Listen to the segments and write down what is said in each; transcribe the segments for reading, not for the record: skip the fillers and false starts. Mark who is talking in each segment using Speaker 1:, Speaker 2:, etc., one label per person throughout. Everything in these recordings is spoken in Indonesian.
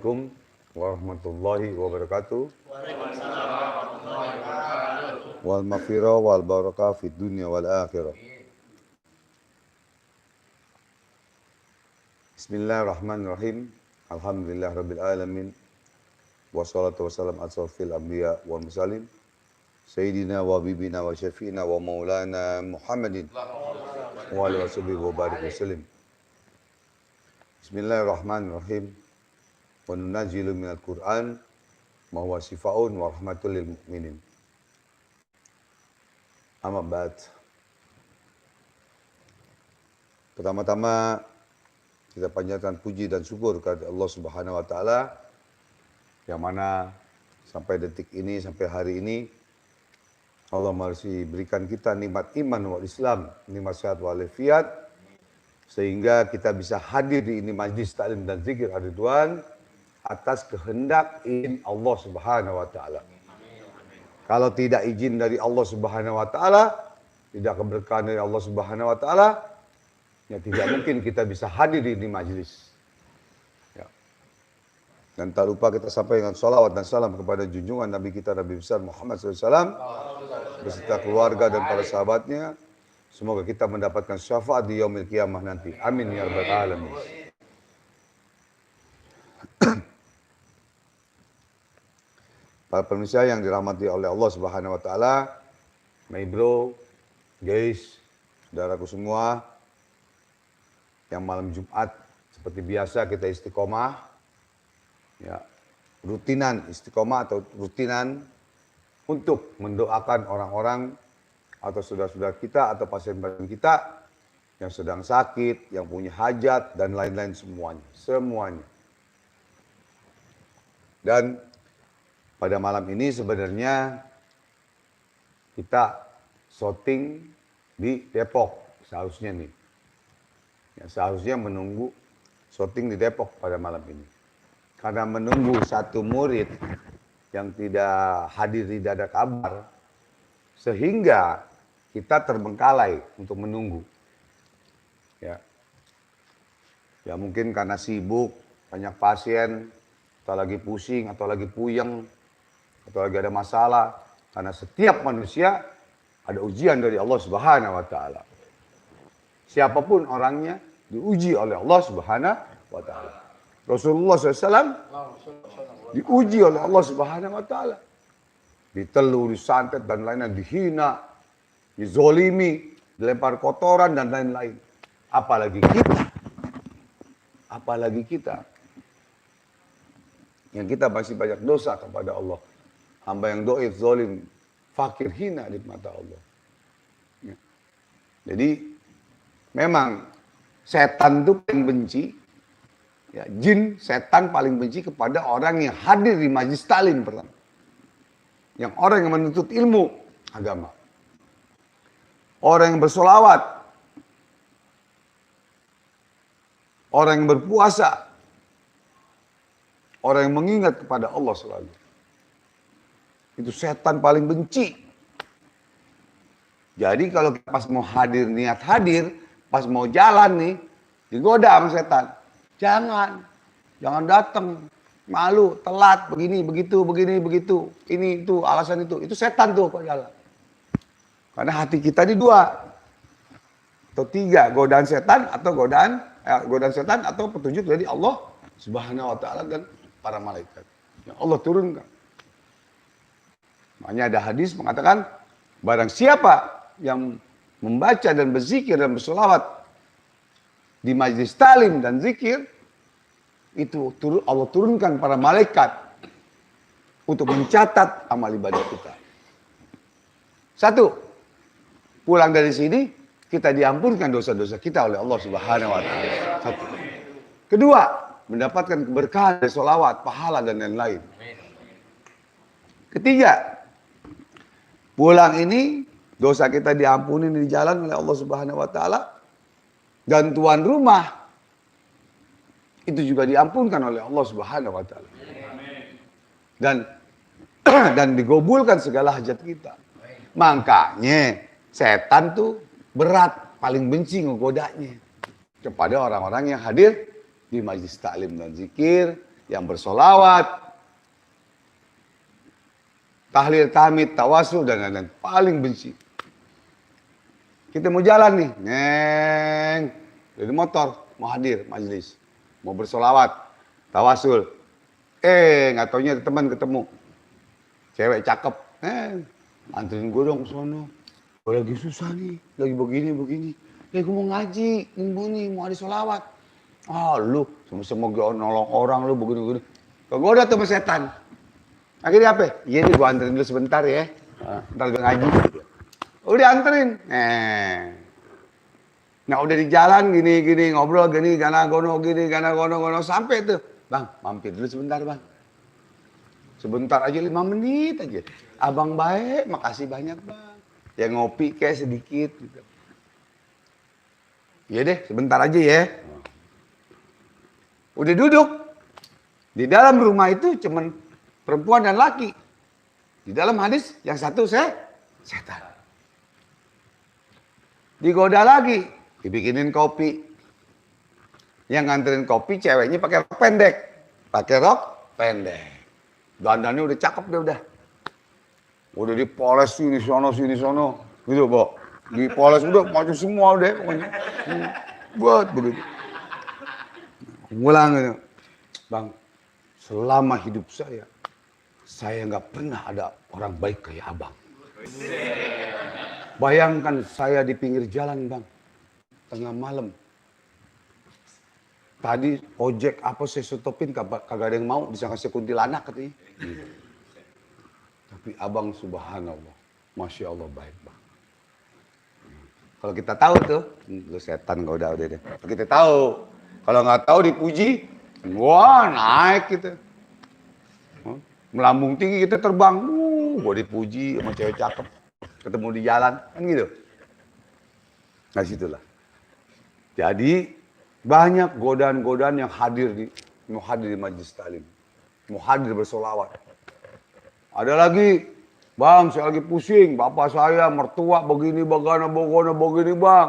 Speaker 1: Assalamualaikum warahmatullahi wabarakatuh. Wal maghfirah wal barakah fid dunya wal akhirah. Bismillahirrahmanirrahim. Alhamdulillahirabbil alamin. Wassalatu wassalamu ala asyrofil anbiya wal mursalin. Sayyidina wa bibina wa syafi'ina wa maulana Muhammadin wa alihi washabihi wa barik wasallim. Bismillahirrahmanirrahim. Wa nunazzilu minal Qur'an ma huwa shifaa'un wa rahmatul lil mu'minin. Amma ba'd. Pertama-tama kita panjatkan puji dan syukur kepada Allah Subhanahu wa taala yang mana sampai detik ini, sampai hari ini Allah masih berikan kita nikmat iman wal Islam, nikmat sehat wal afiat sehingga kita bisa hadir di ini majlis taklim dan zikir Ar-Ridwan atas kehendak izin Allah Subhanahu wa taala. Kalau tidak izin dari Allah Subhanahu wa taala, tidak keberkahan dari Allah Subhanahu wa taala, ya tidak mungkin kita bisa hadir di majlis. Ya. Dan tak lupa kita sampaikan salawat dan salam kepada junjungan Nabi kita Nabi besar Muhammad SAW beserta keluarga dan para sahabatnya. Semoga kita mendapatkan syafaat di yaumil qiyamah nanti. Amin ya rabbal alamin. Para pemirsa yang dirahmati oleh Allah Subhanahu wa taala, my bro, guys, saudaraku semua, yang malam Jumat seperti biasa kita istiqomah, ya, rutinan istiqomah atau rutinan untuk mendoakan orang-orang atau saudara-saudara kita atau pasien-pasien kita yang sedang sakit, yang punya hajat dan lain-lain semuanya. Dan pada malam ini sebenarnya kita syuting di Depok seharusnya nih. Ya, seharusnya menunggu syuting di Depok pada malam ini. Karena menunggu satu murid yang tidak hadir, tidak ada kabar, sehingga kita terbengkalai untuk menunggu. Ya mungkin karena sibuk, banyak pasien, atau lagi pusing, atau lagi puyeng, atau lagi ada masalah. Karena setiap manusia ada ujian dari Allah Subhanahu wa taala. Siapapun orangnya diuji oleh Allah Subhanahu wa taala. Rasulullah SAW diuji oleh Allah Subhanahu wa taala. Ditelur, disantet dan lainnya, dihina, dizolimi, dilempar kotoran dan lain-lain. Apalagi kita yang kita masih banyak dosa kepada Allah. Hamba yang doif, zolim, fakir, hina di mata Allah. Ya. Jadi memang setan itu paling benci, ya, jin, setan paling benci kepada orang yang hadir di majlis taklim pertama. Yang orang yang menuntut ilmu agama. Orang yang bersolawat. Orang yang berpuasa. Orang yang mengingat kepada Allah selalu. Itu setan paling benci. Jadi kalau pas mau hadir, niat hadir, pas mau jalan nih, digoda sama setan. Jangan datang. Malu, telat, begini, begitu. Ini, itu, alasan itu. Itu setan tuh kok jalan. Karena hati kita ini dua. Atau tiga, godaan setan atau petunjuk dari Allah Subhanahu wa taala dan para malaikat. Yang Allah turunkan. Makanya ada hadis mengatakan, barang siapa yang membaca dan berzikir dan bersolawat di majlis taklim dan zikir, itu Allah turunkan para malaikat untuk mencatat amal ibadah kita. Satu, pulang dari sini kita diampunkan dosa-dosa kita oleh Allah Subhanahu wa taala. Satu. Kedua, mendapatkan keberkahan dari sholawat, pahala dan lain-lain. Ketiga, pulang ini dosa kita diampuni di jalan oleh Allah Subhanahu wa taala. Dan tuan rumah itu juga diampunkan oleh Allah Subhanahu wa taala. Dan digobulkan segala hajat kita. Makanya setan tuh berat, paling benci ngegodanya kepada orang-orang yang hadir di majlis taklim dan zikir, yang bersolawat, tahlil, tahmid, tawasul, dan lain-lain. Paling benci. Kita mau jalan nih, neng, dari motor, mau hadir majelis, mau bersolawat, tawasul. Nggak taunya ada teman ketemu, cewek cakep, anterin gue dong ke sono. Gue lagi susah nih, lagi begini. Gue mau ngaji, mau ada solawat. Lu, semua nolong orang lu begini. Gue udah tuh sama setan. Akhirnya apa? Iya nih gue anterin dulu sebentar ya. Ntar gue ngaji. Udah anterin. Nah udah di jalan gini ngobrol gini gana gono sampai tuh. Bang, mampir dulu sebentar bang. Sebentar aja 5 menit aja. Abang baik, makasih banyak bang. Ya ngopi kayak sedikit gitu. Iya deh, sebentar aja ya. Udah duduk. Di dalam rumah itu cuman perempuan dan laki. Di dalam hadis yang satu setan. Digoda lagi, dibikinin kopi. Yang nganterin kopi ceweknya pakai rok pendek. Dandannya udah cakep deh udah. Udah dipoles sini sono. Gitu, Bo. Dipoles udah maju semua udah pokoknya. Buat begitu. Ngulang gitu. Bang, selama hidup saya nggak pernah ada orang baik kayak abang. Bayangkan saya di pinggir jalan bang, tengah malam. Tadi ojek apa saya stopin kagak ada yang mau, disangka saya kuntilanak katanya. Tapi abang subhanallah, masya Allah baik bang. Kalau kita tahu tuh, lu setan kau udah deh. Kita tahu, kalau nggak tahu dipuji, wah naik gitu. Melambung tinggi kita terbang, gua dipuji sama cewek cakep, ketemu di jalan, kan gitu. Nah situlah. Jadi banyak godaan-godaan yang mau hadir di majelis taklim, mau hadir bersolawat. Ada lagi, bang saya lagi pusing, bapak saya mertua begini begini bang,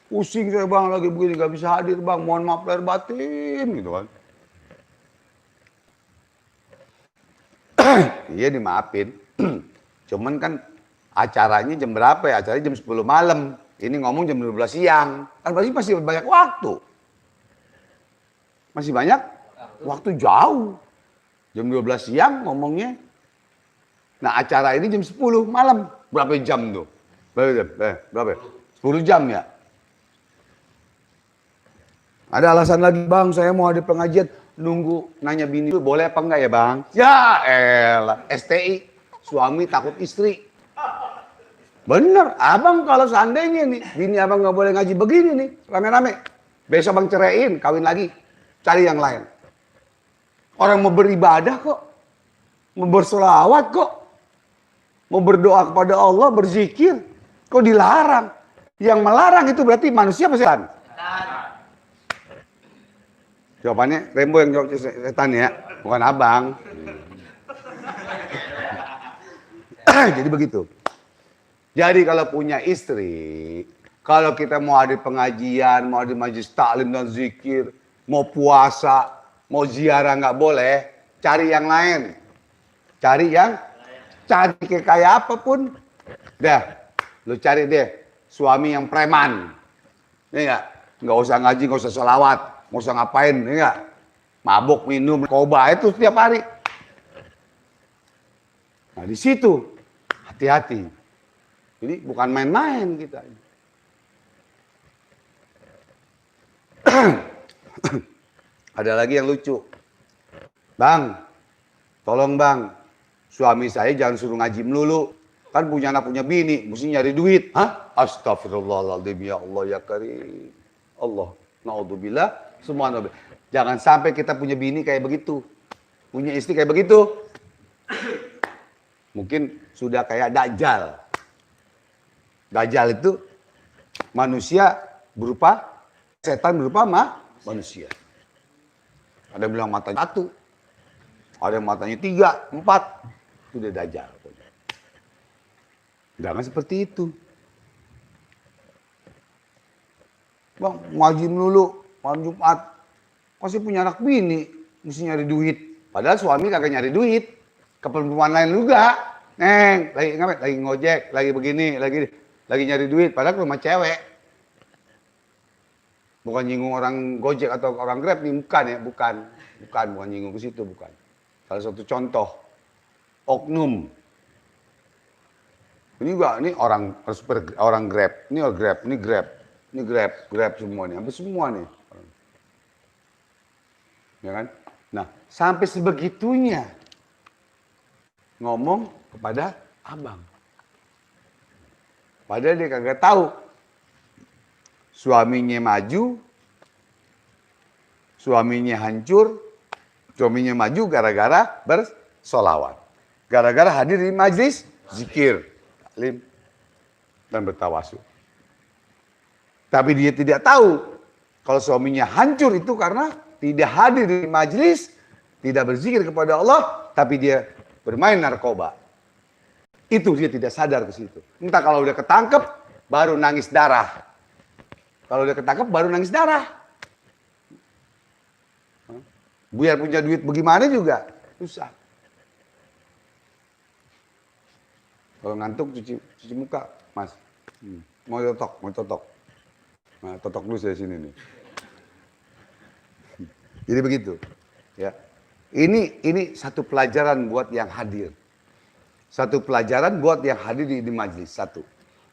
Speaker 1: pusing saya bang lagi begini gak bisa hadir bang, mohon maaf lahir batin gitu kan. Iya dimaafin, cuman kan acaranya jam berapa ya? Acaranya jam 10 malam. Ini ngomong jam 12 siang. Kan berarti masih banyak waktu. Masih banyak waktu jauh. Jam 12 siang ngomongnya. Nah acara ini jam 10 malam. Berapa jam tuh? Berapa? 10 jam ya? Ada alasan lagi bang, saya mau ada pengajian. Nunggu nanya bini itu boleh apa enggak ya bang? Ya elah, STI. Suami takut istri. Bener, abang kalau seandainya nih, bini abang nggak boleh ngaji begini nih, rame-rame. Besok bang ceraiin, kawin lagi, cari yang lain. Orang mau beribadah kok, mau bersolawat kok, mau berdoa kepada Allah, berzikir, kok dilarang. Yang melarang itu berarti manusia apa setan? Jawabannya Rembo yang jawab setan ya, bukan abang. Jadi begitu. Jadi kalau punya istri, kalau kita mau ada pengajian, mau ada majelis taklim dan zikir, mau puasa, mau ziarah nggak boleh, cari yang lain. Cari kayak apapun. Dah, lu cari deh suami yang preman. Ini nggak usah ngaji, nggak usah sholawat, nggak usah ngapain, ini nggak. Mabuk, minum, narkoba itu setiap hari. Nah di situ hati-hati. Jadi bukan main-main kita. Ada lagi yang lucu. Bang, tolong bang, suami saya jangan suruh ngaji melulu. Kan punya anak punya bini, mesti nyari duit. Hah? Astagfirullahaladzim ya Allah ya karim. Allah, naudzubillah, subhanallah. Jangan sampai kita punya bini kayak begitu. Punya istri kayak begitu. Mungkin sudah kayak Dajjal. Dajjal itu manusia berupa setan berupa manusia. Ada yang bilang matanya 1, ada yang matanya 3, 4. Itu dia Dajjal. Jangan seperti itu. Bang, ngaji melulu, malam Jumat. Pasti punya anak bini. mesti nyari duit. Padahal suami kagak nyari duit. Ke perempuan lain juga. Neng, lagi ngapain? Lagi ngojek, lagi begini, lagi nyari duit. Padahal ke rumah cewek. Bukan nyinggung orang Gojek atau orang Grab nih, bukan ya, bukan nyinggung ke situ, bukan. Salah satu contoh, oknum. Ini juga, ini orang Grab, ini Grab, ini Grab semua nih, hampir semua nih. Ya kan? Nah, sampai sebegitunya ngomong kepada abang. Padahal dia kagak tahu. Suaminya maju, suaminya hancur, suaminya maju gara-gara bersolawat. Gara-gara hadir di majlis zikir, taklim, dan bertawasul. Tapi dia tidak tahu kalau suaminya hancur itu karena tidak hadir di majlis, tidak berzikir kepada Allah, tapi dia bermain narkoba. Itu dia tidak sadar ke situ. Entah kalau udah ketangkep, baru nangis darah. Kalau udah ketangkep, baru nangis darah. Biar punya duit bagaimana juga, susah. Kalau ngantuk cuci muka, Mas. Mau totok. Nah, totok dulu saya sini nih. Jadi begitu, ya. Ini satu pelajaran buat yang hadir. Satu pelajaran buat yang hadir di majelis, satu.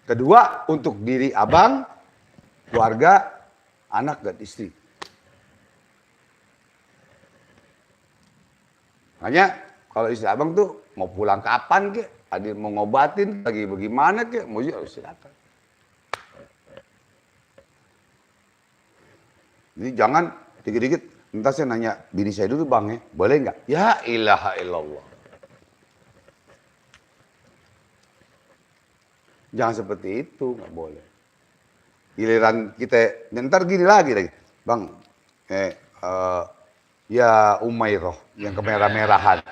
Speaker 1: Kedua, untuk diri abang, keluarga, anak dan istri. Makanya kalau istri abang tuh mau pulang kapan kek, hadir mau ngobatin, lagi bagaimana kek, mau juga silakan. Jadi jangan dikit-dikit, entah saya nanya bini saya dulu bang ya, boleh nggak? Ya ilaha illallah. Jangan seperti itu, nggak boleh. Giliran kita, ntar gini lagi, bang, ya Umairah yang kemerah-merahan.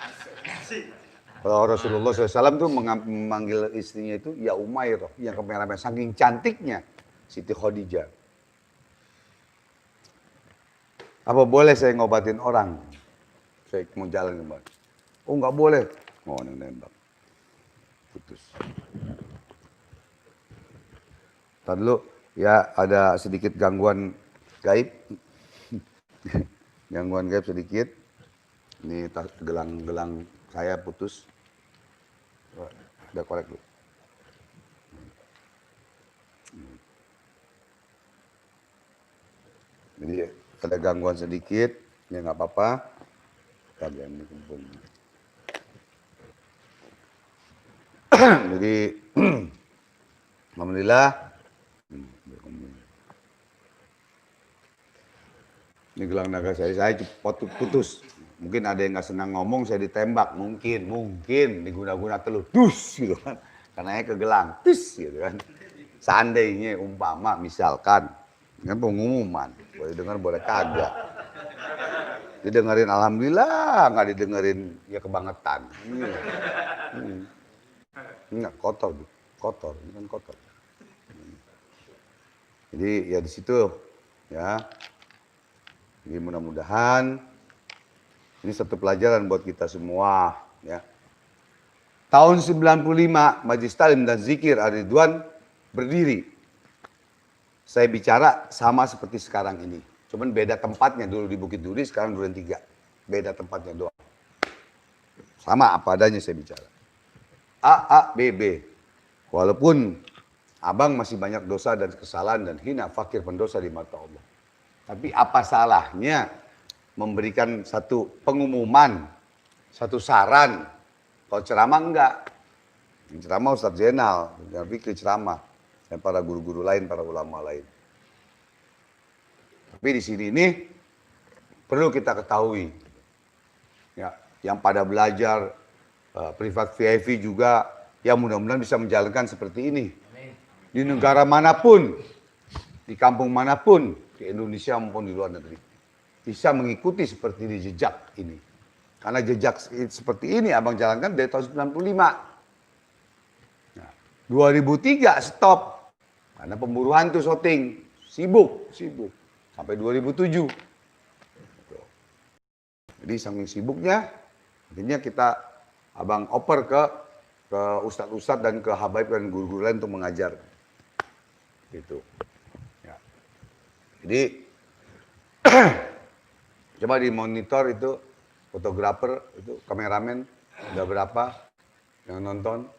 Speaker 1: Kalau Rasulullah SAW tuh memanggil istrinya itu ya Umairah yang kemerah-merahan, saking cantiknya Siti Khadijah. Apa boleh saya ngobatin orang? Saya mau jalan kembali. Oh nggak boleh. Oh nembak. Putus. Ntar dulu. Ya ada sedikit gangguan gaib. Gangguan gaib sedikit. Ini gelang saya putus. Ada korek dulu. Jadi ada gangguan sedikit. Ya nggak apa-apa. Kalian ini kumpul. Jadi alhamdulillah. Ini gelang naga saya putus. Mungkin ada yang nggak senang ngomong, saya ditembak. Mungkin diguna-guna telur, dus gitu kan. Karena ke gelang, dus gitu kan. Seandainya umpama, misalkan, kan pengumuman, boleh dengar boleh kagak. Didengerin alhamdulillah, nggak didengerin ya kebangetan. Enggak kotor, ini kan kotor. Jadi ya di situ ya. Jadi mudah-mudahan ini satu pelajaran buat kita semua ya. Tahun 95 Majelis Taklim dan Zikir Ar-Ridwan berdiri. Saya bicara sama seperti sekarang ini. Cuman beda tempatnya, dulu di Bukit Duri, sekarang Duren 3. Beda tempatnya doang. Sama apa adanya saya bicara. A, B, B. Walaupun abang masih banyak dosa dan kesalahan dan hina, fakir, pendosa di mata Allah. Tapi apa salahnya memberikan satu pengumuman, satu saran. Kalau ceramah enggak. Ceramah Ustadz Zainal, Fikri ceramah. Dan para guru-guru lain, para ulama lain. Tapi di sini ini perlu kita ketahui. Ya, yang pada belajar privat VIP juga, ya mudah-mudahan bisa menjalankan seperti ini. Di negara manapun, di kampung manapun, di Indonesia maupun di luar negeri. Bisa mengikuti seperti di jejak ini. Karena jejak seperti ini abang jalankan dari tahun 95. Nah, 2003 stop. Karena pemburu hantu syuting. Sibuk. Sampai 2007. Jadi saking sibuknya, akhirnya abang oper ke ustadz-ustadz dan ke habaib dan guru-guru lain untuk mengajar. Gitu. Ya. Jadi coba dimonitor itu fotografer, itu kameramen, ada berapa yang nonton?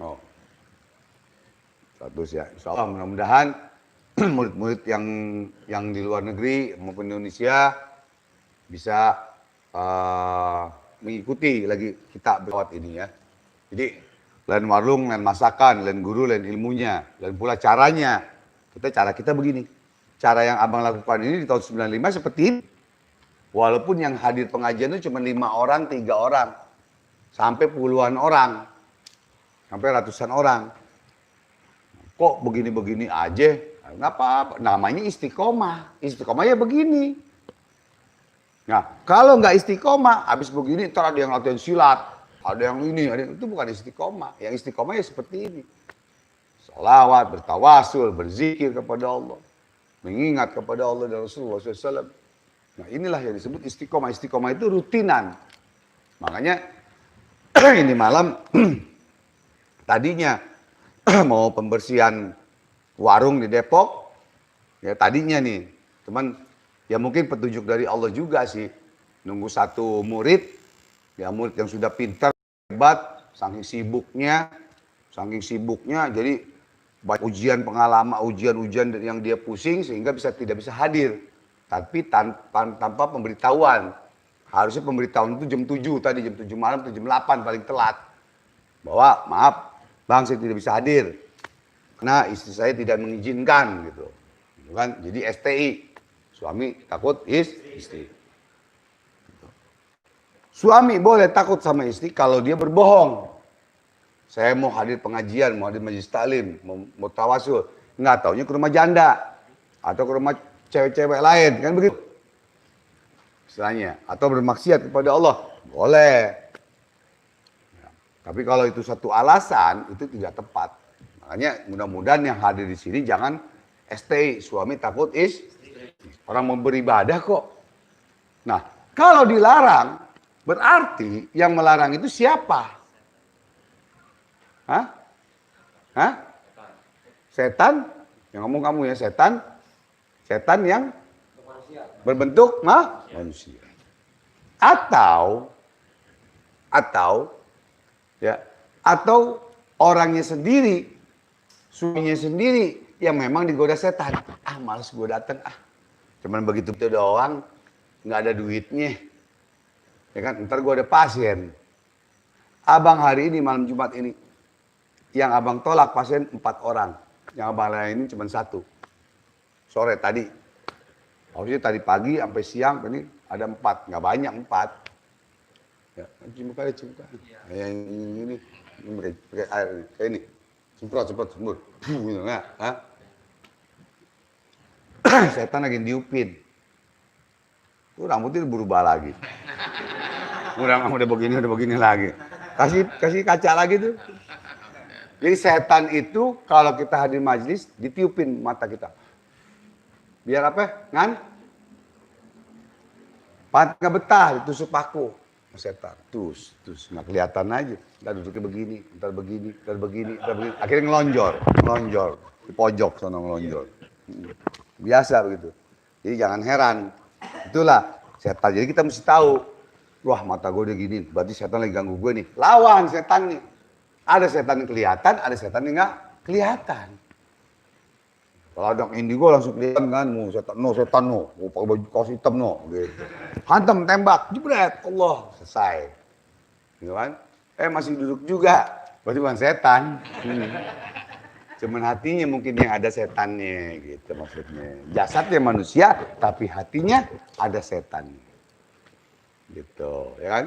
Speaker 1: Oh, 100 ya. Insya Allah mudah-mudahan murid-murid yang di luar negeri maupun Indonesia bisa mengikuti lagi kita berlawat ini ya. Jadi lain warung, lain masakan, lain guru, lain ilmunya, dan pula caranya. Cara kita begini. Cara yang abang lakukan ini di tahun 95 seperti ini. Walaupun yang hadir pengajian itu cuma 5 orang, 3 orang. Sampai puluhan orang. Sampai ratusan orang. Kok begini-begini aja? Nggak apa-apa. Namanya istiqomah. Istiqomah ya begini. Nah, kalau nggak istiqomah, habis begini, ntar ada yang latihan silat, ada yang ini, itu bukan istiqomah. Yang istiqomah ya seperti ini. Salawat, bertawasul, berzikir kepada Allah. Mengingat kepada Allah dan Rasulullah SAW. Nah, inilah yang disebut istiqomah. Istiqomah itu rutinan. Makanya, ini malam, tadinya mau pembersihan warung di Depok, ya tadinya nih, teman. Ya mungkin petunjuk dari Allah juga sih. Nunggu satu murid, ya murid yang sudah pintar, hebat, saking sibuknya, jadi banyak ujian pengalaman, ujian-ujian yang dia pusing sehingga tidak bisa hadir. Tapi tanpa pemberitahuan. Harusnya pemberitahuan itu jam 7 tadi, jam 7 malam atau jam 8 paling telat. Bahwa maaf, bang saya tidak bisa hadir. Karena istri saya tidak mengizinkan gitu. Kan? Jadi STI. Suami takut istri. Suami boleh takut sama istri kalau dia berbohong. Saya mau hadir pengajian, mau hadir majelis taklim, mau tawasul. Nggak taunya ke rumah janda. Atau ke rumah cewek-cewek lain. Kan begitu. Istilahnya. Atau bermaksiat kepada Allah. Boleh. Ya. Tapi kalau itu satu alasan, itu tidak tepat. Makanya mudah-mudahan yang hadir di sini jangan STI. Suami takut istri. Orang mau beribadah kok. Nah, kalau dilarang, berarti yang melarang itu siapa? Hah? Hah? Setan? Yang ngomong kamu ya, setan? Setan yang berbentuk manusia. Atau orangnya sendiri, suaminya sendiri yang memang digoda setan. Ah, males gue datang Cuman begitu doang, nggak ada duitnya. Ya kan, ntar gue ada pasien. Abang hari ini, malam Jumat ini, yang abang tolak pasien 4 orang. Yang abang lain ini cuma 1. Sore tadi. Harusnya tadi pagi sampai siang, ini ada 4. Nggak banyak 4. Ya, cium muka. Yang ini pakai air, kayak ini. Semprot. Gitu nggak? Setan lagi diupin. Tuh rambutnya berubah lagi. Udah begini lagi. Kasih kaca lagi tuh. Jadi setan itu kalau kita hadir majelis ditiupin mata kita. Biar apa? Nggak betah, ditusuk paku. Setan, tus, nggak kelihatan aja. Ntar duduknya begini, ntar begini. Akhirnya ngelonjor di pojok sana ngelonjor. Biasa begitu. Jadi jangan heran. Itulah setan. Jadi kita mesti tahu. Wah, mata gue udah gini. Berarti setan lagi ganggu gue nih. Lawan setan nih. Ada setan yang kelihatan, ada setan yang nggak kelihatan. Kalau ada indigo langsung kelihatan kan. Setan no. Pakai baju kaos hitam no. Gitu. Hantam, tembak. Jebret. Allah. Selesai. Gitu kan. Masih duduk juga. Berarti bukan setan. Cuman hatinya mungkin yang ada setannya gitu maksudnya. Jasadnya manusia tapi hatinya ada setannya. Gitu, ya kan?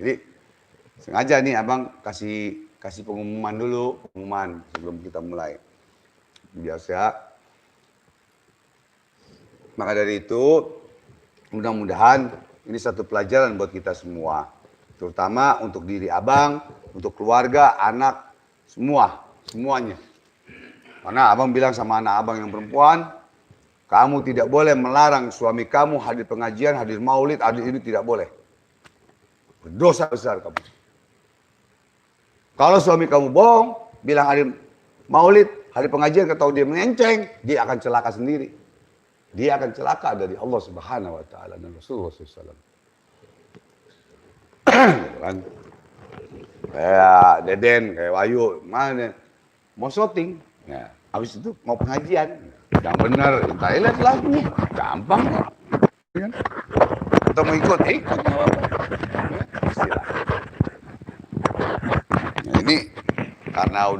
Speaker 1: Jadi sengaja nih abang kasih pengumuman sebelum kita mulai. Biasa. Maka dari itu mudah-mudahan ini satu pelajaran buat kita semua. Terutama untuk diri abang, untuk keluarga, anak, semuanya. Karena abang bilang sama anak abang yang perempuan, Kamu tidak boleh melarang suami kamu hadir pengajian, hadir maulid, hadir ini tidak boleh. Berdosa besar kamu. Kalau suami kamu bohong, bilang hadir maulid, hadir pengajian, ketahui dia mengenceng, dia akan celaka sendiri. Dia akan celaka dari Allah Subhanahu wa taala dan Rasulullah SAW. Kan? Kayak Deden, kayak Wahyu, mana mau syuting, ya, habis itu mau pengajian, yang benar, kita lihat lagunya, gampang kan? Atau mau ikut, nggak apa-apa. Istilah. Nah, ini karena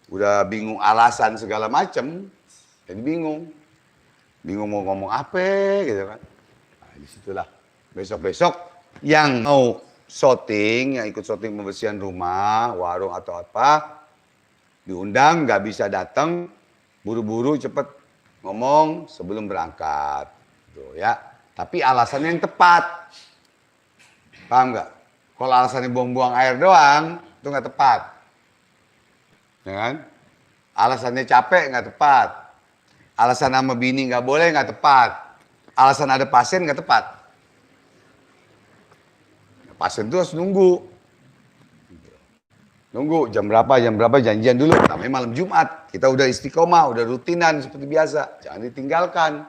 Speaker 1: udah bingung alasan segala macam, jadi bingung mau ngomong apa, gitu kan? Nah, disitulah besok-besok yang mau syuting, yang ikut syuting pembersihan rumah, warung atau apa, diundang, nggak bisa datang, buru-buru cepet ngomong sebelum berangkat, gitu ya. Tapi alasannya yang tepat, paham nggak? Kalau alasannya buang-buang air doang, itu nggak tepat, ya kan? Alasannya capek nggak tepat, alasan sama bini nggak boleh nggak tepat, alasan ada pasien nggak tepat. Pasien itu harus nunggu jam berapa janjian dulu. Namanya malam Jumat, kita udah istiqomah, udah rutinan seperti biasa, jangan ditinggalkan.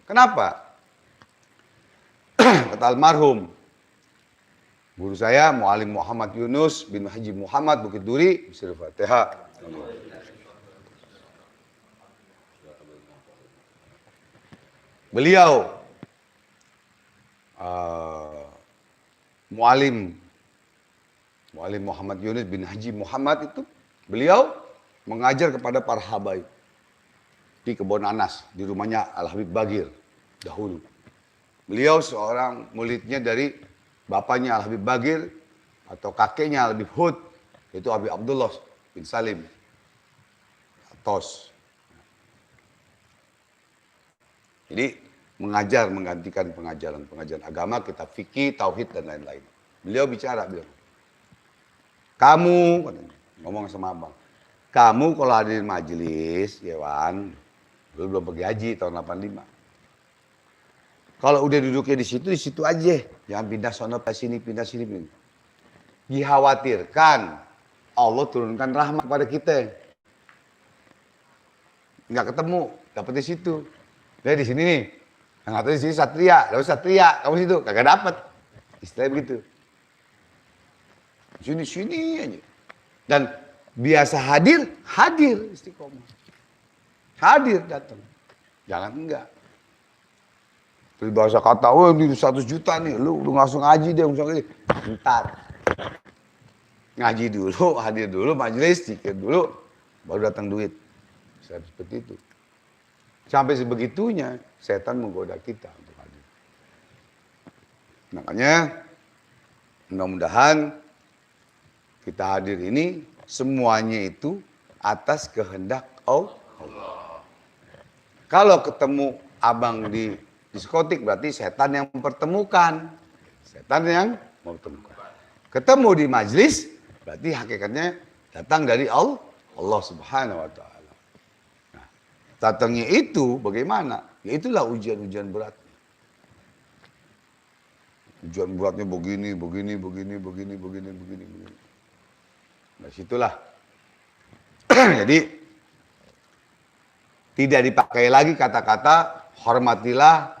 Speaker 1: Kenapa? Kata almarhum guru saya, Muallim Muhammad Yunus bin Haji Muhammad Bukit Duri, Bismil Fatihah. Beliau Muallim Muhammad Yunus bin Haji Muhammad itu, beliau mengajar kepada para habaib di Kebon Anas, di rumahnya Al Habib Bagir dahulu. Beliau seorang muridnya dari bapaknya Al Habib Bagir atau kakeknya Al Habib Hud, yaitu Habib Abdullah bin Salim Atos. Jadi mengajar menggantikan pengajaran agama, kitab fikih, tauhid dan lain-lain. Beliau bicara, bilang, kamu, ngomong sama abang, kamu kalau hadir majelis, ya Wan, dulu belum pergi haji tahun 85. Kalau udah duduknya di situ aja, jangan pindah sono ke sini, pindah sini. Dikhawatirkan Allah turunkan rahmat kepada kita. Nggak ketemu, dapet di situ. Dia di sini nih. Yang atau di sini satria, lalu satria, kamu situ kagak dapet. Istilahnya begitu. Sini aja. Dan biasa hadir istiqomah. Hadir datang. Jangan enggak. Bahasa kata, oh ini 100 juta nih, lu langsung ngaji deh, bentar. Ngaji dulu, hadir dulu, majelis, zikir dulu, baru datang duit. Seperti itu. Sampai sebegitunya, setan menggoda kita untuk hadir. Makanya, mudah-mudahan kita hadir ini, semuanya itu atas kehendak Allah. Kalau ketemu abang di diskotik, berarti setan yang mempertemukan. Setan yang mempertemukan. Ketemu di majlis, berarti hakikatnya datang dari Allah Subhanahu wa Ta'ala. Datangnya itu bagaimana? Ya itulah ujian-ujian berat. Ujian beratnya begini. Nah situlah. Jadi tidak dipakai lagi kata-kata hormatilah,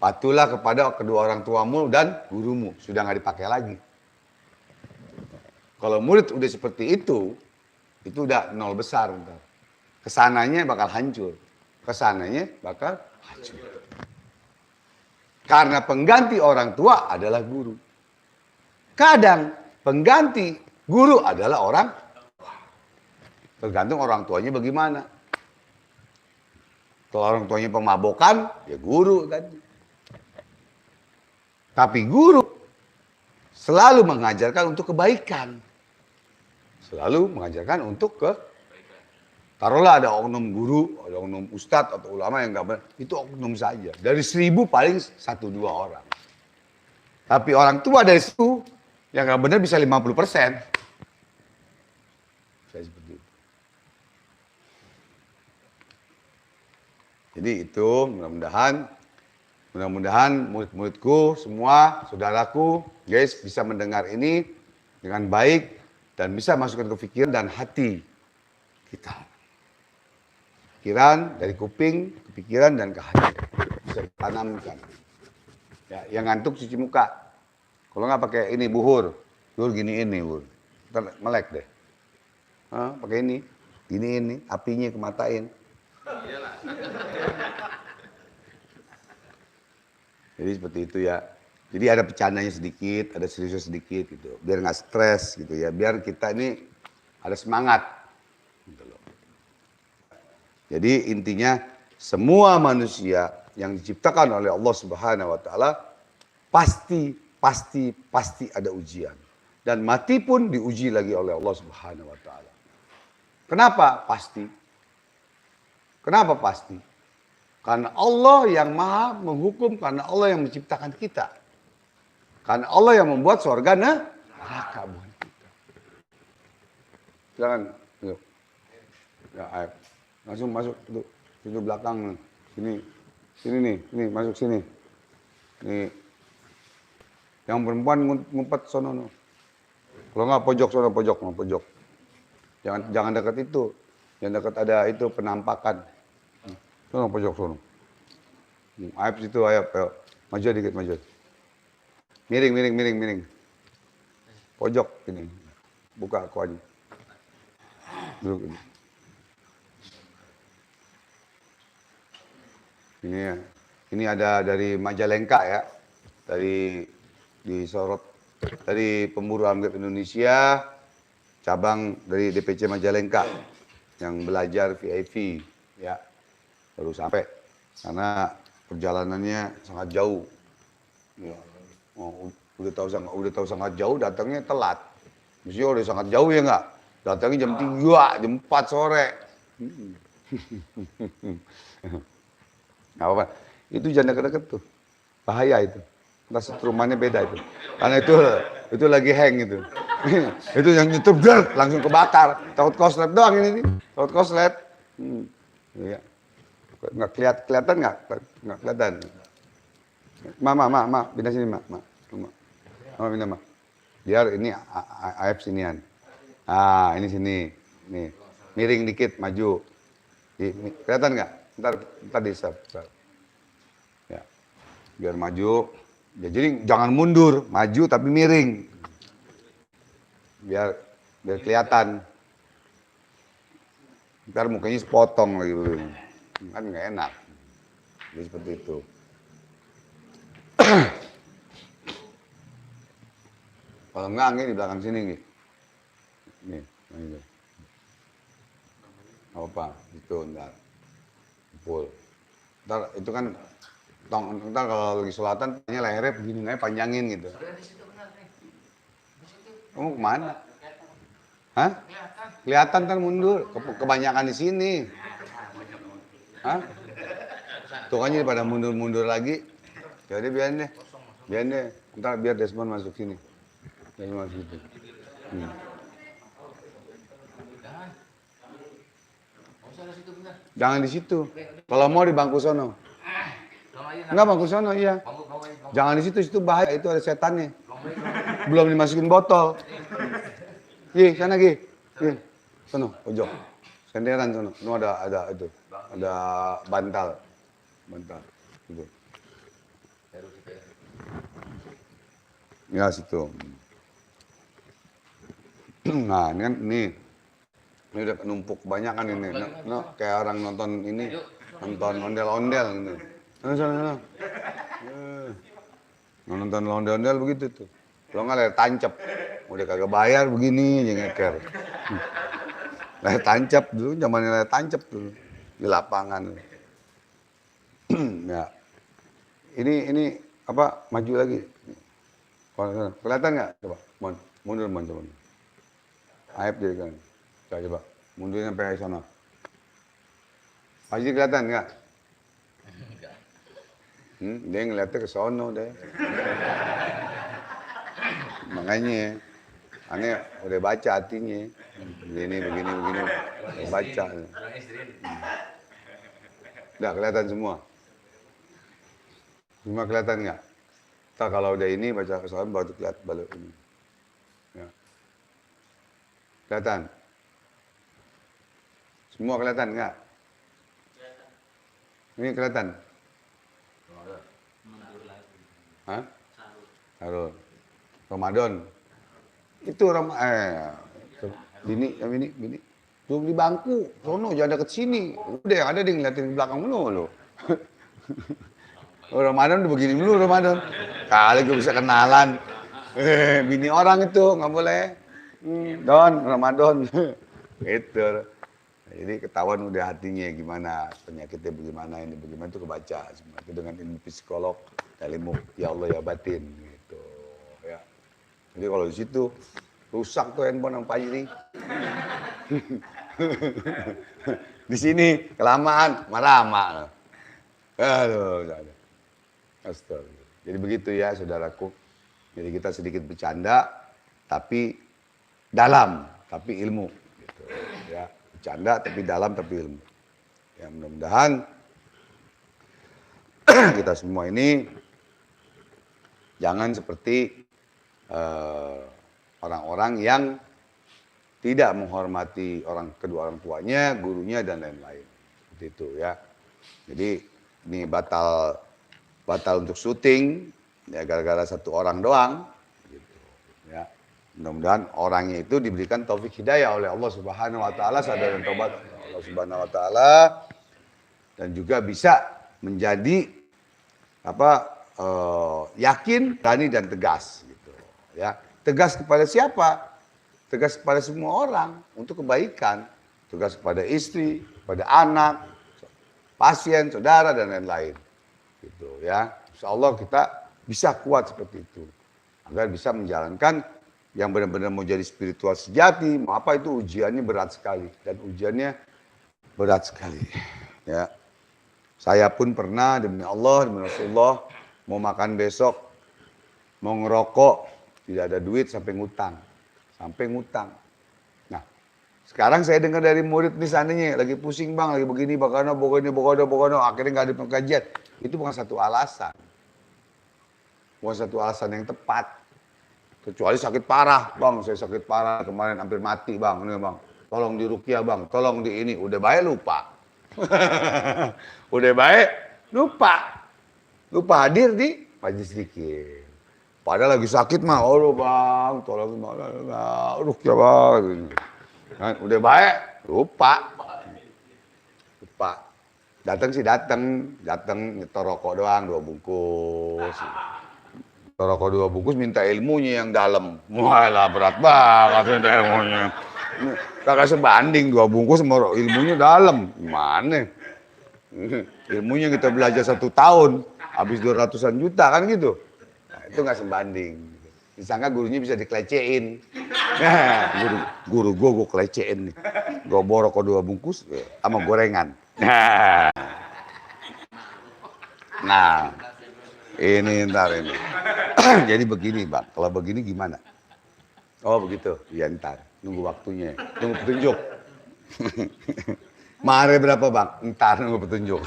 Speaker 1: patuhlah kepada kedua orang tuamu dan gurumu. Sudah nggak dipakai lagi. Kalau murid udah seperti itu udah nol besar. Bentar. Kesananya bakal hancur. Karena pengganti orang tua adalah guru. Kadang pengganti guru adalah orang tua. Tergantung orang tuanya bagaimana. Kalau orang tuanya pemabokan, ya guru tadi. Tapi guru selalu mengajarkan untuk kebaikan. Selalu mengajarkan untuk taruhlah ada oknum guru, ada oknum ustadz atau ulama yang nggak benar, itu oknum saja. Dari 1000 paling 1-2 orang. Tapi orang tua dari 1000 yang nggak benar bisa 50%. Saya seperti itu. Jadi itu mudah-mudahan murid-muridku semua, saudaraku, guys bisa mendengar ini dengan baik dan bisa masukkan ke pikiran dan hati kita. Pikiran dari kuping, ke pikiran dan ke hati. Bisa ditanamkan. Ya, yang ngantuk cuci muka. Kalau nggak pakai ini buhur gini ini buhur. Ntar melek deh. Pakai ini, gini ini, apinya kematain. Jadi seperti itu ya. Jadi ada bercandanya sedikit, ada serius sedikit gitu. Biar nggak stres gitu ya. Biar kita ini ada semangat. Gitu loh. Jadi intinya semua manusia yang diciptakan oleh Allah Subhanahu wa taala pasti ada ujian. Dan mati pun diuji lagi oleh Allah Subhanahu wa taala. Kenapa pasti? Kenapa pasti? Karena Allah yang maha menghukum, karena Allah yang menciptakan kita. Karena Allah yang membuat surga neraka buat kita. Silakan, yuk. Ya, ayo. Langsung masuk itu belakang sini. Sini nih, ini masuk sini. Nih. Yang perempuan ngumpet sono no. Kalau enggak pojok sono, pojok. Jangan dekat itu. Jangan dekat ada itu penampakan. Sono pojok sono. Ayo situ, ayo. Maju dikit, maju. Miring. Pojok ini. Buka aku aja. Duduk ini. Ini ada dari Majalengka ya. Dari disorot dari Pemburu Alam Gaib Indonesia, cabang dari DPC Majalengka yang belajar VIP ya. Baru sampai karena perjalanannya sangat jauh. Ya. Udah tahu sangat jauh, datangnya telat. Mestinya udah sangat jauh ya enggak? Datangnya jam 3, jam 4 sore. Nggak apa-apa. Itu jangan deket-deket tuh. Bahaya itu. Entah setrumannya beda itu. Karena itu lagi hang itu. Itu yang nyetup langsung kebakar. Takut koslet doang ini nih. Takut koslet. Iya. Nggak kelihatan nggak? Nggak kelihatan. Ma, pindah sini, Ma. Pindah, Ma. Biar ini AF sinian. Ini sini. Nih. Miring dikit, maju. Kelihatan nggak? Ntar di-sub. Ya. Biar maju. Ya, jadi jangan mundur, maju tapi miring. Biar kelihatan. Ntar mukanya sepotong lagi begini. Kan nggak enak. Jadi seperti itu. Kalau enggak, di belakang sini, nih. Nih, ini. Apa? Itu ntar. Full. Ntar itu kan ntar kalau lagi selatan lehernya begini aja panjangin gitu. Kamu kemana? Hah? Kelihatan kan mundur. Kebanyakan di sini. Hah? Tuh kan pada mundur lagi. Jadi biarin deh. Ntar biar Desmond masuk sini. Desmond masuk situ. Jangan di situ. Kalau mau di bangku sono. Enggak, bangku sono, iya. Jangan di situ bahaya, itu ada setannya. Belum dimasukin botol. Sana Gi. Sono, pojok. Senderan sono. Ada itu. Ada bantal. Gitu. Ya, situ. Nah, ini kan ini udah numpuk kebanyakan ini. Kayak orang nonton ini, nonton ondel-ondel gitu. Sana. Nonton ondel-ondel begitu tuh. Kalau nggak layar tancap, udah kagak bayar begini aja ngeker. Layar tancap dulu, zamannya layar tancap dulu di lapangan. Ya, ini apa? Maju lagi. Kelihatan nggak? Coba, mundur. Aib jadi kan. Coba, mundurin sampai sana. Pasti kelihatan nggak? Dia ngeliatnya ke sono deh. Makanya, aneh udah baca hatinya. Begini. Udah baca. Nggak kelihatan semua. Semua kelihatan nggak? Ntar kalau udah ini baca salam baru kelihatan balik ini. Ya. Kelihatan? Semua kelihatan nggak? Ini kelihatan? Hah? Harun. Ramadan. Itu bini. Duduk di bangku, sono jangan deket sini. Udah yang ada dia ngeliatin di belakang lo. Oh, Ramadan udah begini dulu Ramadan. Kali gue bisa kenalan. Bini orang itu nggak boleh. Don Ramadan. Gitu. Jadi ketahuan udah hatinya gimana, penyakitnya bagaimana, ini bagaimana itu kebaca semua. Itu dengan ilmu psikolog, ilmu ya Allah ya batin gitu. Ya. Jadi kalau di situ rusak tuh handphone yang Fajri. Di sini kelamaan marah-marah. Aduh, astaga. Jadi begitu ya saudaraku. Jadi kita sedikit bercanda, tapi dalam, tapi ilmu. Gitu, ya. Bercanda tapi dalam, tapi ilmu. Ya mudah-mudahan kita semua ini jangan seperti orang-orang yang tidak menghormati kedua orang tuanya, gurunya dan lain-lain. Seperti itu ya. Jadi ini batal untuk syuting ya gara-gara satu orang doang gitu ya. Mudah-mudahan orangnya itu diberikan taufik hidayah oleh Allah Subhanahu wa taala, sadar dan tobat Allah Subhanahu wa taala, dan juga bisa menjadi yakin, berani dan tegas gitu ya. Tegas kepada siapa? Tegas kepada semua orang untuk kebaikan, tegas kepada istri, kepada anak, pasien, saudara dan lain-lain. Gitu ya. Insyaallah kita bisa kuat seperti itu. Agar bisa menjalankan yang benar-benar mau jadi spiritual sejati, apa itu ujiannya berat sekali dan ujiannya berat sekali. Ya. Saya pun pernah demi Allah, demi Rasulullah mau makan besok, mau ngerokok, tidak ada duit sampai ngutang. Nah, sekarang saya dengar dari murid nih seandainya lagi pusing bang, lagi begini, bagaimana, akhirnya nggak ada pengajian. Itu bukan satu alasan. Bukan satu alasan yang tepat. Kecuali sakit parah, bang, saya sakit parah kemarin hampir mati bang, ini bang. Tolong diruqyah bang, tolong di ini. Udah baik lupa. Udah baik lupa. Lupa hadir di majelis zikir. Padahal lagi sakit mah, oh bang, tolong ruqyah bang. Nah, udah baik, lupa. Datang nyetor rokok doang 2 bungkus. Nyetor rokok 2 bungkus minta ilmunya yang dalam. Walah berat banget minta ilmunya. Kagak sebanding 2 bungkus sama ilmunya dalam. Gimana? Ilmunya kita belajar 1 tahun, habis 200-an juta kan gitu. Nah, itu nggak sebanding. Disangka gurunya bisa dikelecehin. Nah, guru gue kelecehin nih. Gue bawa rokok 2 bungkus sama gorengan. Nah, ini ntar ini. Jadi begini bang, kalau begini gimana? Oh begitu, ya ntar. Nunggu waktunya, nunggu petunjuk. Mare berapa bang? Ntar nunggu petunjuk.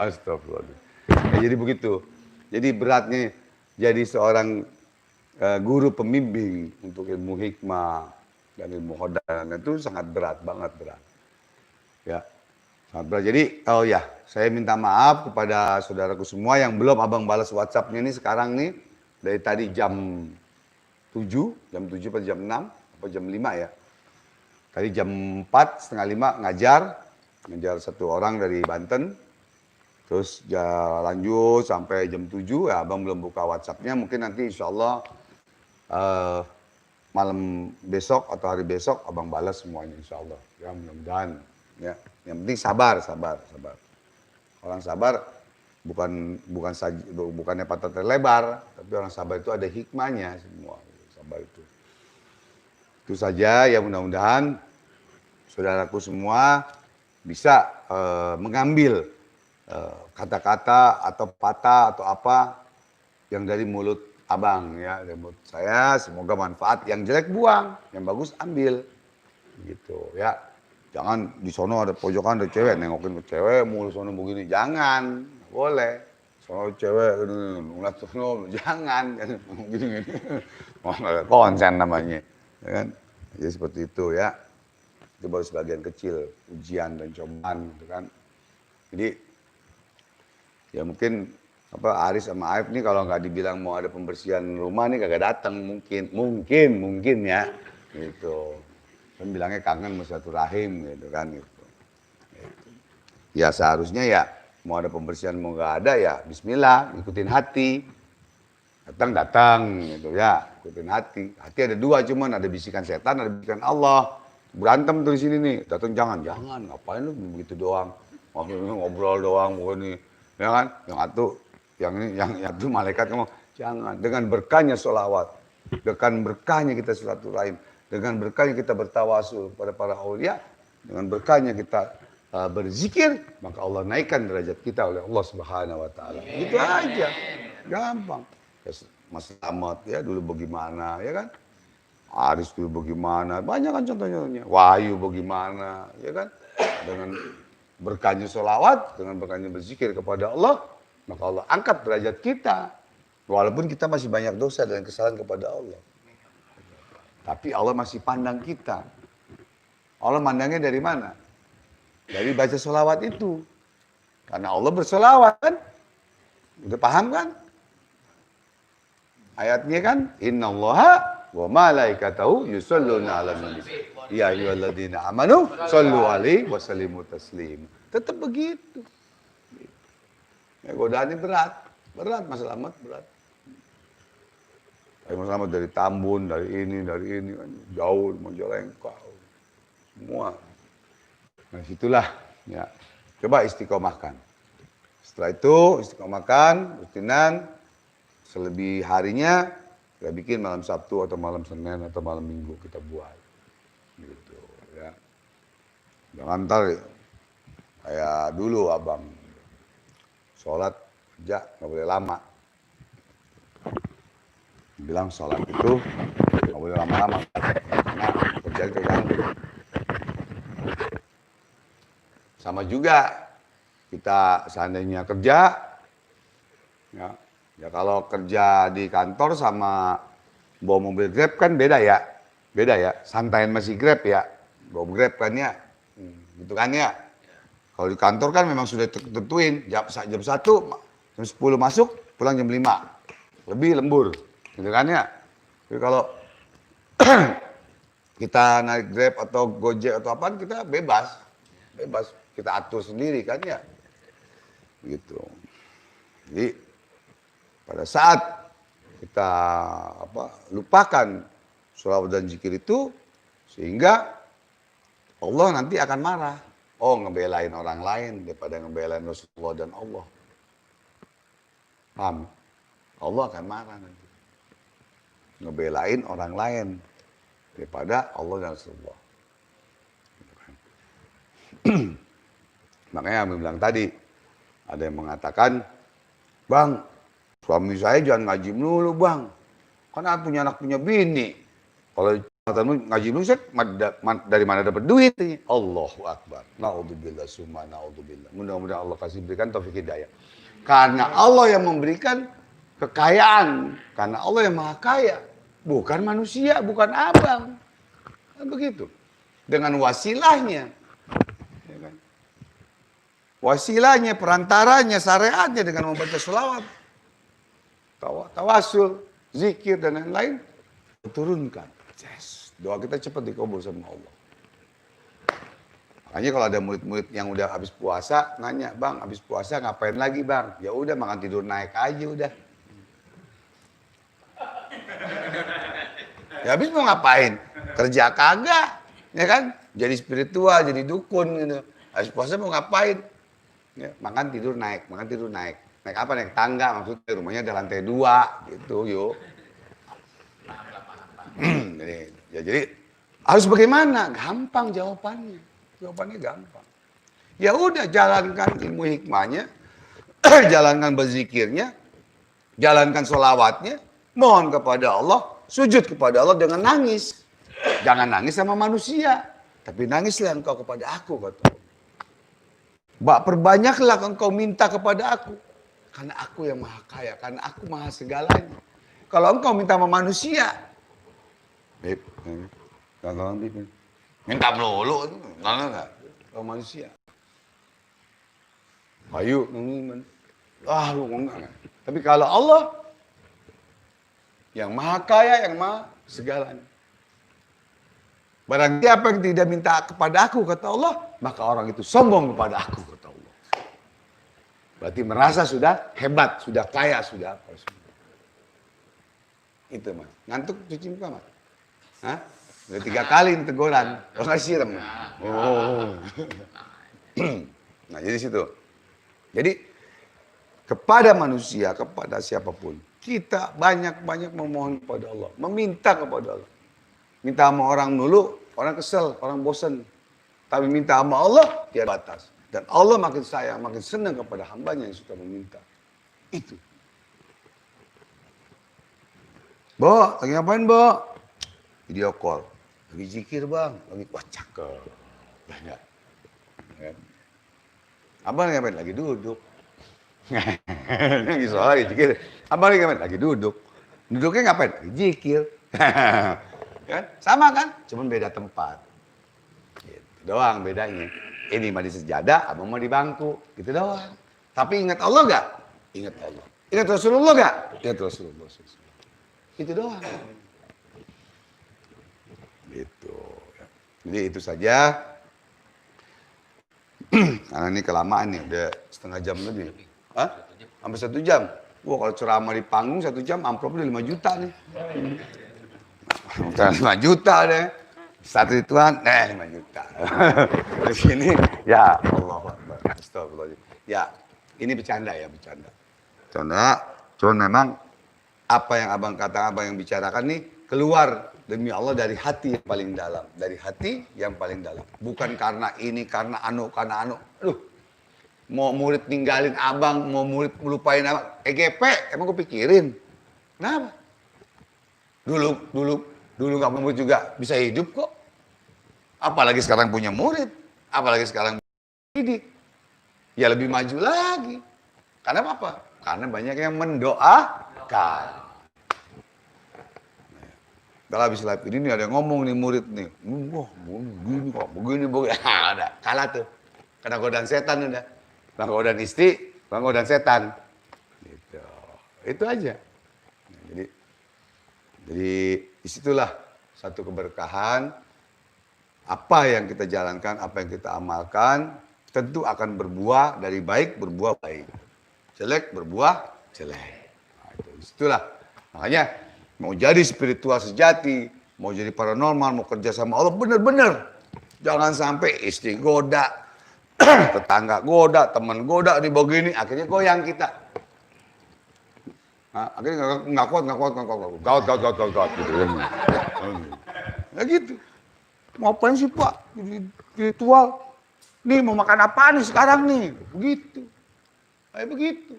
Speaker 1: Astagfirullah. Ya, jadi begitu. Jadi beratnya jadi seorang guru pembimbing untuk ilmu hikmah dan ilmu khodan itu sangat berat banget. Ya, sangat berat. Jadi, oh ya, saya minta maaf kepada saudaraku semua yang belum abang balas WhatsApp-nya nih sekarang nih dari tadi jam 7 atau jam 6 atau jam 5 ya. Tadi jam 4, setengah 5 ngajar 1 orang dari Banten. Terus lanjut sampai jam 7 ya abang belum buka WhatsApp-nya. Mungkin nanti insya Allah malam besok atau hari besok abang balas semuanya insya Allah. Ya mudah-mudahan ya. Yang penting sabar. Orang sabar bukannya patah terlebar, tapi orang sabar itu ada hikmahnya semua. Sabar itu. Itu saja ya, mudah-mudahan saudaraku semua bisa mengambil kata-kata atau patah atau apa yang dari mulut abang ya, dari mulut saya, semoga manfaat. Yang jelek buang, yang bagus ambil gitu ya. Jangan di sono ada pojokan ada cewek, nengokin ke cewek mulu sono begini, jangan, boleh. Sono cewek, ngeliat sono, jangan, gini-gini. Oh, konsen namanya, ya kan? Jadi seperti itu ya. Itu baru sebagian kecil ujian dan cobaan, gitu kan. Jadi ya mungkin Aris sama Aif nih kalau nggak dibilang mau ada pembersihan rumah nih kagak datang mungkin ya gitu. Kan bilangnya kangen sama silaturahim gitu kan gitu. Ya seharusnya ya mau ada pembersihan mau nggak ada ya Bismillah ikutin hati. Datang gitu ya ikutin hati. Hati ada dua cuman ada bisikan setan ada bisikan Allah. Berantem tuh di sini nih datang jangan ngapain lu begitu doang. Ngobrol doang begini ya kan yang satu malaikat ngomong jangan dengan berkahnya sholawat dengan berkahnya kita silaturahim dengan berkahnya kita bertawasul pada para aulia dengan berkahnya kita berzikir maka Allah naikkan derajat kita oleh Allah Subhanahu wa taala gitu aja gampang ya, Mas Slamet ya dulu bagaimana ya kan Aris dulu bagaimana banyak kan contohnya Wahyu bagaimana ya kan dengan berkahnya sholawat, dengan berkahnya berzikir kepada Allah, maka Allah angkat derajat kita. Walaupun kita masih banyak dosa dan kesalahan kepada Allah. Tapi Allah masih pandang kita. Allah mandangnya dari mana? Dari baca sholawat itu. Karena Allah bersolawat kan? Udah paham kan? Ayatnya kan? Innallaha wa malaikatahu yusholluna 'alan nabi. Ya ayyuhalladzina amanu shollu alaihi wa sallimu taslima. Tetap begitu. Ya godaannya berat Mas Slamet berat. Mas Slamet dari Tambun, dari ini kan jauh Majalengka. Semua. Nah, situlah ya. Coba istiqomahkan. Setelah itu istiqomahkan, rutinan selebih harinya kita bikin malam Sabtu atau malam Senin atau malam Minggu kita buat. Gitu ya. Jangan ntar kayak dulu abang sholat kerja nggak boleh lama. Bilang sholat itu nggak boleh lama-lama karena kerja itu ganggu. Sama juga kita seandainya kerja ya kalau kerja di kantor sama bawa mobil Grab kan beda ya. Santaian masih Grab ya, bawa Grab kan ya, gitu kan ya. Kalau di kantor kan memang sudah tentuin jam 1, jam 10 masuk, pulang jam 5, lebih lembur, gitu kan ya. Jadi kalau kita naik Grab atau Gojek atau apa kita bebas, kita atur sendiri kan ya, gitu. Jadi pada saat kita lupakan sholawat dan zikir itu sehingga Allah nanti akan marah. Oh ngebelain orang lain daripada ngebelain Rasulullah dan Allah. Paham? Allah akan marah nanti. Ngebelain orang lain daripada Allah dan Rasulullah. Makanya kami bilang tadi ada yang mengatakan, Bang, suami saya jangan ngaji melulu bang. Karena punya anak punya bini. Kalau ngaji melulu dari mana dapat duit? Allahu Akbar. Na'udzubillah summa na'udzubillah. Mudah-mudahan Allah kasih berikan taufik hidayah. Karena Allah yang memberikan kekayaan. Karena Allah yang maha kaya. Bukan manusia, bukan abang. Kan begitu. Dengan wasilahnya. Ya kan? Wasilahnya, perantaranya, syariatnya dengan membaca sholawat. Tawasul, zikir dan lain-lain turunkan. Yes. Doa kita cepat dikabul sama Allah. Makanya kalau ada murid-murid yang udah habis puasa nanya, "Bang, habis puasa ngapain lagi, Bang?" Ya udah makan tidur naik aja udah. Ya habis mau ngapain? Kerja kagak, ya kan? Jadi spiritual, jadi dukun gitu. Habis puasa mau ngapain? Ya, makan tidur naik. Naik apa? Naik tangga maksudnya rumahnya ada lantai 2 gitu yuk. jadi harus bagaimana? Gampang jawabannya. Jawabannya gampang. Ya udah jalankan ilmu hikmahnya, jalankan berzikirnya, jalankan sholawatnya, mohon kepada Allah, sujud kepada Allah dengan nangis. Jangan nangis sama manusia. Tapi nangislah engkau kepada aku, kata Allah. Perbanyaklah engkau minta kepada aku. Karena aku yang maha kaya, karena aku maha segalanya. Kalau engkau minta sama manusia, minta melulu, enggak. Kalau manusia. Ayo, lu enggak. Tapi kalau Allah, yang maha kaya, yang maha segalanya. Barang siapa yang tidak minta kepada aku, kata Allah, maka orang itu sombong kepada aku, kata Allah. Berarti merasa sudah hebat, sudah kaya, sudah apa. Itu Mas. Ngantuk cuci muka Mas? Hah? Udah 3 kali teguran, kalau nggak siram. Oh. Nah jadi situ. Jadi kepada manusia, kepada siapapun, kita banyak-banyak memohon kepada Allah, meminta kepada Allah. Minta sama orang dulu, orang kesel, orang bosan. Tapi minta sama Allah, tiada batas. Dan Allah makin sayang, makin senang kepada hambanya yang suka meminta. Itu. Bo, lagi ngapain, Bo? Video call. Lagi zikir, Bang. Wah, cakep. Banyak. Abang lagi ngapain? Lagi duduk. Lagi sholat, lagi zikir. Abang lagi ngapain? Lagi duduk. Duduknya ngapain? Lagi zikir. Kan? Sama kan? Cuman beda tempat. Gitu doang bedanya. Ini mah di sejadah, abang mah di bangku. Gitu doang. Tapi ingat Allah gak? Ingat Allah. Ingat Rasulullah gak? Ingat Rasulullah. Itu doang. Gitu. Jadi itu saja. Karena ini kelamaan nih, udah setengah jam lebih. Hah? Sampai 1 jam. Wah kalau ceramah di panggung 1 jam, amplopnya 5 juta nih. Bukan 5 juta deh. Satu Tuhan, 5 juta. Di sini, ya Allah. Astagfirullahaladzim. Ya, ini bercanda ya, bercanda. Bercanda, cuman memang apa yang abang kata, abang yang bicarakan nih, keluar demi Allah dari hati yang paling dalam. Dari hati yang paling dalam. Bukan karena ini, karena anu. Aduh, mau murid ninggalin abang, mau murid melupain abang. EGP, emang gue pikirin. Kenapa? Dulu gak murid juga bisa hidup kok. Apalagi sekarang punya murid. Apalagi sekarang didik. Ya lebih maju lagi. Karena apa? Karena banyak yang mendoakan. Kalau habis live ini ada yang ngomong nih murid nih. Wah, begini. Ada. Kalah tuh. Karena godaan setan udah. Karena godaan istri, karena godaan setan. Gitu. Itu aja. Nah, jadi disitulah satu keberkahan. Apa yang kita jalankan, apa yang kita amalkan, tentu akan berbuah dari baik, berbuah baik. Jelek, berbuah jelek. Nah, disitulah. Makanya mau jadi spiritual sejati, mau jadi paranormal, mau kerja sama Allah, bener-bener. Jangan sampai istri goda, tetangga goda, teman goda, di begini, akhirnya goyang kita. Nah, akhirnya nggak kuat, gawat gitu. Nah gitu. Mau apa sih Pak? Ritual. Nih mau makan apa nih sekarang nih? Begitu. Kayak begitu.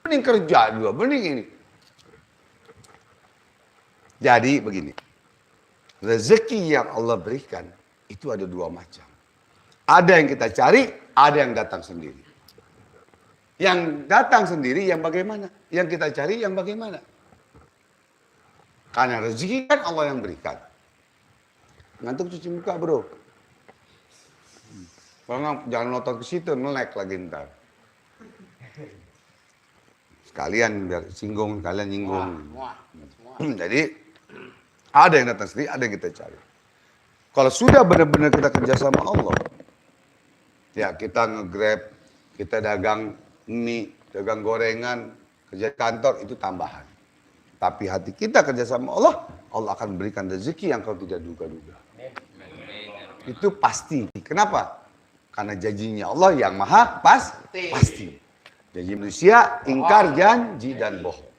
Speaker 1: Mending kerja juga, mending ini. Jadi begini. Rezeki yang Allah berikan itu ada 2 macam. Ada yang kita cari, ada yang datang sendiri. Yang datang sendiri yang bagaimana? Yang kita cari yang bagaimana? Karena rezeki kan Allah yang berikan. Ngantuk cuci muka bro. Kalau jangan nonton ke situ, melek lagi ntar. Sekalian biar singgung, kalian nyinggung. Jadi ada yang datang sendiri, ada yang kita cari. Kalau sudah benar-benar kita kerja sama Allah, ya kita nge-grab, kita dagang mie, dagang gorengan, kerja kantor itu tambahan. Tapi hati kita kerja sama Allah, Allah akan berikan rezeki yang kau tidak duga-duga. Itu pasti. Kenapa? Karena janjinya Allah yang maha pasti. Janji manusia, ingkar janji dan bohong.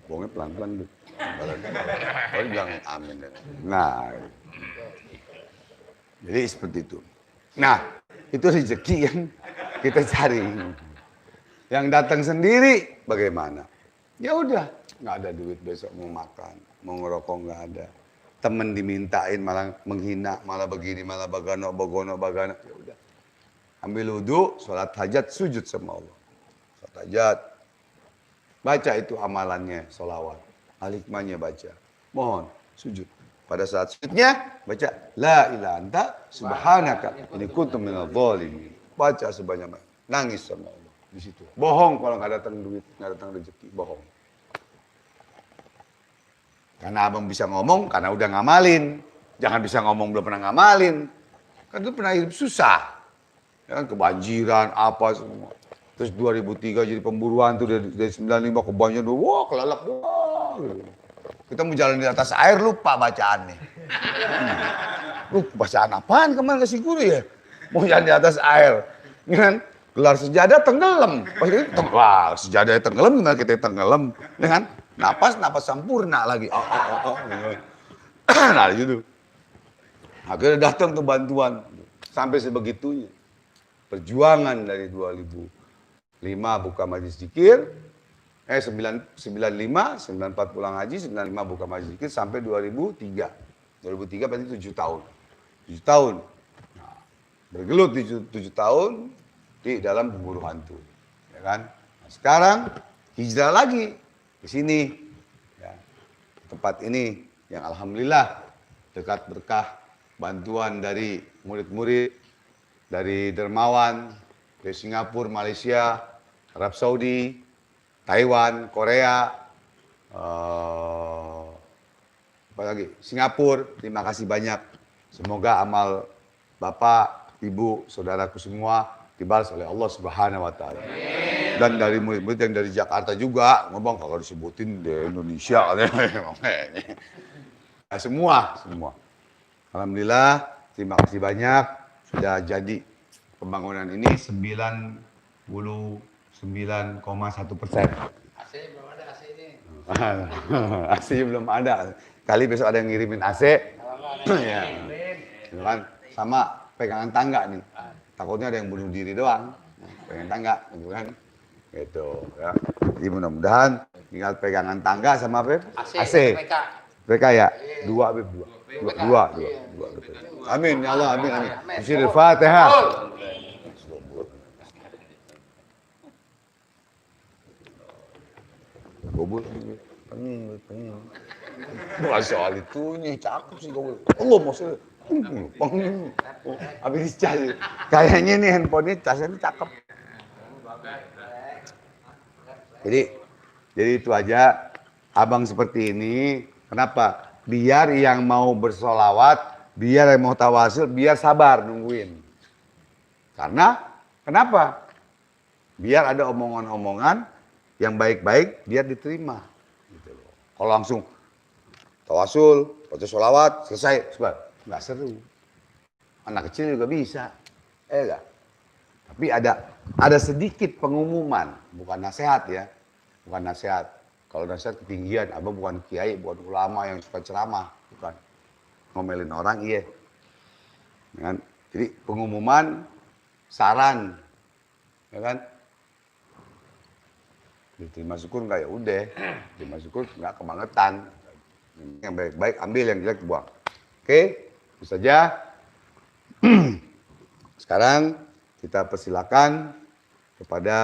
Speaker 1: Bohongnya pelan-pelan bu. Kalau bilang amin. Nah, jadi seperti itu. Nah, itu rezeki yang kita cari. Yang datang sendiri, bagaimana? Ya udah, nggak ada duit besok mau makan, mau ngerokok nggak ada. temen dimintain malah menghina, malah begini, malah bagano, bagana. Ya udah. Ambil wudhu, sholat hajat, sujud sama Allah. Sholat hajat. Baca itu amalannya, sholawat. Al-hikmahnya baca. Mohon, sujud. Pada saat sujudnya, baca. La ilaha anta subhanaka ini kuntu minal zalimin. Baca sebanyak-banyak. Nangis sama Allah. Di situ. Bohong kalau nggak datang duit, nggak datang rezeki. Bohong. Karena abang bisa ngomong, karena udah ngamalin. Jangan bisa ngomong belum pernah ngamalin. Kan itu pernah hidup susah. Ya kan, kebanjiran, apa semua. Terus 2003 jadi pemburuan tuh dari 95 kebanjiran. Wah, kelalap. Wah, gitu. Kita mau jalan di atas air, lupa bacaannya. Lu bacaan apaan kemarin kasih guru ya? Mau jalan di atas air. Ya kan? Gelar sejadah tenggelam. Wah, sejadahnya tenggelam, gimana kita tenggelam? Ya kan? Napas sempurna lagi. Nah gitu. Akhirnya datang tuh bantuan. Sampai sebegitunya. Perjuangan dari 2005 buka majlis zikir. 95, 94 pulang haji, 95 buka majlis zikir sampai 2003. 2003 berarti 7 tahun. 7 tahun. Nah, bergelut 7 tahun di dalam pemburu hantu. Ya kan? Nah, sekarang hijrah lagi ke sini. Ya, tempat ini yang alhamdulillah dekat berkah bantuan dari murid-murid dari dermawan, dari Singapura, Malaysia, Arab Saudi, Taiwan, Korea, apa lagi? Singapura. Terima kasih banyak. Semoga amal Bapak, Ibu, saudaraku semua dibalas oleh Allah Subhanahu wa taala. Dan dari murid-murid yang dari Jakarta juga, ngomong kalau disebutin di Indonesia nah, semua. Alhamdulillah, terima kasih banyak sudah jadi pembangunan ini 99,1%.
Speaker 2: AC belum ada AC ini.
Speaker 1: AC belum ada. Kali besok ada yang ngirimin AC. Ya. Kan sama pegangan tangga nih. Takutnya ada yang bunuh diri doang. Pegangan tangga gitu kan. Gitu ya. Jadi mudah-mudahan tinggal pegangan tangga sama apa? AC. PK ya. Dua. Amin ya Allah, amin. Bismillahirrahmanirrahim. Fatihah. Gobul. Bukan soal itunya, cakep sih gobul. Allah maksudnya. Habis dicas. Kayaknya nih handphonenya casnya cakep. Jadi itu aja. Abang seperti ini. Kenapa? Biar yang mau bersolawat, biar yang mau tawasul, biar sabar nungguin. Karena kenapa? Biar ada omongan-omongan yang baik-baik, biar diterima. Gitu loh. Kalau langsung tawasul, baca sholawat, selesai, nggak seru. Anak kecil juga bisa, enggak. Tapi ada sedikit pengumuman, bukan nasihat ya, bukan nasihat. Kalau nasihat ketinggian, abang bukan kiai, bukan ulama yang suka ceramah, bukan. Ngomelin orang, iya. Ya kan? Jadi pengumuman, saran, ya kan? Diterima syukur enggak ya udah, diterima syukur enggak kebangetan. Yang baik-baik ambil, yang jelek buang. Oke, itu saja. Sekarang kita persilakan kepada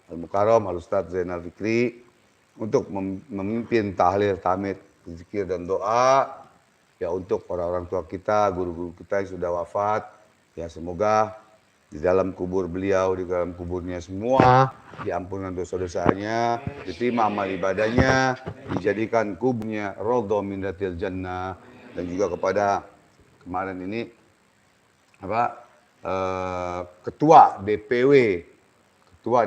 Speaker 1: Al-Mukarram Al-Ustadz Zainal Fikri untuk memimpin tahlil, tahmid, zikir dan doa ya untuk orang-orang tua kita, guru-guru kita yang sudah wafat. Ya semoga di dalam kubur beliau, di dalam kuburnya semua diampunkan dosa-dosanya, diterima amal ibadahnya, dijadikan kuburnya raudhah min riyadil jannah. Dan juga kepada kemarin ini ketua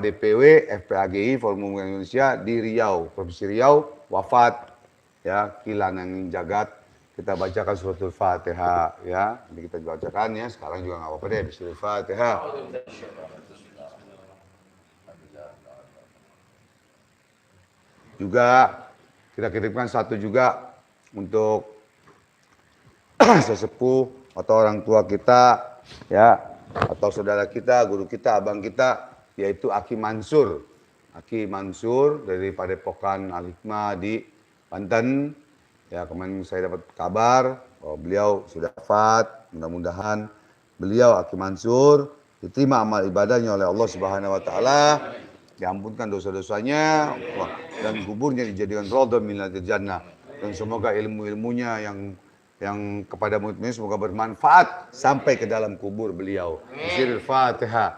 Speaker 1: DPW FPAGI Forum Pemuda Indonesia di Riau, Provinsi Riau, wafat ya, Kilanangin Jagat. Kita bacakan suratul Fatihah ya. Nanti kita bacakan ya, sekarang juga enggak apa-apa deh, Bismillahirrahmanirrahim. Juga kita kirimkan satu juga untuk sesepuh atau orang tua kita ya, atau saudara kita, guru kita, abang kita, yaitu Aki Mansur. Aki Mansur dari Padepokan Al-Hikmah di Banten. Ya, kemarin saya dapat kabar bahwa beliau sudah wafat. Mudah-mudahan beliau Aki Mansur diterima amal ibadahnya oleh Allah Subhanahu wa taala, diampunkan dosa-dosanya dan kuburnya dijadikan raudhah minal jannah. Dan semoga ilmu-ilmunya yang kepada murid-murid semoga bermanfaat sampai ke dalam kubur beliau. Bismillahirrahmanirrahim. Fatihah.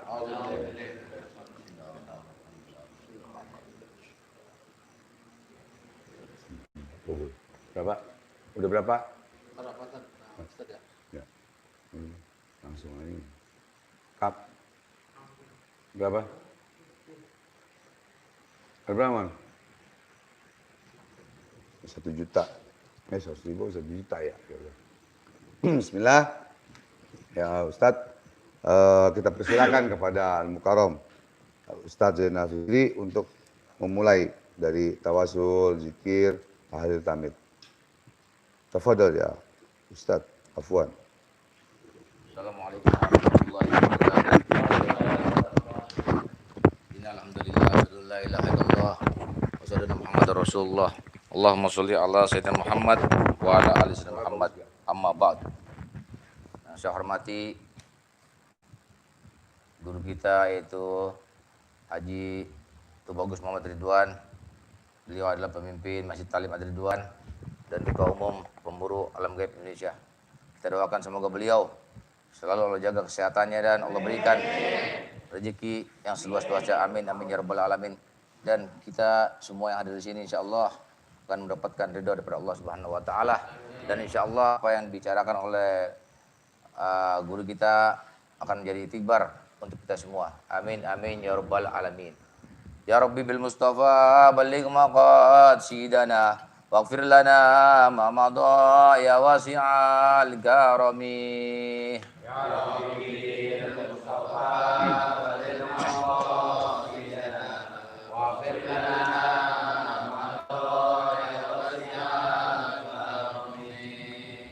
Speaker 1: Berapa? Udah berapa? Ya. Langsung aja. Kap. Berapa? Berapa, Man? 1 juta. 100.000, 1 juta ya. Bismillah. Ya Ustadz, kita persilakan kepada Al-Mukarram Ustadz Zainal Fitri untuk memulai dari tawasul, zikir, tahlil, tamid. Tafadhal ya Ustadz, afwan.
Speaker 3: Assalamualaikum warahmatullahi wabarakatuh. Alhamdulillah, la ilaha illallah, wa sallallahu Muhammadar Rasulullah. Allahumma sholli ala sayyidina Muhammad wa ala ali sayyidina Muhammad. Amma ba'd. Nah, saya hormati guru kita yaitu Haji Tubagus Muhammad Ridwan. Beliau adalah pemimpin Masjid Talim Ad-Ridwan dan Ketua Umum Pemburu Alam Gaib Indonesia. Kita doakan semoga beliau selalu Allah jaga kesehatannya dan Allah berikan rezeki yang seluas-luasnya. Amin amin ya rabbal alamin. Dan kita semua yang ada di sini insyaallah akan mendapatkan ridha daripada Allah Subhanahu wa taala, dan insyaallah apa yang dibicarakan oleh guru kita akan menjadi iktibar untuk kita semua. Amin amin ya rabbal alamin. Ya Rabbi bil Mustafa balligh maqasidana waghfir lana ma madha ya wasi'al karami. Ya Rabbi bil Mustafa balligh maqasidana waghfir lana ma madha ya wasi'al karami.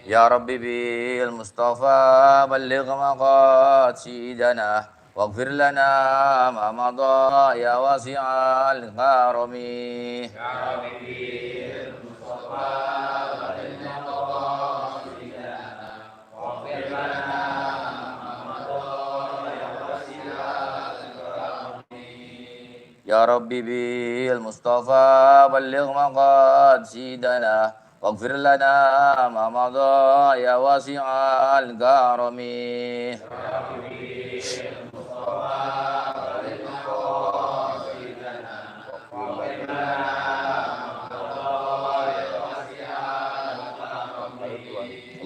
Speaker 3: Ya Rabbi bil Mustafa balligh maqasidana waghfir lana ma madha ya wasi'al karami. Ya Rabbi Ya Rabbi bil Mustafa balligh maqasidana waghfir lana ma madha ya wasi'al karami. Ya Rabbi bil Mustafa balligh maqasidana waghfir lana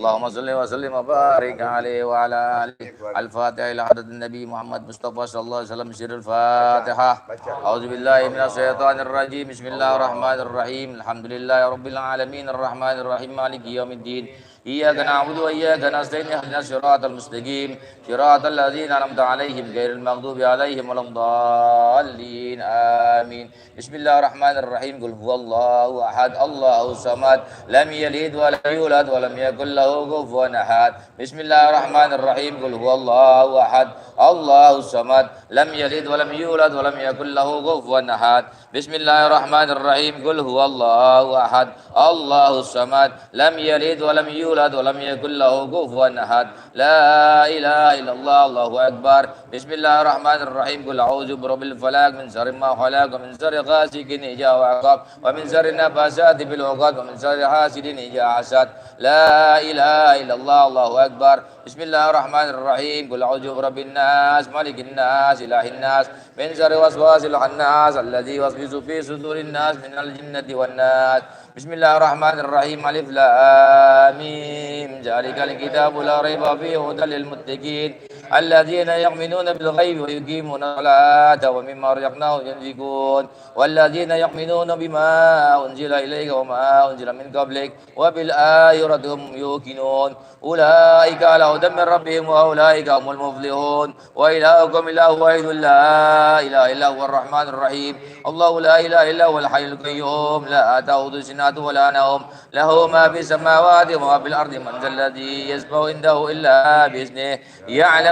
Speaker 3: Allahumma salli wa sallim wa barik alaihi wa ala alihi. Al-Fatihah ila hadratin Nabi Muhammad Mustafa sallallahu alaihi wasallam. Sirrul Fatihah. A'udzu billahi minasyaitonir rajim. Bismillahirrahmanirrahim. Alhamdulillahi rabbil alamin arrahmanir rahim maliki yaumiddin. Iyyaka na'budu wa iyyaka nasta'in ihdinas siratal mustaqim siratal ladzina an'amta 'alaihim ghairil maghdubi 'alaihim waladdallin. Amin. Bismillahirrahmanirrahim. Qul huwallahu ahad, Allahus samad, lam yalid wa lam yulad wa lam yakul lahu kufuwan ahad. Bismillahirrahmanirrahim. Qul huwallahu ahad, Allahus samad, lam yalid wa lam yulad wa lam yakul lahu kufuwan ahad. Bismillahirrahmanirrahim. Qul huwallahu ahad, Allahus samad, lam yalid wa lam yulad wa lam yakul lahu kufuwan ahad. La ilaha illallah, Allahu akbar. Bismillahirrahmanirrahim. Qul a'udzu birabbil falaq min syarri ma khalaq wa min syarri ghasikin idza waqab wa min syarri nafasati fil 'uqad wa min syarri hasidin idza hasad. La ilaha illallah, Allahu akbar. Bismillahirrahmanirrahim. Qul a'udzu birabbin nas, malikin nas, ilahin nas, min syarri waswasil khannas alladzi yuwaswisu fi sudurin nas minal jinnati wan nas. Bismillahirrahmanirrahim. Alif lam mim. Zalikal kitabu la raiba fihi hudal lil muttaqin alladzina yu'minuna bil ghaibi wa yuqimuna salata wa mimma razaqnahum yunfiqun walladzina yu'minuna bima unzila ilayka wa ma unzila min qablik wa bil akhirati hum yuqinun. Ulaika ala hudan min rabbihim wa ulaika humul muflihun. Wa ilahukum ilahu wahidun la ilaha illa huwar rahmanur rahim. Allahu la ilaha illa huwal hayyul qayyum la ta'khudhuhu sinatun wa la nawm lahu ma fis samawati wa ma fil ardi man dhal ladzi yashfa'u indahu illa bi iznihi ya'lamu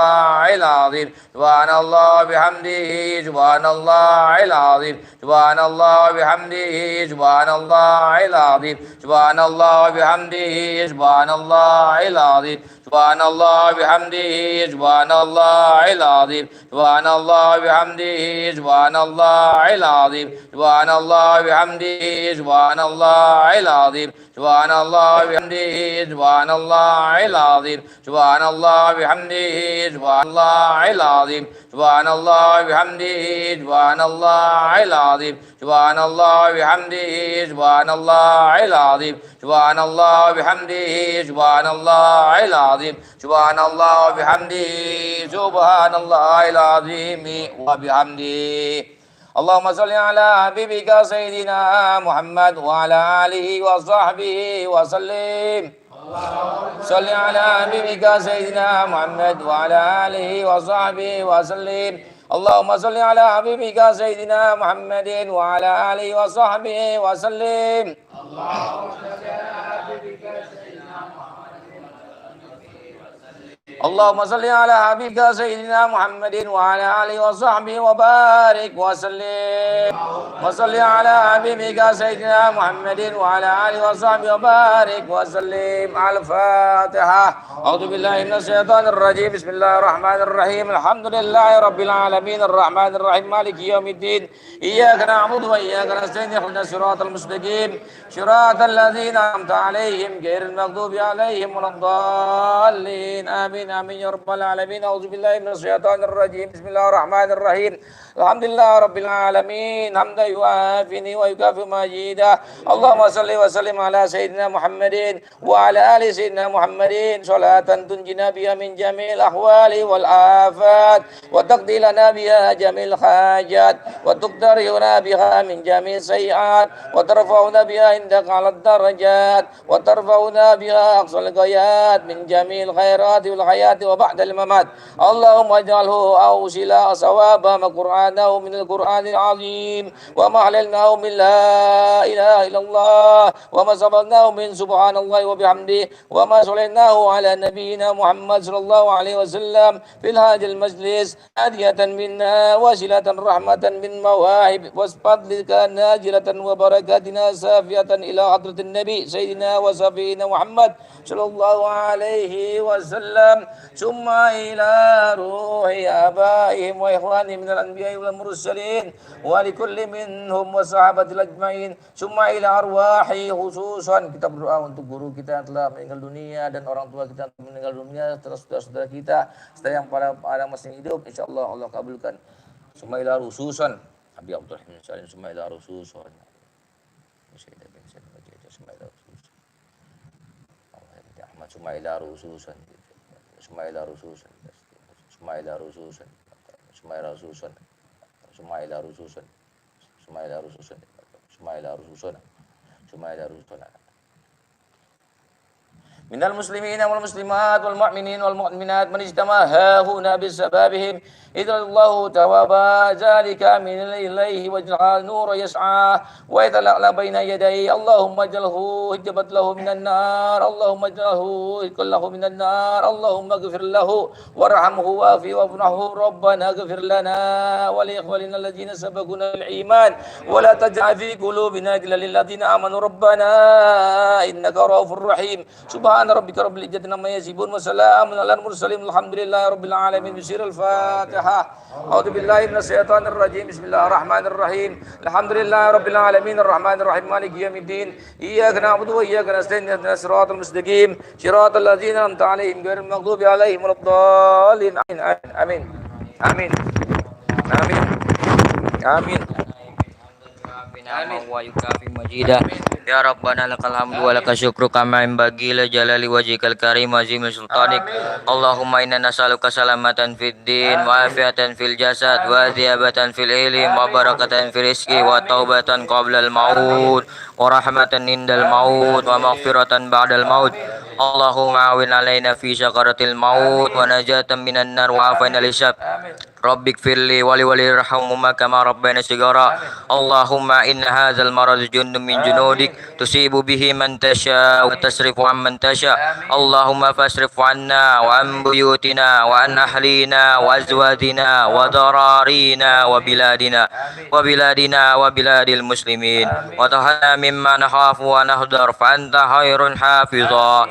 Speaker 3: الله العظيم سبحان الله بحمده سبحان الله العظيم سبحان الله بحمده سبحان الله العظيم سبحان الله بحمده سبحان الله العظيم سبحان الله بحمده سبحان الله العظيم سبحان الله بحمده سبحان الله العظيم سبحان الله بحمده سبحان الله العظيم سبحان الله بحمده سبحان الله العظيم سبحان الله بحمده سبحان الله العظيم سبحان الله بحمده سبحان الله العظيم سبحان الله بحمده سبحان الله العظيم سبحان الله بحمده سبحان الله العظيم سبحان الله بحمده سبحان الله العظيم وبحمده اللهم صل على حبيبك سيدنا محمد وعلى آله وصحبه وسلم صل على حبيبك سيدنا محمد وعلى آله وصحبه وسلم اللهم صل على حبيبك سيدنا محمد وعلى آله وصحبه وسلم اللهم صل على حبيبك سيدنا محمد وعلى آله وصحبه وبارك وسلم وصل على حبيبك سيدنا محمد وعلى آله وصحبه وبارك وسلم الفاتحة أعوذ بالله من الشيطان الرجيم بسم الله الرحمن الرحيم الحمد لله رب العالمين الرحمن الرحيم مالك يوم الدين إياك نعبد وإياك نستعين اهدنا الصراط المستقيم صراط الذين أنعمت عليهم غير المغضوب عليهم ولا الضالين آمين آمين يا رب العالمين أعوذ بالله من الشيطان الرجيم بسم الله الرحمن الرحيم الحمد لله رب العالمين حمدا يوافي ويكافئ مجيدا اللهم صل وسلم على سيدنا محمد وعلى آل سيدنا محمد صلاة تنجينا بها من جميع الأحوال والآفات وتقضي لنا بها جميع الحاجات وتقدرنا بها من جميع السيئات وترفعنا بها عندك على الدرجات وترفعنا بها أقصى الغايات من جميع الخيرات والحياة وبعد الممات اللهم اجعله أوصلا صوابا قرآنه من القرآن العظيم وما حللناه من لا إله إلا الله وما صبرناه من سبحان الله وبحمده وما صليناه على نبينا محمد صلى الله عليه وسلم في هذا المجلس هدية منا وسيلة رحمة من مواهب وفضلك ناجلة وبركاتنا سافية إلى حضرة النبي سيدنا وصفينا محمد صلى الله عليه وسلم ثم إلى روح آبائهم وإخوانهم من الأنبياء والمرسلين ولكل منهم وصحابة الأجمعين ثم إلى أرواح خصوصا kita berdoa untuk guru kita yang telah meninggal dunia dan orang tua kita yang meninggal dunia serta saudara-saudara kita serta yang pada masih hidup insyaallah Allah kabulkan ثم إلى رسوسا أبي عبد الرحمن سالم ثم إلى رسوسا ثم إلى رسوسا ثم إلى رسوسا ثم إلى رسوسا ثم إلى رسوسا ثم إلى رسوسا ثم إلى رسوسا ثم إلى رسوسا ثم إلى رسوسا من المسلمين والمسلمات والمؤمنين والمؤمنات من اجتمع هاهنا بسببهم إذا الله تواب ذلك من إليه واجعل نور يسعى ويتلألأ بين يديه اللهم اجعله هجبت له من النار اللهم اجعله هجبت له من النار اللهم اغفر له وارحمه وافي وافنه ربنا اغفر لنا ولإخواننا الذين سبقونا بالإيمان ولا تجعل في قلوبنا غلا للذين آمنوا ربنا إنك رؤوف رحيم سبحان ربك رب العزة عما يصفون وسلام على المرسلين الحمد لله رب العالمين بسر الفاتحة أعوذ بالله من الشيطان الرجيم بسم الله الرحمن الرحيم الحمد لله رب العالمين الرحمن الرحيم مالك يوم الدين إياك نعبد وإياك نستعين اهدنا الصراط المستقيم صراط الذين أنعمت عليهم غير المغضوب عليهم ولا الضالين آمين آمين آمين آمين wa yukafi majida ya rabbana lakal hamdu wa lakal syukru kama yanbaghi li jalali wajhikal karim wa azimi sultanik Allahumma inna nas'aluka salamatan fid din wa afiatan fil jasad wa ziyabatan fil ilmi wa barakatan fil rizqi wa taubatan qabla al maut wa rahmatan indal maut wa maghfiratan ba'dal maut Allahumma awin alaina fi syakaratil maut wa najatan minan nar wa afina lisab رب اغفر لي ولوالديهما كما ربياني صغارا اللهم إن هذا المرض جند من جنودك تصيب به من تشاء وتصرف عن من تشاء اللهم فاصرف عنا وعن بيوتنا وعن أهلينا وأزواجنا وذرارينا وبلادنا وبلاد المسلمين وطهنا مما نخاف ونهدر فأنت خير حافظا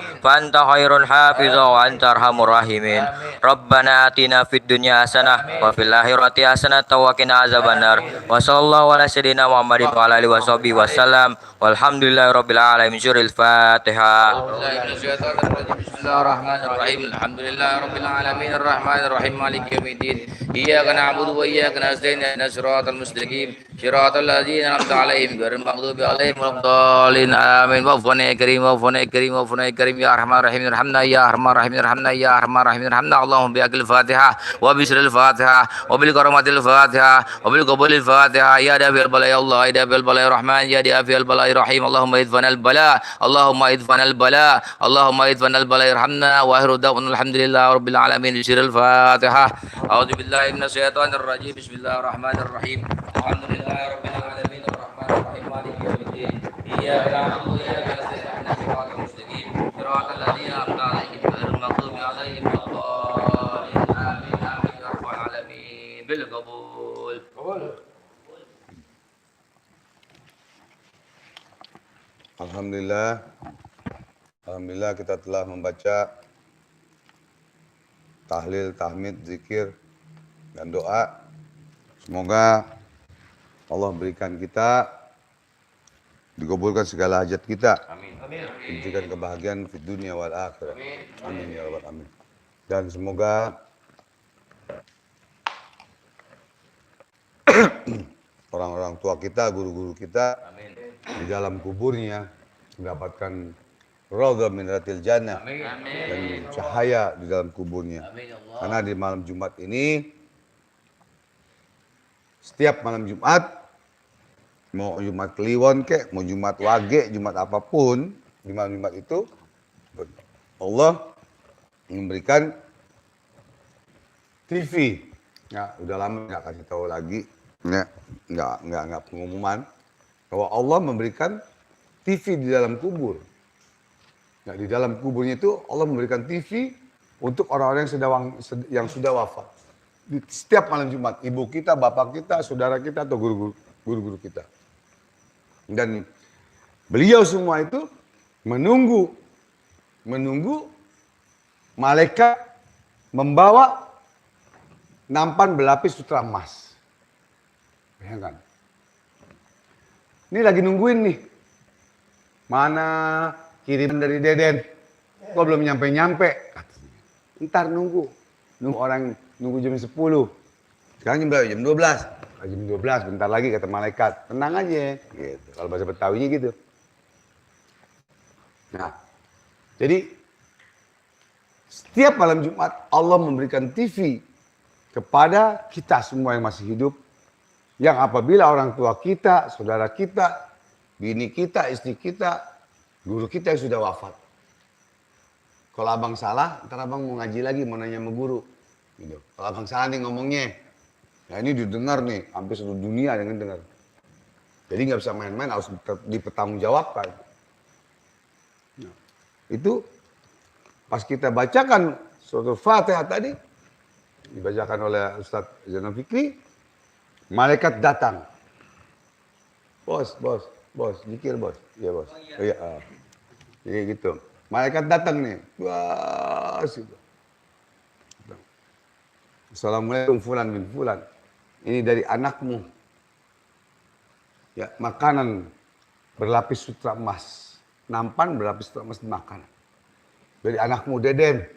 Speaker 3: وأنت أرحم الراحمين ربنا آتنا في الدنيا حسنة وفي الآخرة حسنة وقنا عذاب النار وصلى الله على سيدنا محمد وعلى آله وصحبه وسلم والحمد لله رب العالمين. سورة الفاتحة. بسم الله الرحمن الرحيم الحمد لله رب العالمين الرحمن الرحيم مالك يوم الدين إياك نعبد وإياك نستعين اهدنا الصراط المستقيم صراط الذين أنعمت عليهم غير المغضوب عليهم ولا الضالين آمين. وفنا يا كريم وفنا يا كريم وفنا يا كريم يا أرحم الراحمين ارحمنا يا أرحم الراحمين ارحمنا يا أرحم الراحمين ارحمنا اللهم بأكل الفاتحة وبسر الفاتحة وبالكرامة الفاتحة وبالقبول الفاتحة يا دافع البلاء يا الله يا دافع البلاء الرحمن يا دافع البلاء الرحيم اللهم ادفنا البلاء اللهم ادفنا البلاء اللهم ادفنا البلاء ارحمنا واخر دعوانا الحمد لله رب العالمين. بسر الفاتحة. أعوذ بالله من الشيطان الرجيم بسم الله الرحمن الرحيم الحمد لله رب العالمين الرحمن الرحيم مالك يوم الدين إياك نعبد وإياك نستعين اهدنا الصراط المستقيم صراط الذين أنعمت عليهم غير المغضوب عليهم ولا الضالين آمين آمين يا رب العالمين بالقبول.
Speaker 1: Alhamdulillah kita telah membaca tahlil, tahmid, zikir, dan doa. Semoga Allah berikan kita, dikabulkan segala hajat kita. Amin. Diberikan kebahagiaan di dunia wal akhirah. Amin ya rabbal alamin. Dan semoga orang-orang tua kita, guru-guru kita, di dalam kuburnya mendapatkan raudhah min riyadil jannah dan cahaya di dalam kuburnya. Karena di malam Jumat ini, setiap malam Jumat, mau Jumat Kliwon kek, mau Jumat Wage, Jumat apapun, di malam Jumat itu Allah memberikan TV. Ya, udah lama nggak kasih tahu lagi, nggak pengumuman bahwa Allah memberikan TV di dalam kubur. Nah, di dalam kuburnya itu Allah memberikan TV untuk orang-orang yang sudah wafat. Di setiap malam Jumat, ibu kita, bapak kita, saudara kita, atau guru-guru kita. Dan beliau semua itu menunggu malaikat membawa nampan berlapis sutra emas. Bayangkan. Ini lagi nungguin nih. Mana kiriman dari Deden? Kok belum nyampe-nyampe? Ntar nunggu orang nunggu jam 10. Sekarang jam berapa? Jam 12. Jam 12 bentar lagi kata malaikat. Tenang aja gitu. Kalau bahasa Betawinya gitu. Nah, jadi setiap malam Jumat Allah memberikan TV kepada kita semua yang masih hidup, yang apabila orang tua kita, saudara kita, bini kita, istri kita, guru kita yang sudah wafat. Kalau abang salah, ntar abang mau ngaji lagi, mau nanya sama guru. Gitu. Kalau abang salah nih ngomongnya, ya ini didengar nih, hampir seluruh dunia yang dengar. Jadi nggak bisa main-main, harus dipertanggungjawabkan. Nah, itu pas kita bacakan surat Fatihah tadi, dibacakan oleh Ustadz Zainal Fikri, malaikat datang. Bos, zikir bos. Iya bos. Oh, iya. Jadi gitu. Malaikat datang nih. Bos. Assalamualaikum fulan bin fulan. Ini dari anakmu. Ya, makanan berlapis sutra emas. Nampan berlapis sutra emas makanan. Dari anakmu Deden.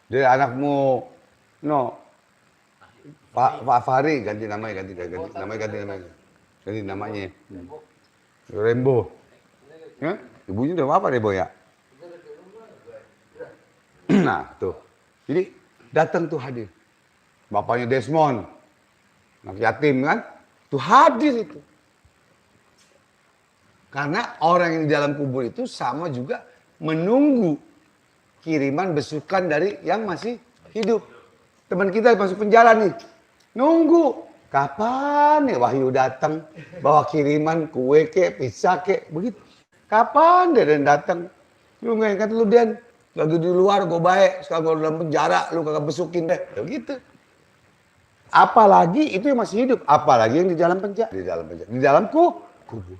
Speaker 1: Dari anakmu Pak Fahri ganti namanya. Ganti namanya. Rembo. Ya? Ibunya udah apa Rembo ya? Nah, tuh. Jadi datang tuh hadir. Bapaknya Desmond. Anak yatim kan? Tuh hadir itu. Karena orang yang di dalam kubur itu sama juga menunggu kiriman besukan dari yang masih hidup. Teman kita masuk penjara nih. Nunggu. Kapan nih Wahyu datang? Bawa kiriman kue kek, pizza kek, begitu. Kapan Deden datang? Lu nggak ingat lu Den? Lagi di luar gue baik, sekarang gue dalam penjara, lu kagak besukin deh. Begitu. Apalagi itu yang masih hidup, apalagi yang di dalam penjara. Di dalam kubur.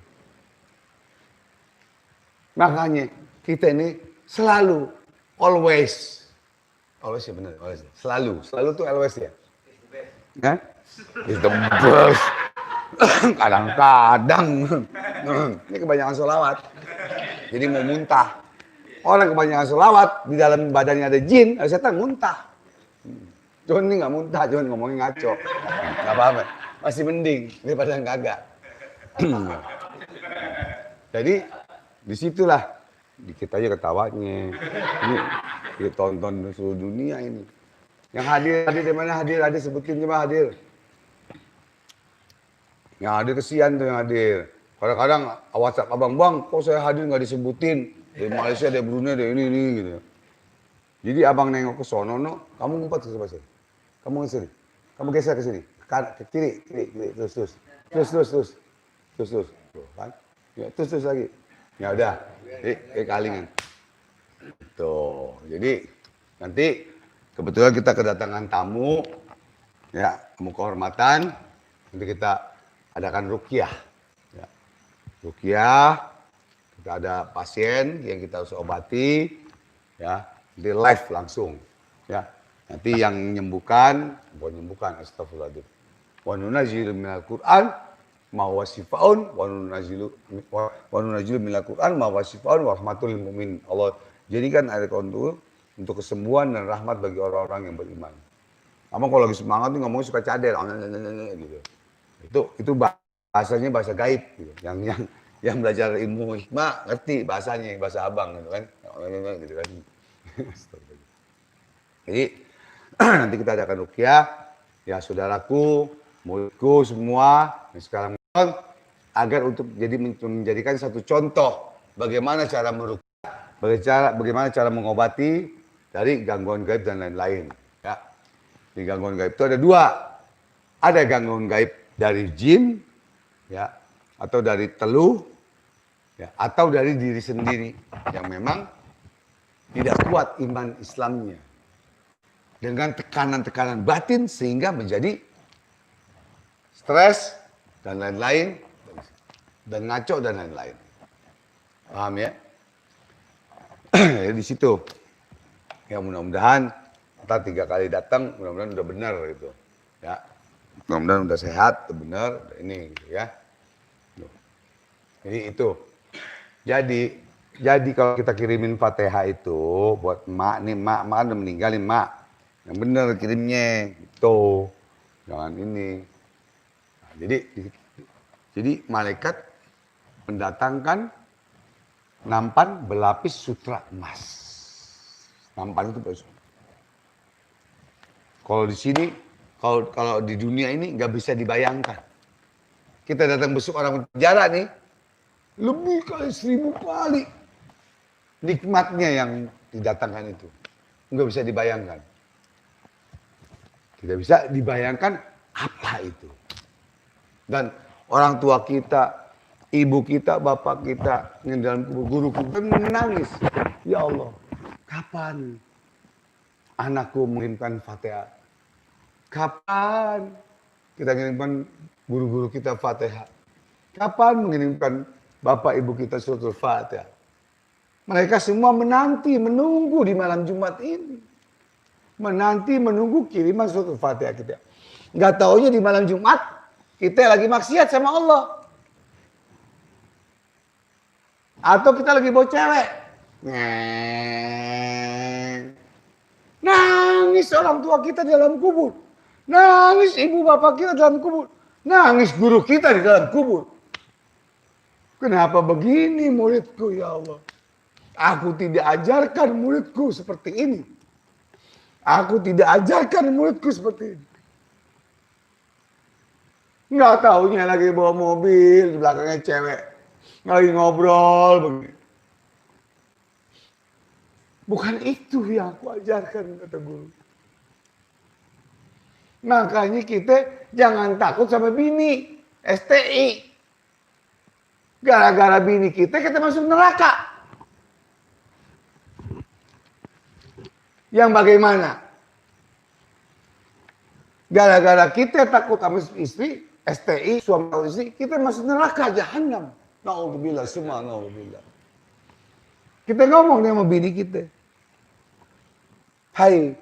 Speaker 1: Makanya kita ini selalu, always ya benar, always. Selalu tuh always ya. Kan? It's the best. Kadang-kadang. Ini kebanyakan sholawat. Jadi mau muntah. Orang kebanyakan sholawat, di dalam badannya ada jin, ada setan muntah. Cuman ini nggak muntah, cuman ngomongnya ngaco. Nggak apa-apa, masih mending daripada kagak. Jadi disitulah dikit aja ketawanya. Ini ditonton seluruh dunia ini. Yang hadir di mana hadir sebutin coba hadir. Yang hadir kesian tuh yang hadir. Kadang-kadang WhatsApp abang, bang, kok saya hadir nggak disebutin? Dari Malaysia, dari Brunei, dari ini gitu. Jadi abang nengok ke sono, kamu ngumpet ke sebelah sini. Kamu ke sini. Kamu geser ke sini. Ke kiri, terus. Tuh, kan? Ya, terus lagi. Ya udah. Kayak kalingan. Tuh. Jadi nanti kebetulan kita kedatangan tamu, ya, tamu kehormatan. Nanti kita adakan ruqyah. Ya. Ruqyah, kita ada pasien yang kita harus obati, ya, di live langsung, ya. Nanti yang astagfirullahaladzim. Wa nunazzilu minal Qur'an ma huwa shifaa'un wa nunazzilu minal Qur'an ma huwa shifaa'un wa rahmatul lil mu'minin. Allah jadikan ayat untuk kesembuhan dan rahmat bagi orang-orang yang beriman. Kamu kalau lagi semangat tuh ngomongnya suka cadel, gitu. Itu bahasanya bahasa gaib, gitu. Yang belajar ilmu hikmah ngerti bahasanya, bahasa abang, gitu kan. Gitu kan. Jadi nanti kita adakan ruqyah, ya saudaraku, muridku semua yang sekarang agar untuk menjadikan satu contoh bagaimana cara meruqyah, bagaimana cara mengobati dari gangguan gaib dan lain-lain. Ya. Di gangguan gaib itu ada dua. Ada gangguan gaib dari jin, ya, atau dari teluh, ya, atau dari diri sendiri yang memang tidak kuat iman Islamnya. Dengan tekanan-tekanan batin sehingga menjadi stres dan lain-lain, dan ngaco dan lain-lain. Paham ya? Di situ. Ya mudah-mudahan kita 3 kali datang, mudah-mudahan udah benar gitu. Ya. Mudah-mudahan udah sehat, udah benar, ini gitu ya. Jadi itu. Jadi kalau kita kirimin Fatihah itu buat emak nih, emak udah meninggal nih, emak. Yang benar kirimnya gitu. Jangan ini. Nah, jadi malaikat mendatangkan nampan berlapis sutra emas. Nampan itu bagus. Kalau di sini, kalau di dunia ini nggak bisa dibayangkan. Kita datang besuk orang penjara nih, lebih kali 1000 kali nikmatnya yang didatangkan itu. Nggak bisa dibayangkan. Tidak bisa dibayangkan apa itu. Dan orang tua kita, ibu kita, bapak kita, yang dalam guru kita menangis. Ya Allah, kapan anakku mengirimkan Fatihah? Kapan kita mengirimkan guru-guru kita Fatihah? Kapan mengirimkan bapak ibu kita suratul Fatihah? Mereka semua menunggu di malam Jumat ini. Menunggu kiriman suratul Fatihah kita. Nggak taunya di malam Jumat, kita lagi maksiat sama Allah. Atau kita lagi bawa cewek. Nangis orang tua kita di dalam kubur. Nangis ibu bapak kita dalam kubur. Nangis guru kita di dalam kubur. Kenapa begini muridku ya Allah? Aku tidak ajarkan muridku seperti ini. Aku tidak ajarkan muridku seperti ini. Nggak taunya lagi bawa mobil, di belakangnya cewek. Lagi ngobrol begini. Bukan itu yang aku ajarkan, kata guru. Makanya kita jangan takut sama bini. STI. Gara-gara bini kita masuk neraka. Yang bagaimana? Gara-gara kita takut sama istri, STI, suami atau istri, kita masuk neraka jahanam. Na'udzubillah, semua na'udzubillah. Kita ngomong nih sama bini kita. Hai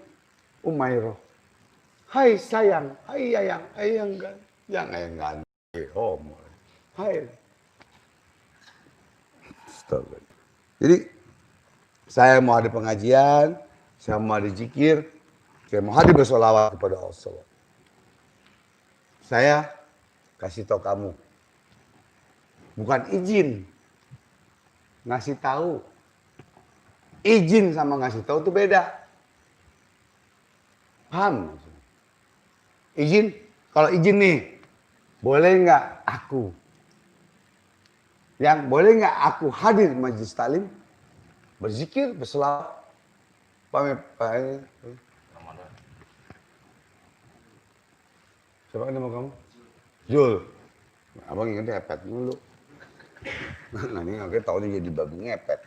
Speaker 1: Umairah. Hai sayang, hai ayang kan. Yang ayang ganteng. Hai. Astaga. Jadi saya mau ada pengajian, saya mau ada zikir, saya mau hadir bersolawat kepada Allah. Saya kasih tahu kamu, bukan izin, ngasih tahu. Izin sama ngasih tahu itu beda. Paham? Izin, kalau izin nih, boleh nggak aku? Yang boleh nggak aku hadir majelis taklim, berzikir, berselawat, pamit. Siapa nama kamu? Zul. Abang ingat ngepet dulu. Nah ini akhirnya tahunnya jadi babi ngepet.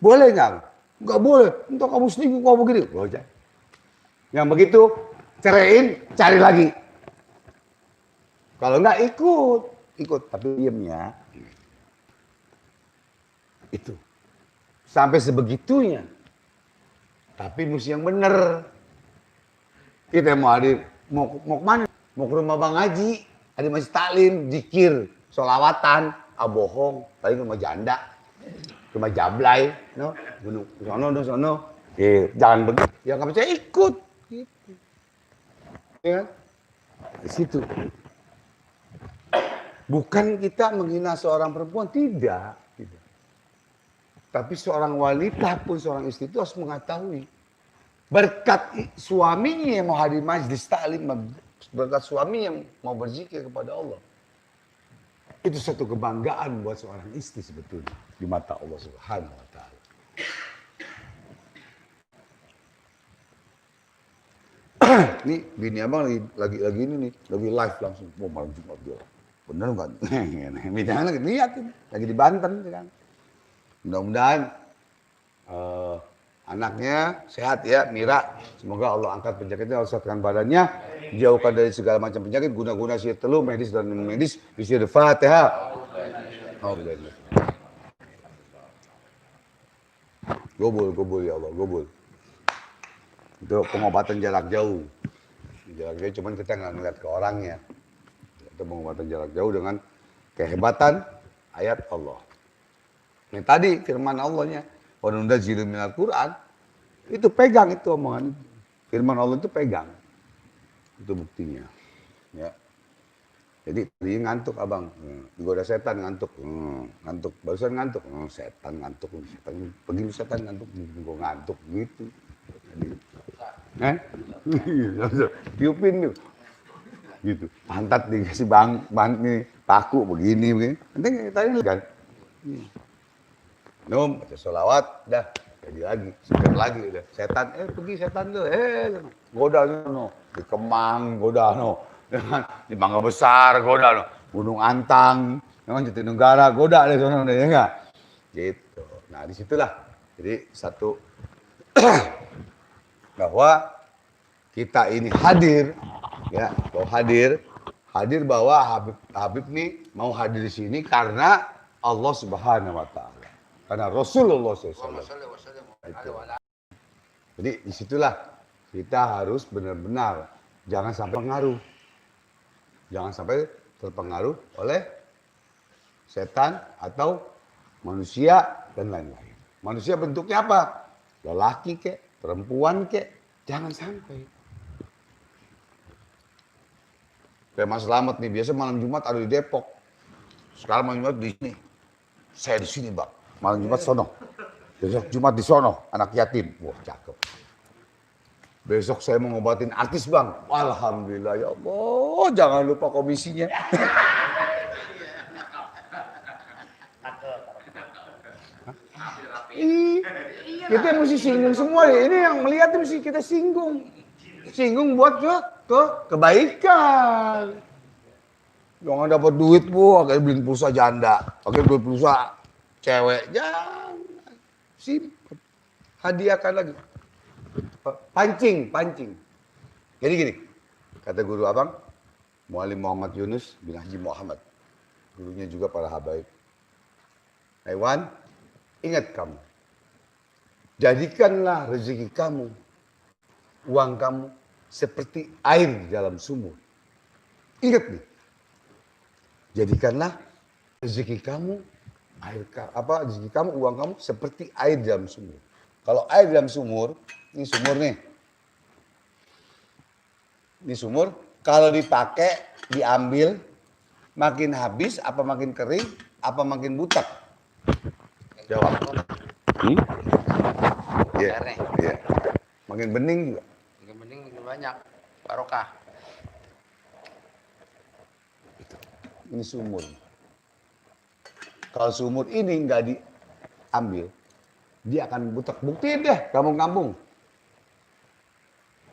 Speaker 1: Boleh nggak? Nggak boleh. Entah kamu selingkuh, kamu begini. Boleh. Yang begitu, ceraiin, cari lagi. Kalau nggak ikut. Tapi diam ya. Itu. Sampai sebegitunya. Tapi mesti yang benar. Kita mau hadir, mau kemana? Mau ke rumah Bang Haji, ada masjid taklim, zikir, sholawatan, bohong, paling rumah janda, rumah jablay, no, gunung sono. Jangan begitu, yang nggak percaya ikut, gitu. Ya, di situ. Bukan kita menghina seorang perempuan, tidak. Tapi seorang wanita pun seorang istri itu harus mengetahui. Berkat suaminya yang mau hadir majlis taklim, berkat suami yang mau berzikir kepada Allah. Itu satu kebanggaan buat seorang istri sebetulnya di mata Allah Subhanahu wa taala. Nih bini abang lagi ini nih, lagi live langsung. Mau malam Jumat dia. Bener enggak? Jangan lagi lihat ini, lagi di Banten kan. Mudah-mudahan anaknya sehat ya, Mira. Semoga Allah angkat penyakitnya, Allah sehatkan badannya, jauhkan dari segala macam penyakit, guna-guna sihir telu, medis dan non-medis. Bismillahirrahmanirrahim. Fatihah. Gobul ya Allah, gobul. Itu pengobatan jarak jauh. Jarak jauh cuman kita nggak ngeliat ke orangnya. Itu pengobatan jarak jauh dengan kehebatan ayat Allah. Ini tadi firman Allahnya. Wanunazzilu minal Qur'an, itu pegang itu omongan itu. Firman Allah itu pegang. Itu buktinya. Ya. Jadi tadi ngantuk abang, digoda setan ngantuk, ngantuk, barusan ngantuk, setan ngantuk, begitu setan ngantuk, gue ngantuk gitu. Tiupin gitu, pantat dikasih bang nih, paku begini. Nanti tadi kan. Minum, baca sholawat, dah jadi lagi, seger lagi udah. Setan, pergi setan tuh, goda no, di Kemang goda no, di Mangga Besar goda no, Gunung Antang, dengan Jatinegara goda deh sono ya enggak? Gitu. Nah disitulah, jadi satu bahwa kita ini hadir, ya, bahwa hadir bahwa Habib nih mau hadir di sini karena Allah Subhanahu Wa Taala. Karena Rasulullah SAW. Jadi disitulah kita harus benar-benar jangan sampai pengaruh. Jangan sampai terpengaruh oleh setan atau manusia dan lain-lain. Manusia bentuknya apa? Lelaki kek, perempuan kek, jangan sampai. Kayak Mas Slamet nih, biasa malam Jumat ada di Depok. Sekarang malam Jumat di sini. Saya di sini, Bang. Malam Jumat sono. Besok Jumat di sono, anak yatim. Wah, cakep. Besok saya mau ngobatin artis, Bang. Alhamdulillah ya Allah, jangan lupa komisinya. Kita mesti singgung semua deh. Ini yang melihat mesti kita singgung. singgung buat kebaikan. Jangan dapat duit bu, akhirnya beli pulsa janda, akhirnya beli pulsa cewek, jangan. Simple. Hadiahkan lagi. Pancing. Jadi gini, kata guru abang, Muallim Muhammad Yunus bin Haji Muhammad. Gurunya juga para habaib. Iwan, ingat kamu. Jadikanlah rezeki kamu, uang kamu seperti air di dalam sumur. Ingat nih. Jadikanlah rezeki kamu, rezeki kamu, uang kamu seperti air di dalam sumur. Kalau air di dalam sumur, ini sumur nih. Ini sumur, kalau dipakai, diambil, makin habis, apa makin kering, apa makin butak? Jawab. Iya. Yeah. Makin bening juga.
Speaker 2: Makin bening makin banyak. Barokah.
Speaker 1: Ini sumur. Kalau sumur ini nggak diambil, dia akan butak. Buktiin deh, kampung-kampung.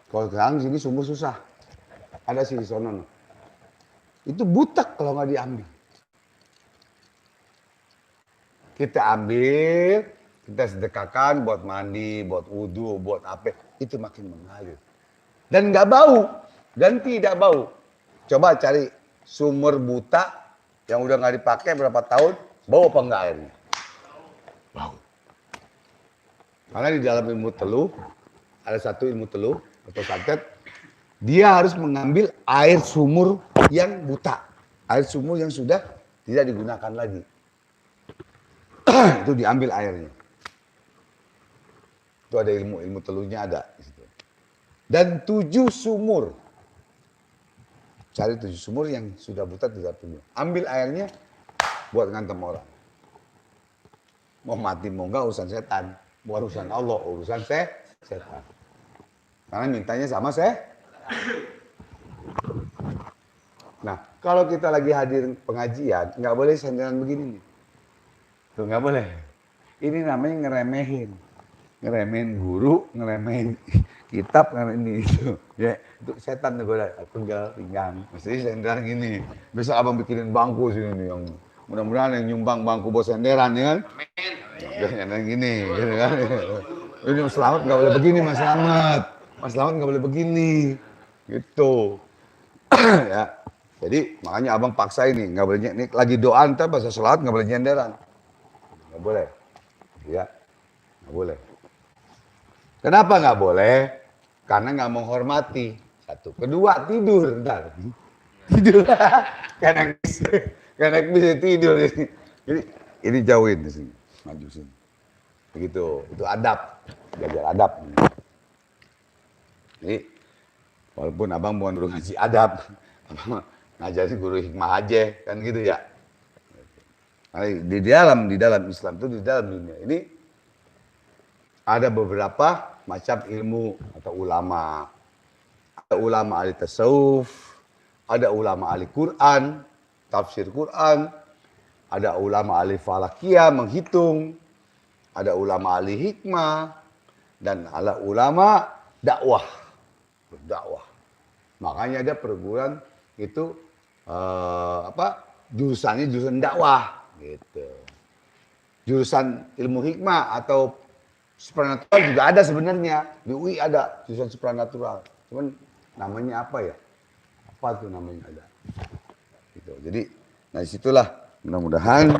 Speaker 1: Kalau sekarang sini sumur susah. Ada sih di sono. Itu butak kalau nggak diambil. Kita ambil, kita sedekahkan buat mandi, buat wudhu, buat apa. Itu makin mengalir. Dan nggak bau. Dan tidak bau. Coba cari sumur buta yang udah nggak dipakai berapa tahun, bau apa enggak airnya? Bau. Karena di dalam ilmu teluh, ada satu ilmu teluh atau santet, dia harus mengambil air sumur yang buta. Air sumur yang sudah tidak digunakan lagi. Itu diambil airnya. Itu ada ilmu teluhnya ada. Dan 7 sumur. Cari 7 sumur yang sudah buta tidak punya. Ambil airnya buat ngantem orang. Mau mati mau enggak urusan setan. Bukan urusan Allah, urusan setan. Karena mintanya sama Nah, kalau kita lagi hadir pengajian, nggak boleh senderan begini nih. Tuh nggak boleh. Ini namanya ngeremehin guru, ngeremehin kitab, ngeremehin itu. Ya, itu setan tuh gue penggal pinggang. Mesti senderan gini. Besok abang bikinin bangku sini nih yang mudah-mudahan yang nyumbang bangku buat senderan ya kan. Senderan gini, gitu kan. Ini Mas Slamet nggak boleh begini, Mas Slamet. Mas Slamet nggak boleh begini, gitu. Ya, jadi makanya abang paksa ini nggak boleh. Ini lagi doa ntar pas sholat nggak boleh nyenderan. Nggak boleh, ya, nggak boleh. Kenapa nggak boleh? Karena nggak menghormati. Satu, kedua tidur ntar. Tidur, karena bisa tidur. Jadi ini jauhin di sini, maju sini. Begitu, itu adab, belajar adab. Jadi walaupun abang bukan guru ngaji adab, abang ngajarin guru hikmah aja, kan gitu ya. Di dalam Islam itu, di dalam dunia ini ada beberapa macam ilmu atau ulama. Ada ulama ahli tasawuf, ada ulama ahli Quran, tafsir Quran, ada ulama ahli falakiyah, menghitung, ada ulama ahli hikmah, dan ada ulama dakwah. Makanya ada perguruan itu jurusannya jurusan dakwah. Gitu. Jurusan ilmu hikmah atau supranatural juga ada sebenarnya. Di UI ada jurusan supranatural. Cuman namanya apa ya? Apa tuh namanya ada. Gitu. Jadi, nah disitulah mudah-mudahan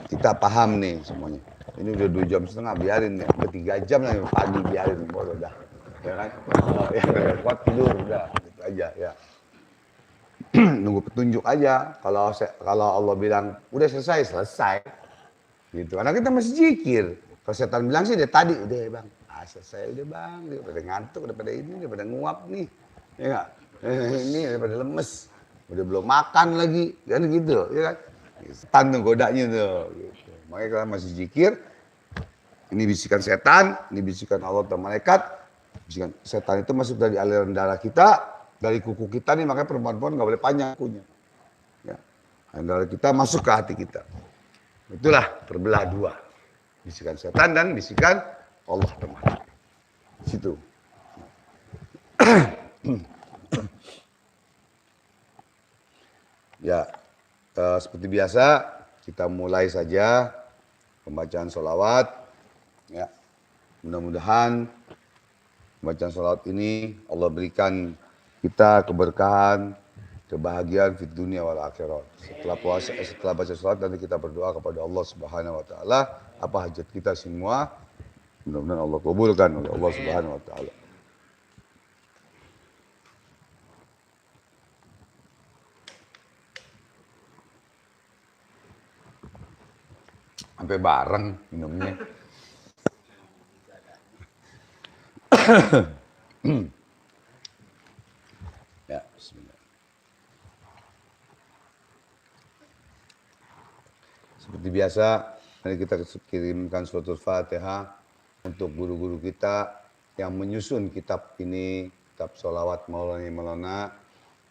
Speaker 1: kita paham nih semuanya. Ini udah 2 jam setengah, biarin ya. Udah 3 jam lah pagi, biarin. Bodoh dah. Ya kan? Ya kuat tidur udah. Gitu aja ya. Nunggu petunjuk aja. Kalau Allah bilang udah selesai gitu. Karena kita masih zikir. Kalau setan bilang sih dari tadi udah bang, selesai udah bang, daripada ngantuk, daripada ini, daripada nguap nih, ya nggak? Ini daripada lemes, udah belum makan lagi, kan gitu, ya kan? Setan tuh godanya tuh. Gitu. Makanya kalau masih zikir, ini bisikan setan, ini bisikan Allah dan malaikat. Bisikan setan itu masuk dari aliran darah kita. Dari kuku kita nih, makanya perempuan-perempuan nggak boleh panjang kukunya. Ya. Darah kita masuk ke hati kita. Itulah terbelah 2. Bisikan setan dan bisikan Allah teman. Situ. Ya, seperti biasa kita mulai saja pembacaan sholawat. Ya, mudah-mudahan pembacaan sholawat ini Allah berikan kita keberkahan, kebahagiaan di dunia wal akhirat. Setelah puasa, setelah baca sholawat nanti kita berdoa kepada Allah Subhanahu Wa Taala apa hajat kita semua. Mudah-mudahan Allah kabulkan oleh Allah Subhanahu Wa Taala. Sampai bareng minumnya. Ya, bismillah. Seperti biasa, mari kita kirimkan suratul Fatihah untuk guru-guru kita yang menyusun kitab ini, kitab sholawat Maulana,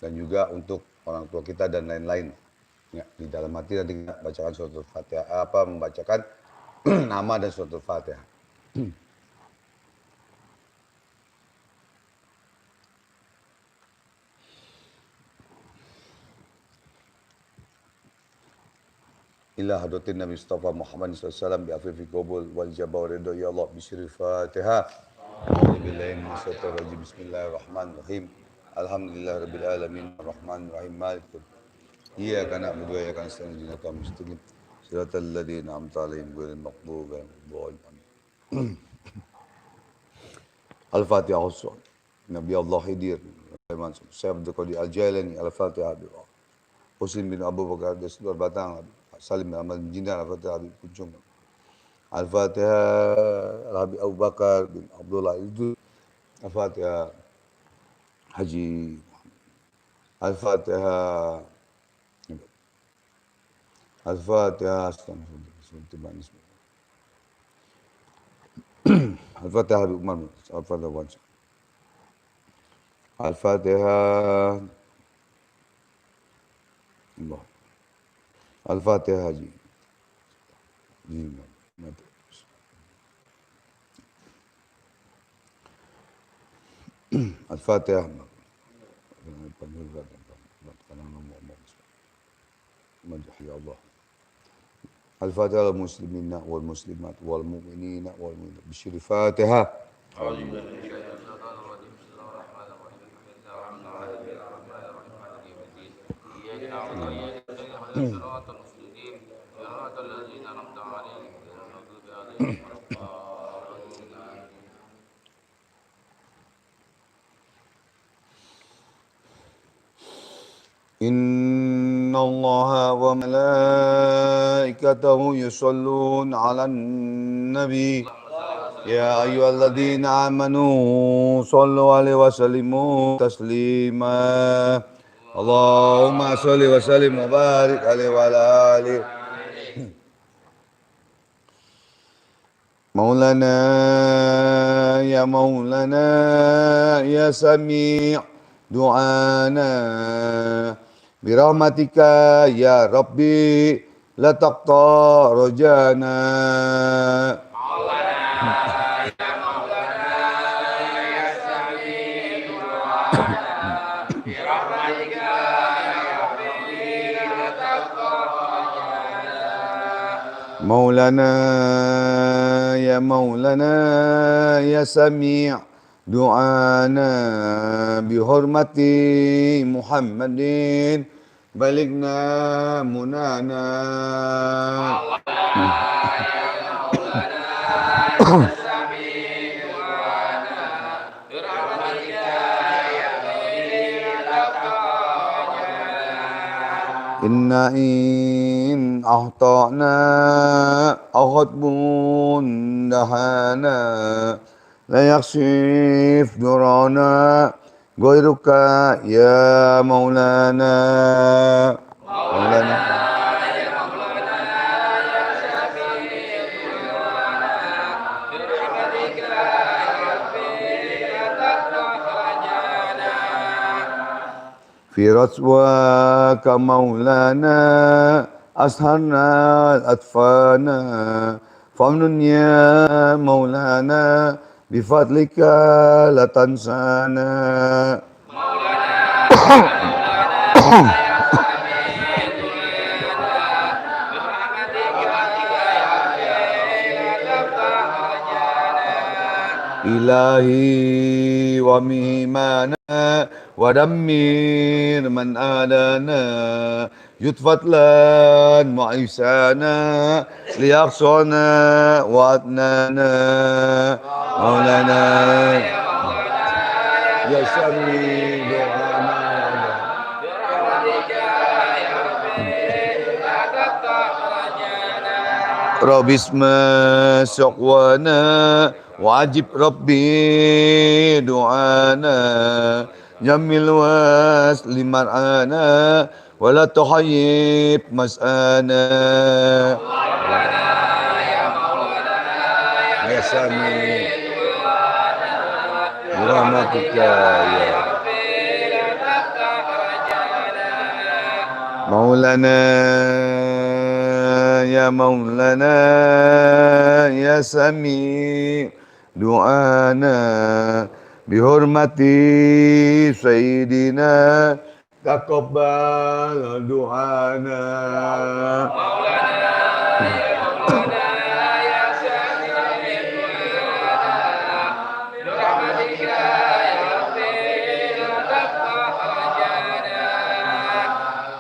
Speaker 1: dan juga untuk orang tua kita dan lain-lain. Ya, di dalam hati nanti kita bacakan suratul Fatihah, membacakan nama dan suratul Fatihah. Ila hadratin Nabi Mustafa Muhammad SAW bi afifi qabul wal jabal ridha ya Allah bi syiril Fatihah. A'udzubillahi minasyaitonir rajim. Bismillahirrahmanirrahim. Alhamdulillahirabbil alamin arrahmanir rahim maliki iyyaka na'budu wa iyyaka nasta'in ihdinas siratal mustaqim siratal ladzina an'amta 'alaihim ghairil maghdubi 'alaihim waladdallin. Al-Fatihah. Nabi Allah Hidir. Syekh Abdul Qadir Al-Jailani Al-Fatihah. Muslim bin Abu Bakar Desdor Batang. Salim bin Ahmad bin Jinnah Al-Fatihah Habib Kuncung. Al-Fatihah Habib Abu Bakar bin Abdullah Idul. Al-Fatihah Haji. Al-Fatihah. Al-Fatihah. Al-Fatihah Habib Umar. Al-Fatihah Wajah. Al-Fatihah. Allah. Al-Fatihah Haji. Al-Fatihah. Ya Allah. Al-Fatihah al-muslimina wal muslimat wal mu'minina wal mu'minat. Bisyri Fatihah. إن الله وملائكته يصلون على النبي يا أيها الذين آمنوا صلوا عليه وسلموا تسليما اللهم صل وسلم وبارك عليه وعلى آله مولانا يا سميع دعانا برحمتك يا ربي لا تقطع رجانا مولانا يا سميع دعانا بحرمة محمد بلغنا منانا Inna in ahtana aghadbun dahana la yaksif durana ghairuka ya maulana maulana في رسواك مولانا أسهرنا الأطفانا فامنن يا مولانا bifadlika la tansana. Ilahi wa mimana wa dammir man adana yutfatlan mu'isana liyaksona wa adnana maulana ya sami do'ana Rabisma syaqwana wajib Rabbi du'ana jamil wasli mar'ana wala tuhayyib mas'ana ya sami rahmatika ya maulana ya maulana ya sami du'ana bihormati sayyidina taqabbal du'ana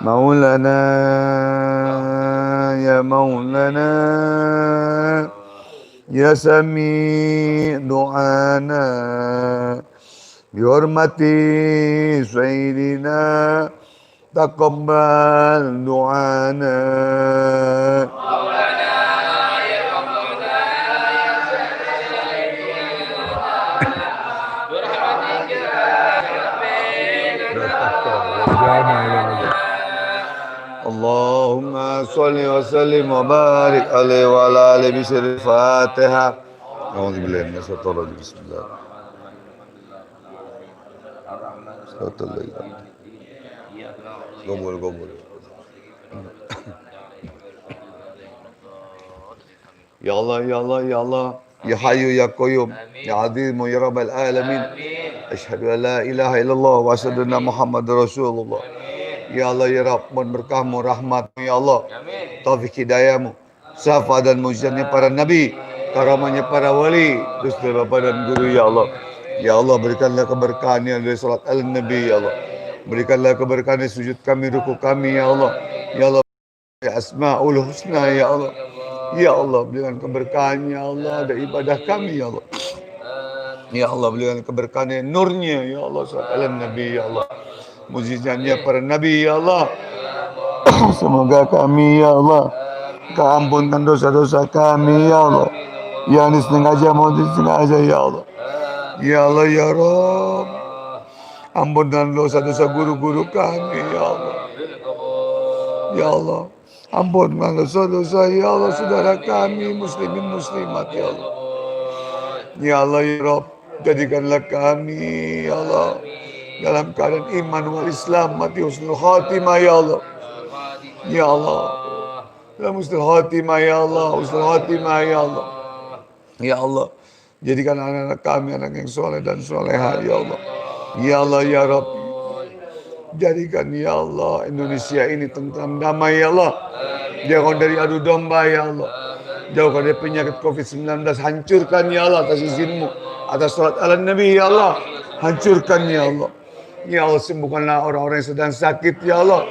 Speaker 1: maulana ya maulana ya sami du'ana bihormati sayyidina taqabbal du'ana maulana ya maulana ya sami Allahumma sholli wa sallim wa barik alaihi wa ala alihi bisiril Fatihah. A'udzubillahi minasyaitonir rajim. Bismillah. Gobol. Ya Allah, ya Allah, ya Allah. Ya Hayyu ya Qayyum. Ya Azimu ya Rabbal Alamin. Asyhadu an la ilaha illallah wa asyhadu anna Muhammadar Rasulullah. Ya Allah ya Rabb, mohon berkahmu, rahmatmu ya Allah, taufik hidayahmu, syafaat dan mujizatnya para nabi, karamahnya para wali, dusta bapak dan guru ya Allah. Ya Allah berikanlah keberkahannya dari salat al-nabi ya Allah. Berikanlah keberkahan sujud kami, ruku kami ya Allah. Ya Allah ya asmaul husna ya Allah. Ya Allah berikan keberkahannya ya Allah dari ibadah kami ya Allah. Ya Allah berikan keberkahan nurnya ya Allah salat al-nabi ya Allah. Mujizatnya para nabi ya Allah. Semoga kami ya Allah keampunkan dosa-dosa kami ya Allah. Yang disengaja mau disengaja ya Allah. Ya Allah ya Rabb, ampunkan dosa-dosa guru-guru kami ya Allah. Ya Allah, ampunkan dosa-dosa ya Allah saudara kami muslimin muslimat ya Allah. Ya Allah ya Rabb, jadikanlah kami ya Allah dalam keadaan iman wal Islam mati husnul khatimah ya Allah. Ya Allah, dalam husnul khatimah ya Allah, husnul khatimah ya Allah. Ya Allah, jadikan anak-anak kami anak yang soleh dan soleha ya Allah. Ya Allah ya Rabb, jadikan ya Allah Indonesia ini tentram damai ya Allah. Jauhkan dari adu domba ya Allah. Jauhkan dari penyakit COVID-19, hancurkan ya Allah atas izinmu, atas salat ala Nabi ya Allah. Hancurkan ya Allah. Ya Allah sembuhkanlah orang-orang yang sedang sakit ya Allah.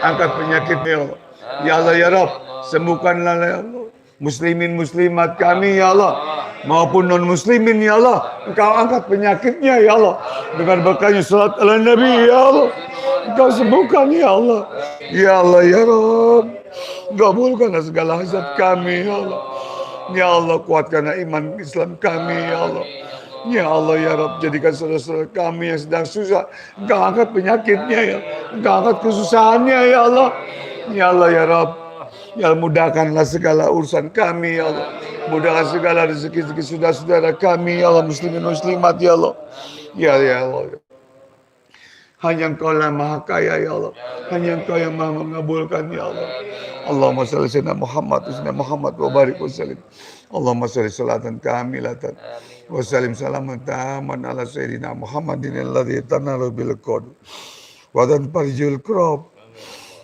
Speaker 1: Angkat penyakitnya ya Allah. Ya Allah ya Rabb, sembuhkanlah ya Allah muslimin muslimat kami ya Allah maupun non muslimin ya Allah. Engkau angkat penyakitnya ya Allah dengan berkahnya salat ala Nabi ya Allah. Engkau sembuhkan ya Allah. Ya Allah ya Rabb, kabulkanlah segala hajat kami ya Allah. Ya Allah kuatkanlah iman Islam kami ya Allah. Ya Allah ya Rabb, jadikan saudara-saudara kami yang sedang susah, Engkau angkat penyakitnya ya, Engkau angkat kesusahannya ya Allah. Ya Allah ya Rabb, ya Allah, mudahkanlah segala urusan kami ya Allah. Mudahkan segala rezeki-rezeki saudara-saudara kami ya Allah, muslimin muslimat ya Allah. Ya Allah. Hanya Engkau lah maha kaya ya Allah. Hanya Engkau yang maha mengabulkan ya Allah. Allahumma salli sayyidina Muhammad wa barik wa sallim. Allahumma salli salatan kamilatan wa sallim salaman taman ala sayyidina Muhammadin alladhi tanalu bil qad wa tanfarijul kurab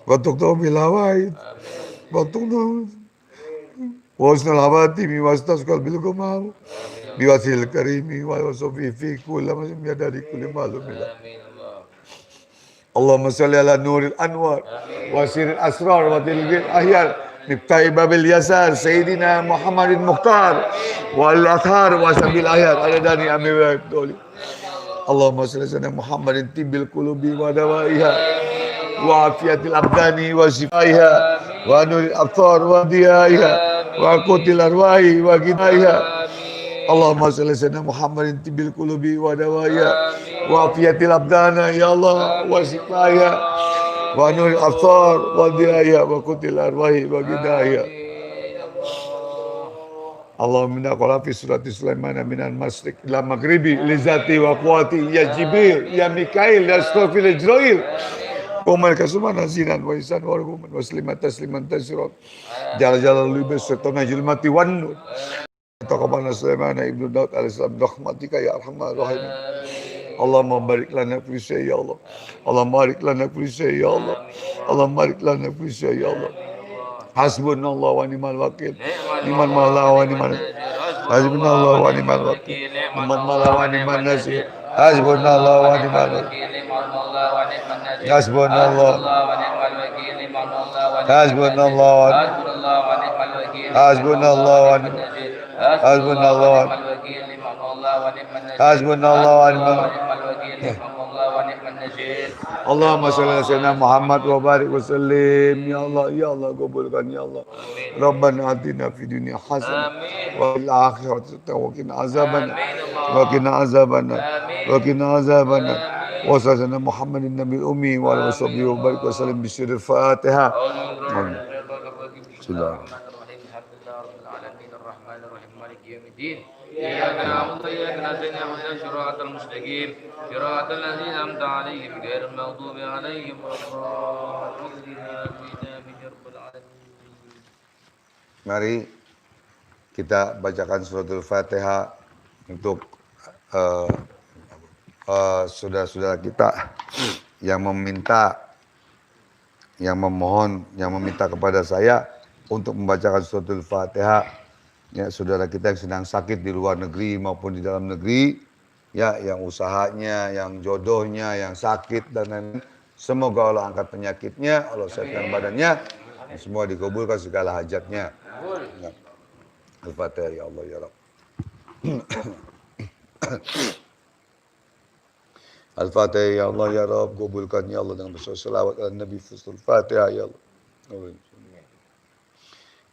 Speaker 1: wa tuqtu bil hawaid wa tuqtu wa husnul habati wa tasqal bil gumal biwasil karimi wa wasofi fi kulli mazim yadari kulli malum Allahumma salli ala nuril anwar wa siril asrar wa tilbil ahyar Niftai babil yasar Sayyidina Muhammadin Mukhtar wa al-athar wa sabil ahyar adadani amir wa doli Allahumma salli ala Muhammadin tibil qulubi wa dawaiha wa afiyatil abdani wa shifaiha wa nuril abtar wa diyaiha wa qutil arwahi wa gidaiha Allahumma salli ala Muhammadin tibil qulubi wa dawaiha wa afiyatil abdana ya Allah wa shifaiha wa nuril abtar wa diyaiha wa qutil arwahi wa gidaiha Allahumma inna qala fi surati Sulaiman minan masriq ila maghribi lizati wa quwati ya Jibril ya Mikail ya Astafil Ijrail Umar kasuma naziran wa isan wa ruman wa tasliman tasirat jala libas setona julmati wan nur taqabbal Sulaiman ibnu Daud alaihissalam rahmatika ya arhamar rahimin Allahumma barik lana fi syai ya Allah Allahumma barik lana fi syai ya Allah Allahumma barik lana fi syai ya Allah Hasbunallah wa ni'mal wakil ni'mal maula wa ni'mal Hasbunallah wa ni'mal wakil ni'mal maula wa ni'mal nasir Hasbunallah wa ni'mal wakil Hasbunallah Hasbunallah wa Hasbunallah wa Hasbunallah wa Hasbunallah wa ni'mal Allahumma shalli ala sayyidina Muhammad wa barik wa sallim ya Allah kabulkan ya Allah Rabbana atina fid dunya hasanah wa fil akhirati hasanah wa qina azabannar wa qina azabannar wa qina azabannar wa sallallahu Muhammadin nabiyil ummi wa ala washabihi wa barik wa sallim bi sirril Fatihah
Speaker 3: إياك نعبد وإياك نستعين اهدنا الصراط المستقيم صراط الذين أنعمت عليهم غير المغضوب عليهم ولا الضالين.
Speaker 1: Mari kita bacakan suratul Fatihah untuk saudara-saudara kita yang meminta, yang memohon, yang meminta kepada saya untuk membacakan suratul Fatihah. Ya, saudara kita yang sedang sakit di luar negeri maupun di dalam negeri, ya, yang usahanya, yang jodohnya, yang sakit dan lain-lain. Semoga Allah angkat penyakitnya, Allah sehatkan badannya, semua dikabulkan segala hajatnya. Ya. Al-Fatihah ya Allah ya Rabb. Al-Fatihah ya Allah ya Rabb, kabulkan ya Allah dengan bersolawat ala Nabi Fusul Fatihah ya Allah.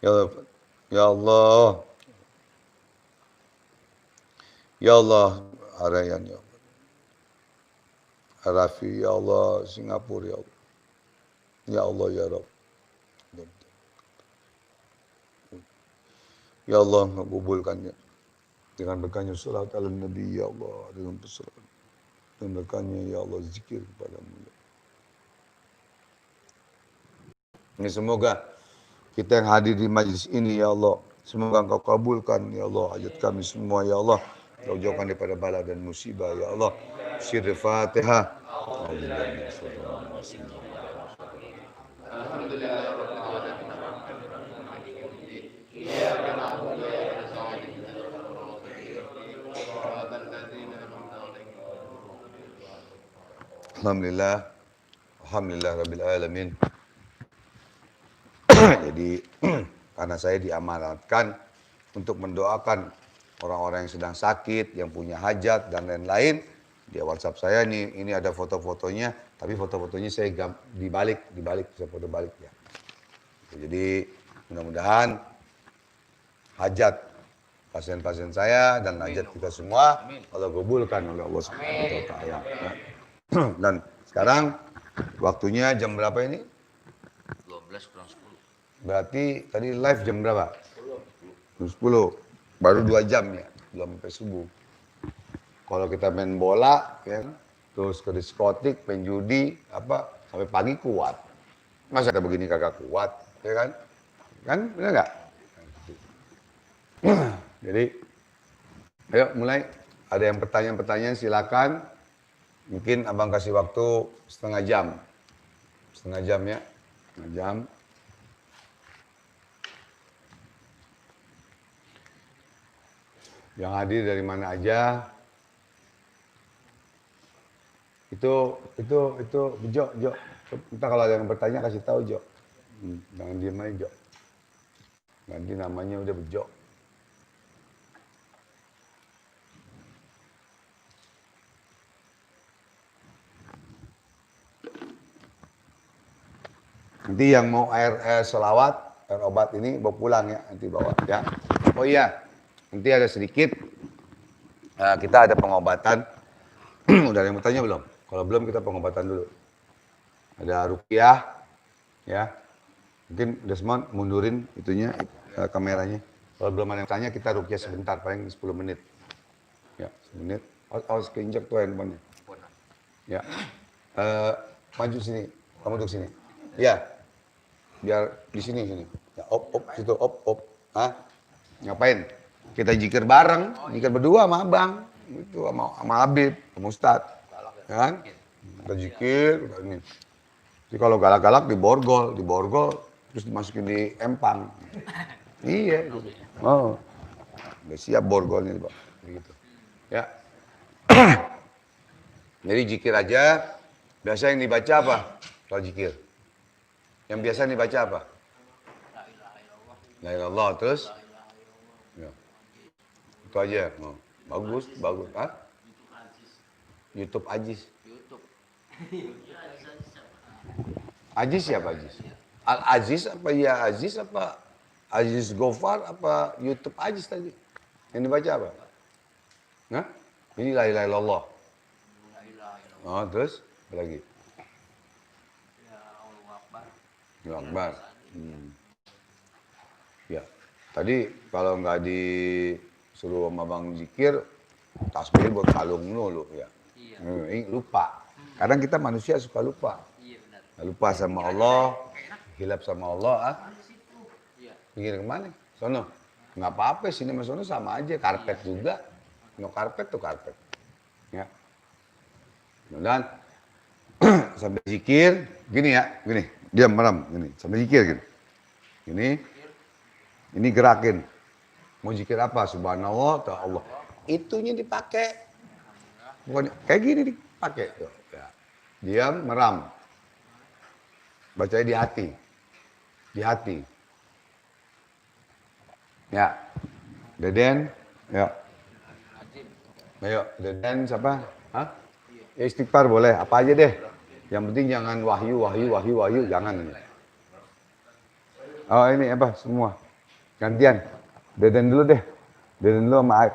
Speaker 1: Ya Allah. Ya Allah, ya Allah, Arayan ya Allah, Arafi ya Allah, Singapura ya Allah, ya Allah ya Rabb, ya Allah mengabulkannya dengan berkahnya salat ala Nabi ya Allah, dengan bersolat, dengan berkahnya ya Allah zikir kepadamu. Ini semoga kita yang hadir di majlis ini ya Allah, semoga Engkau kabulkan ya Allah hajat kami semua ya Allah. Kau jauhkan daripada bala dan musibah ya Allah. Sirrul Fatihah. Alhamdulillah. Alhamdulillah rabbil alamin. Jadi karena saya diamanatkan untuk mendoakan orang-orang yang sedang sakit, yang punya hajat dan lain-lain. Di WhatsApp saya ini ada foto-fotonya, tapi foto-fotonya saya dibalik, saya foto balik ya. Jadi mudah-mudahan hajat pasien-pasien saya dan hajat kita semua Allah kabulkan oleh Allah Subhanahu wa taala. Dan sekarang waktunya jam berapa ini?
Speaker 3: 12:10.
Speaker 1: Berarti tadi live jam berapa? 10. Baru 2 jam ya, belum sampai subuh. Kalau kita main bola, ya, terus ke diskotik, main judi, sampai pagi kuat. Masa ada begini kagak kuat? Ya kan? Kan benar nggak? Jadi, ayo mulai. Ada yang pertanyaan-pertanyaan silakan. Mungkin abang kasih waktu setengah jam. Setengah jam ya. Setengah jam. Yang hadir dari mana aja. Itu, Jo. Kita kalau ada yang bertanya kasih tahu, Jo. Jangan diem aja, Jo. Nanti namanya udah Bejo. Nanti yang mau air selawat, air obat ini bawa pulang ya, nanti bawa ya. Oh iya, nanti ada sedikit, kita ada pengobatan. Udah ada yang bertanya belum? Kalau belum kita pengobatan dulu. Ada rupiah, ya. Mungkin Desmond mundurin itunya, kameranya. Kalau belum ada yang tanya, kita rupiah sebentar, paling 10 menit. Ya, 10 menit. Awas keinjak tuh handphonenya. Ya, maju sini, kamu duduk sini. Ya, biar di sini. Ya, situ, op. Hah? Ngapain? Kita zikir bareng, zikir berdua sama abang, itu sama Habib, sama Ustad, ya kan? Kita zikir, ini. Jadi kalau galak-galak diborgol, terus dimasukin di empang. Iya, gitu. Oh, udah siap borgolnya, Pak. Begitu. Ya. Jadi zikir aja. Biasa yang dibaca apa? Kalau zikir. Yang biasa dibaca apa? La ilaha illallah. Terus? Ya. Itu aja. Oh. Bagus. Hah? YouTube Ajis. Ajis siapa Ajis? Al Aziz apa ya Aziz apa Aziz Gofar apa YouTube Ajis tadi? Yang dibaca apa? Nah? Ini la ilaha illallah. Oh, terus? Apa lagi? Ya Akbar. Ya. Tadi kalau nggak disuruh sama Bang zikir, tasbih buat kalung dulu ya. Lupa. Kadang kita manusia suka lupa. Lupa sama Allah, hilap sama Allah. Pikir kemana? Sono. Nggak apa-apa, sini sama sono sama aja. Karpet juga. No karpet tuh karpet. Ya. Kemudian sampai zikir, gini ya, gini. Diam merem, gini. Sampai zikir gini. Ini gerakin. Mau zikir apa? Subhanallah, ta Allah. Itunya dipakai. Bukan kayak gini dipakai. Tuh, ya. Diam, meram. Bacanya di hati. Di hati. Ya. Deden, ya. Ayo, Deden siapa? Hah? Ya istighfar boleh, apa aja deh. Yang penting jangan wahyu, jangan. Oh ini apa semua? Gantian. Deden dulu deh. Deden dulu sama Aib.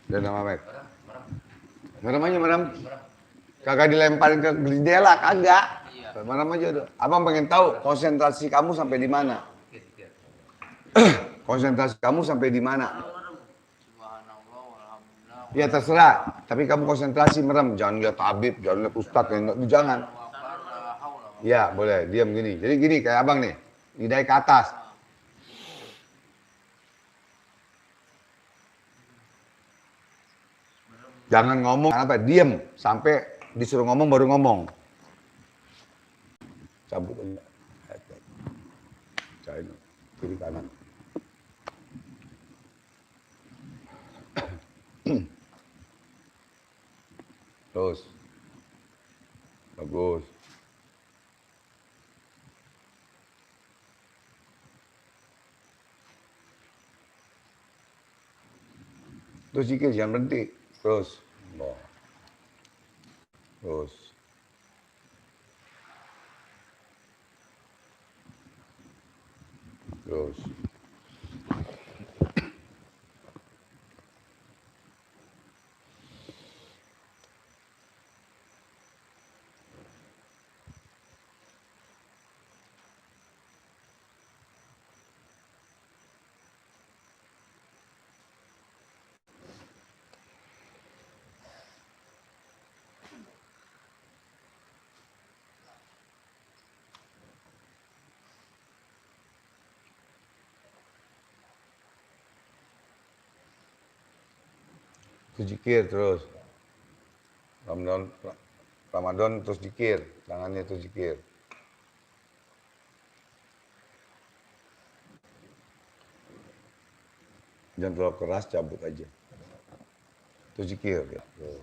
Speaker 1: Deden sama Aib. Merem aja, merem. Kagak dilemparin ke jendela, kagak. Merem aja udah. Abang pengen tahu konsentrasi kamu sampai di mana. Konsentrasi kamu sampai di mana? Ya terserah, tapi kamu konsentrasi merem, jangan lihat Habib, jangan lihat Ustadz, jangan. Ya boleh, diam gini. Jadi gini kayak abang nih, lidah ke atas. Jangan ngomong apa, diam sampai disuruh ngomong baru ngomong. Cabut aja. Cari kiri kanan. Terus. Bagus. Terus zikir jangan berhenti. Terus. Terus. Terus. Terus zikir terus. Ramadan terus zikir, tangannya terus zikir. Jangan terlalu keras, cabut aja. Terus zikir ya. Tuh.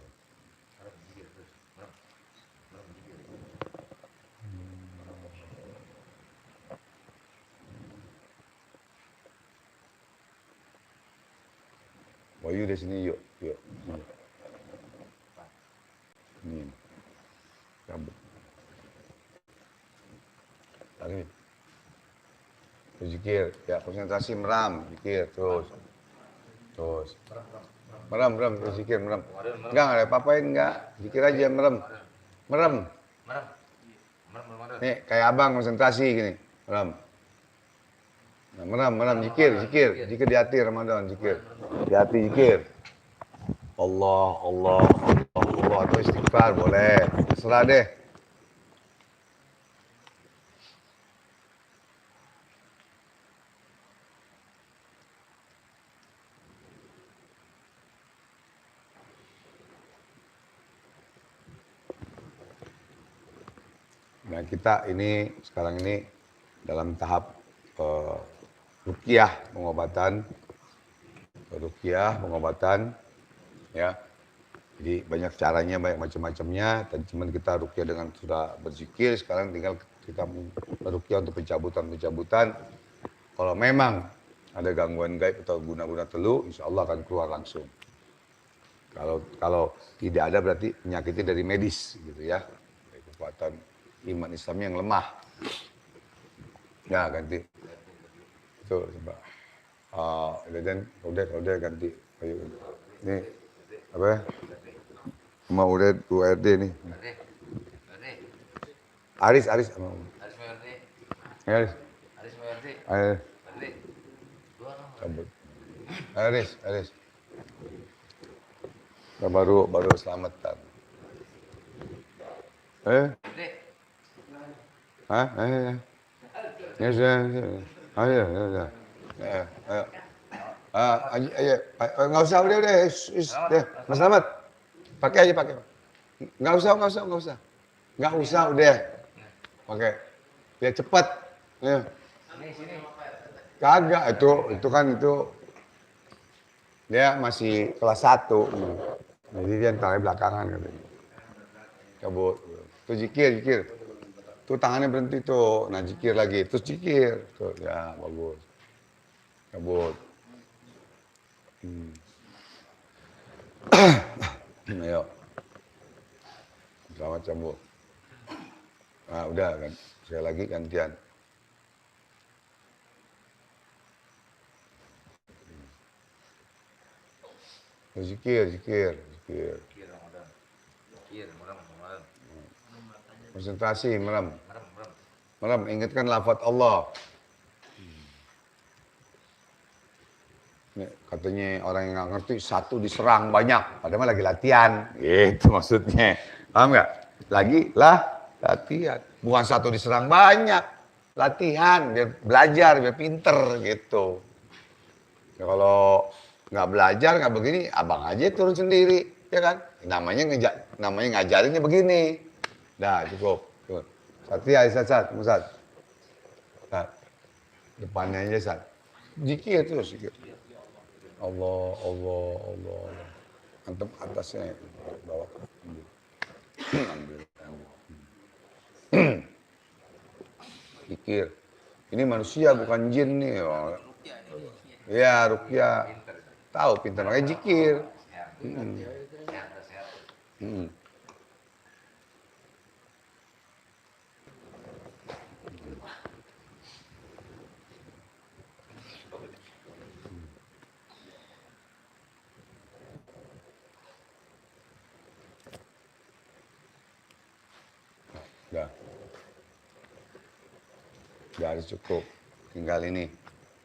Speaker 1: Wahyu di sini yuk, yuk. Ini. Cabut. Lagi. Terus zikir, ya konsentrasi meram, zikir terus. Terus. Merem, terus zikir, merem. Enggak ada apa-apain, enggak. Zikir aja, merem. Merem. Nih, kayak abang konsentrasi gini. Merem. Nah, merem, zikir di hati Ramadan, zikir. Di hati zikir. Allah atau istighfar boleh. Terserah deh. Nah, kita ini sekarang ini dalam tahap ruqyah pengobatan ya. Jadi banyak caranya, banyak macam-macamnya. Tadi cuman kita ruqyah dengan sudah berzikir, sekarang tinggal kita ruqyah untuk pencabutan. Kalau memang ada gangguan gaib atau guna-guna telu, insya Allah akan keluar langsung. Kalau tidak ada berarti penyakitnya dari medis gitu ya. Dari kekuatan iman Islam yang lemah. Ya ganti. Itu coba. Dan udah ganti. Ayo. Ini apa? Mau udah URD nih. Aris. Aris cabut. Aris. Nah, baru selamatan. Hah? Ya sudah. Ayo. Ayo. Nggak usah udah. Mas Slamet. Pakai. Nggak usah udah. Pakai. Biar cepat. Ya. Kagak itu kan dia masih kelas 1. Jadi dia tarik belakangan katanya. Cabut. Tuh zikir. Tuh tangannya berhenti tuh. Nah zikir lagi. Terus zikir. Tuh ya bagus. Cabut. Ayo. Selamat cabut. Nah udah kan. Sekali lagi gantian. Zikir. Konsentrasi, merem. Ingatkan lafaz Allah. Nih, katanya orang yang nggak ngerti satu diserang banyak, padahal lagi latihan. Gitu maksudnya. Paham nggak? Latihan. Bukan satu diserang banyak. Latihan, biar belajar, biar pinter gitu. Ya, kalau nggak belajar, nggak begini, abang aja turun sendiri, ya kan? Namanya ngajarinnya begini. Dah cukup. Satria, Sat. Depannya aja Sat. Zikir terus. Allah. Antem atasnya, bawah. Ambil. Zikir. Ini manusia bukan jin nih. Ya, ruqyah. Tahu pintar, makanya zikir. Udah harus cukup. Tinggal ini.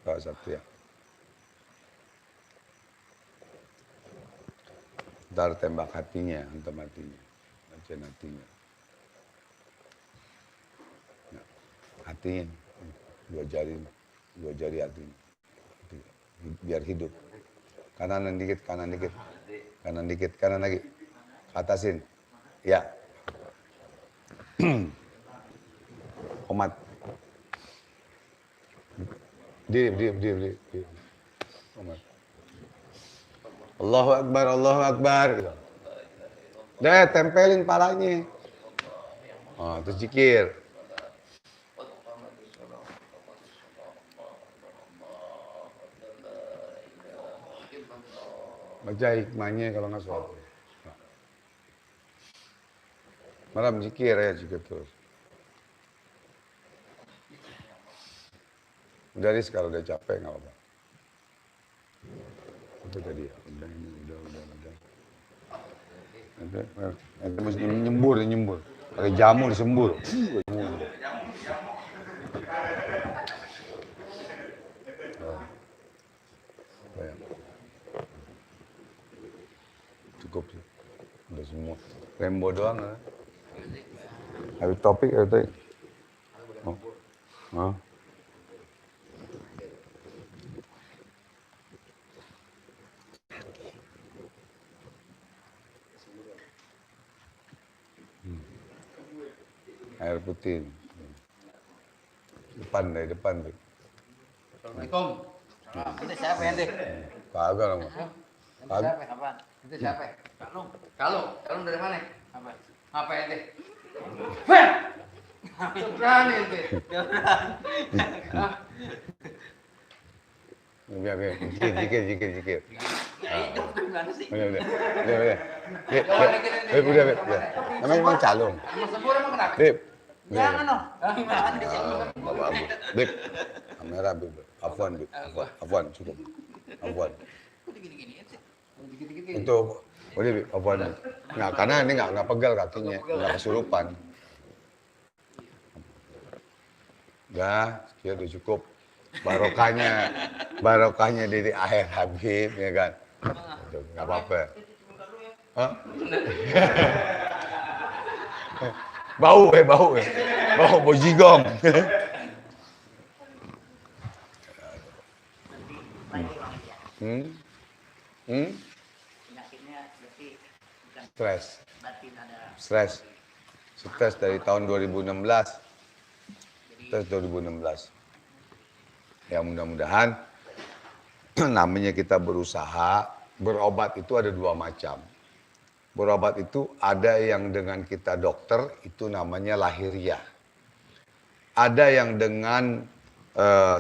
Speaker 1: Kalau satu ya. Ntar tembak hatinya, hantam hatinya. Bacain hatinya. Nah, hatinya. Dua jari hatinya. Biar hidup. Kanan dikit. Kanan dikit, kanan lagi. Atasin. Ya. Komat. Diam. Komat. Allahu Akbar, Allahu Akbar. Gitu. Deh, tempelin palanya. Oh, terus zikir. Baca hikmahnya kalau nggak sholat. Malam zikir ya, zikir terus. Udah Riz, kalau udah capek nggak apa-apa. Itu tadi ya, udah. Nanti mesti nyembur. Pakai jamu disembur. Cukup sih. Udah semua. Rembo doang lah. Habis topik ya tadi. Oh. Air putih. Dari depan tuh.
Speaker 2: Assalamualaikum. Itu siapa yang deh?
Speaker 1: Kagak lah. Kagak.
Speaker 2: Apaan? Itu siapa? Kalung dari mana? Apa yang deh? Berani ente.
Speaker 1: Biar. Zikir. Udah. Namanya emang calung.
Speaker 2: Mau sembur emang kenapa?
Speaker 1: Beb.
Speaker 2: Jangan dong. Gimana di sini?
Speaker 1: Bapak Abu. Beb. Kamera Beb. Afwan, cukup. Afwan. Untuk udah Beb, Afwan. Nggak, karena ini nggak pegal kakinya, nggak kesurupan. Udah, sekian udah cukup. Barokahnya dari air Habib, ya kan? Nggak apa-apa. Hah? Bau bojigong. Stres dari tahun 2016. Ya mudah-mudahan namanya kita berusaha. Berobat itu ada dua macam. Berobat itu ada yang dengan kita dokter, itu namanya lahiriah. Ada yang dengan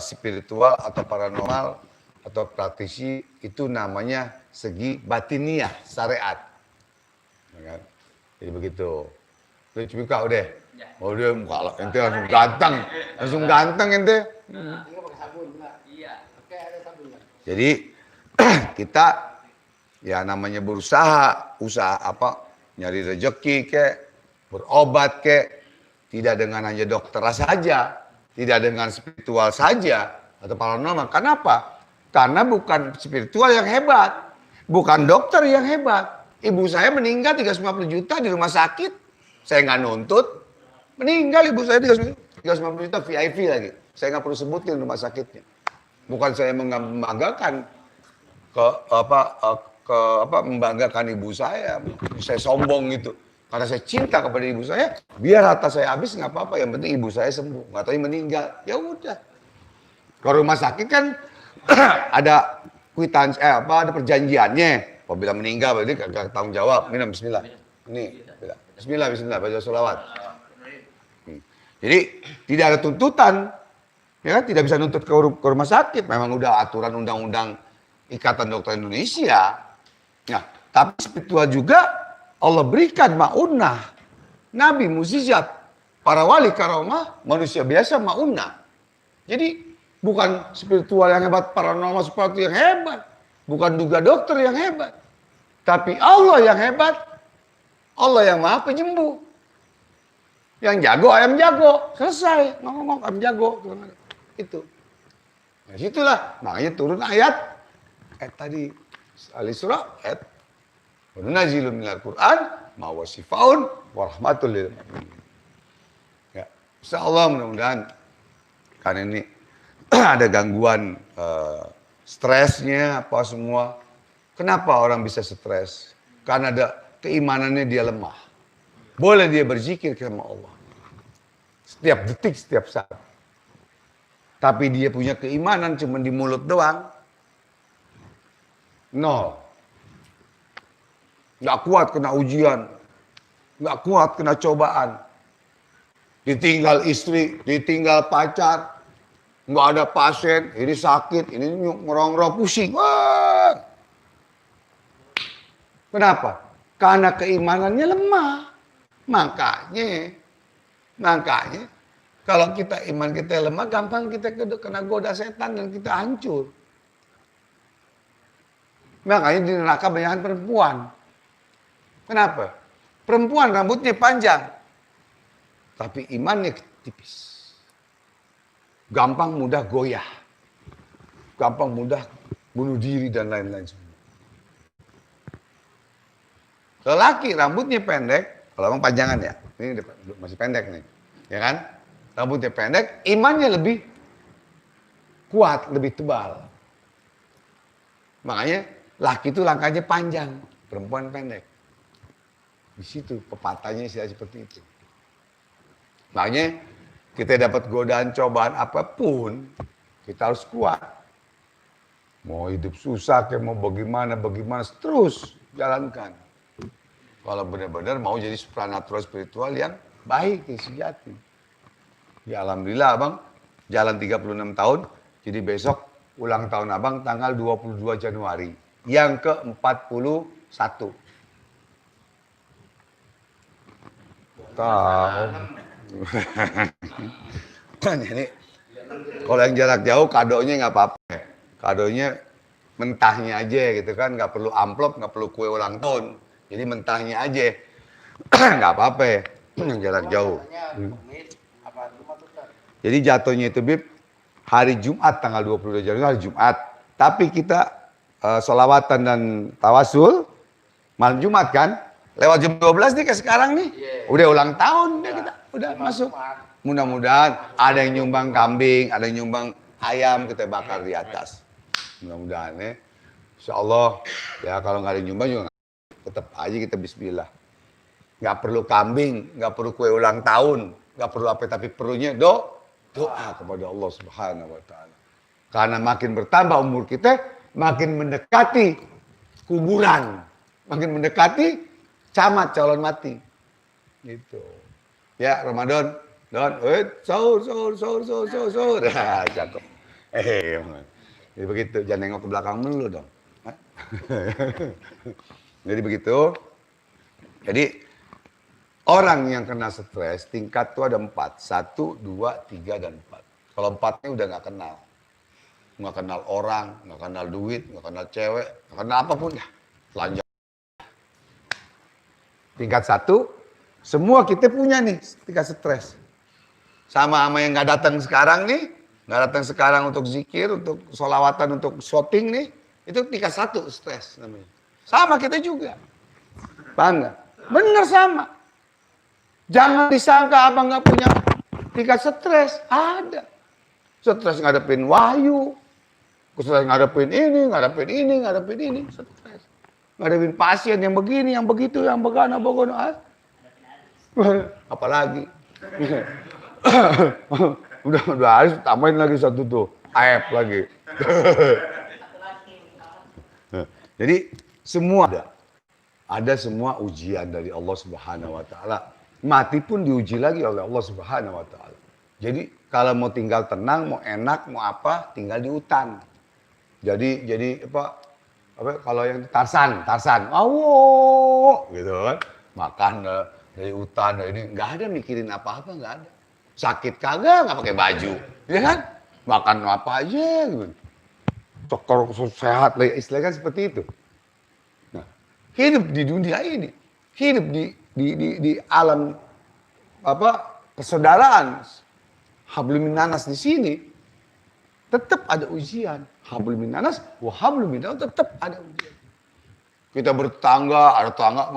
Speaker 1: spiritual atau paranormal atau praktisi, itu namanya segi batiniah, syariat. Ya kan? Jadi begitu. Lu cipika udah. Oh dia kalau ente langsung ganteng ente. Jadi kita ya namanya berusaha, nyari rezeki kek, berobat kek, tidak dengan hanya dokter saja, tidak dengan spiritual saja atau paranormal. Kenapa? Karena bukan spiritual yang hebat, bukan dokter yang hebat. Ibu saya meninggal 350 juta di rumah sakit, saya nggak nuntut. Meninggal ibu saya 350 juta VIP lagi. Saya nggak perlu sebutin rumah sakitnya. Bukan saya membanggakan membanggakan ibu saya sombong gitu. Karena saya cinta kepada ibu saya, biar harta saya habis nggak apa-apa, yang penting ibu saya sembuh. Nggak tahu meninggal, ya udah. Kalau rumah sakit kan ada kwitansi, ada perjanjiannya. Apabila meninggal berarti gak tanggung jawab. Minum bismillah. Ini bismillah, baca sholawat. Jadi tidak ada tuntutan. Ya kan, tidak bisa nuntut ke rumah sakit. Memang udah aturan undang-undang Ikatan Dokter Indonesia. Nah, tapi spiritual juga Allah berikan ma'unah. Nabi mukjizat, para wali karamah, manusia biasa ma'unah. Jadi bukan spiritual yang hebat, paranormal seperti yang hebat. Bukan juga dokter yang hebat. Tapi Allah yang hebat. Allah yang maha penyembuh. Yang jago ayam jago. Selesai. Ngomong ayam jago. Itu. Nah, situlah. Makanya turun ayat tadi. Al-Isra ayat. Wa nunazzilu minal Qur'an ma huwa shifaa'un wa rahmatul lil mu'minin. Ya, insyaallah mudah-mudahan karena ini ada gangguan stresnya apa semua, Kenapa orang bisa stres? Karena ada keimanannya dia lemah. Boleh dia berzikir sama Allah. Setiap detik, setiap saat. Tapi dia punya keimanan cuma di mulut doang. Nol. Nggak kuat kena ujian. Nggak kuat kena cobaan. Ditinggal istri, ditinggal pacar. Nggak ada pasien, ini sakit, ini ngerongrong pusing. Wah. Kenapa? Karena keimanannya lemah. Makanya kalau kita iman kita lemah, gampang kita kena goda setan dan kita hancur. Makanya di neraka banyak perempuan. Kenapa? Perempuan rambutnya panjang, tapi imannya tipis. Gampang mudah goyah. Gampang mudah bunuh diri dan lain-lain semua. Lelaki rambutnya pendek, kalau emang panjangan ya, ini masih pendek nih, ya kan? Rambutnya pendek, imannya lebih kuat, lebih tebal. Makanya laki itu langkahnya panjang, perempuan pendek. Di situ pepatahnya seperti itu. Makanya kita dapat godaan cobaan apapun, kita harus kuat. Mau hidup susah, kayak mau bagaimana, terus jalankan. Kalau benar-benar mau jadi supranatural spiritual yang baik, yang sejati. Ya alhamdulillah abang, jalan 36 tahun, jadi besok ulang tahun abang tanggal 22 Januari. Yang ke-41. Tahu. Jadi, kalau yang jarak jauh kadonya nggak apa-apa. Kadonya mentahnya aja gitu kan, nggak perlu amplop, nggak perlu kue ulang tahun. Jadi mentahnya aja, nggak apa-apa yang jarak jauh. Jadi jatuhnya itu Bib, hari Jumat tanggal 22 Januari hari Jumat. Tapi kita sholawatan dan tawasul malam Jumat kan, lewat jam 12 nih ke sekarang nih, udah ulang tahun deh kita, udah masuk. Mudah-mudahan ada yang nyumbang kambing, ada yang nyumbang ayam kita bakar di atas. Mudah-mudahan ya, insya Allah ya kalau nggak ada yang nyumbang juga tetap aja kita bismillah. Nggak perlu kambing, nggak perlu kue ulang tahun, nggak perlu apa, tapi perlunya doa kepada Allah Subhanahu Wa Taala. Karena makin bertambah umur kita, makin mendekati kuburan, makin mendekati camat calon mati. Gitu. Ya Ramadan, sahur. Nah, cakep. Jadi begitu, jangan nengok ke belakang dulu dong. Jadi begitu. Jadi orang yang kena stres tingkat itu ada 4. 1, 2, 3, dan 4. Kalau 4-nya udah nggak kenal. Nggak kenal orang, nggak kenal duit, nggak kenal cewek, nggak kenal apapun ya. Telanjang. Tingkat 1, semua kita punya nih tingkat stres. Sama yang nggak datang sekarang nih, nggak datang sekarang untuk zikir, untuk sholawatan, untuk shooting nih, itu tingkat 1 stres namanya. Sama kita juga. Paham nggak? Bener sama. Jangan disangka abang nggak punya tingkat stres. Ada. Stres ngadepin wahyu. Stres ngadepin ini. Stres. Ngadepin pasien yang begini, yang begitu, yang begana. Apalagi. udah harus tambahin lagi satu tuh. Aep lagi. Jadi semua ada semua ujian dari Allah Subhanahu Wa Taala. Mati pun diuji lagi oleh Allah Subhanahu Wa Taala. Jadi kalau mau tinggal tenang, mau enak, mau apa, tinggal di hutan. Jadi apa kalau yang Tarsan, gitu kan, makan dari hutan, dari ini nggak ada mikirin apa-apa, nggak ada. Sakit kagak, nggak pakai baju, ya kan? Makan apa aja, gitu. Cokor sehat, istilahnya kan seperti itu. Nah, hidup di dunia ini, hidup di alam persaudaraan, hablum minanas di sini, tetap ada ujian. Hablum minanas, wa hablum minanas, tetap ada ujian. Kita bertetangga, ada tetangga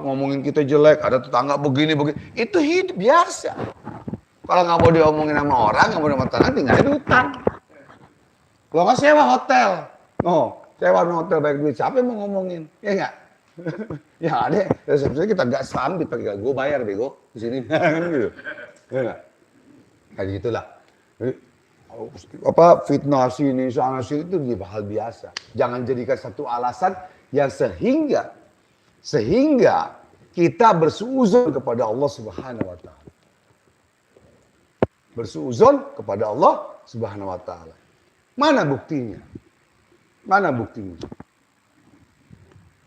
Speaker 1: ngomongin kita jelek, ada tetangga begini. Itu hidup biasa. Kalau nggak mau diomongin sama orang, nggak mau sama tetangga, tinggal di hutan. Kalau nggak sewa hotel. Sewa hotel banyak duit, siapa yang mau ngomongin? Ya enggak? Ya ada, resepsinya kita nggak sambit pakai gue bayar bego di sini kan gitu. Ya enggak? Kayak gitulah. Jadi, apa fitnah sini sana sini itu hal biasa. Jangan jadikan satu alasan yang sehingga kita bersuuzon kepada Allah Subhanahu wa taala. Bersuuzon kepada Allah Subhanahu wa taala. Mana buktinya? Mana buktinya?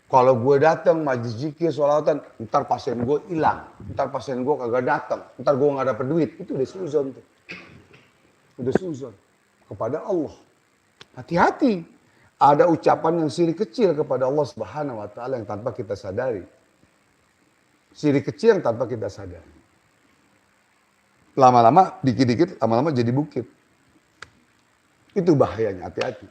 Speaker 1: Kalau gue datang majlis zikir, sholawatan, ntar pasien gue hilang, ntar pasien gue kagak datang, ntar gue nggak dapet duit, itu udah suzon tuh, udah suzon kepada Allah. Hati-hati, ada ucapan yang syirik kecil kepada Allah Subhanahu Wa Taala yang tanpa kita sadari, syirik kecil yang tanpa kita sadari. Lama-lama, dikit-dikit, lama-lama jadi bukit. Itu bahayanya, hati-hati.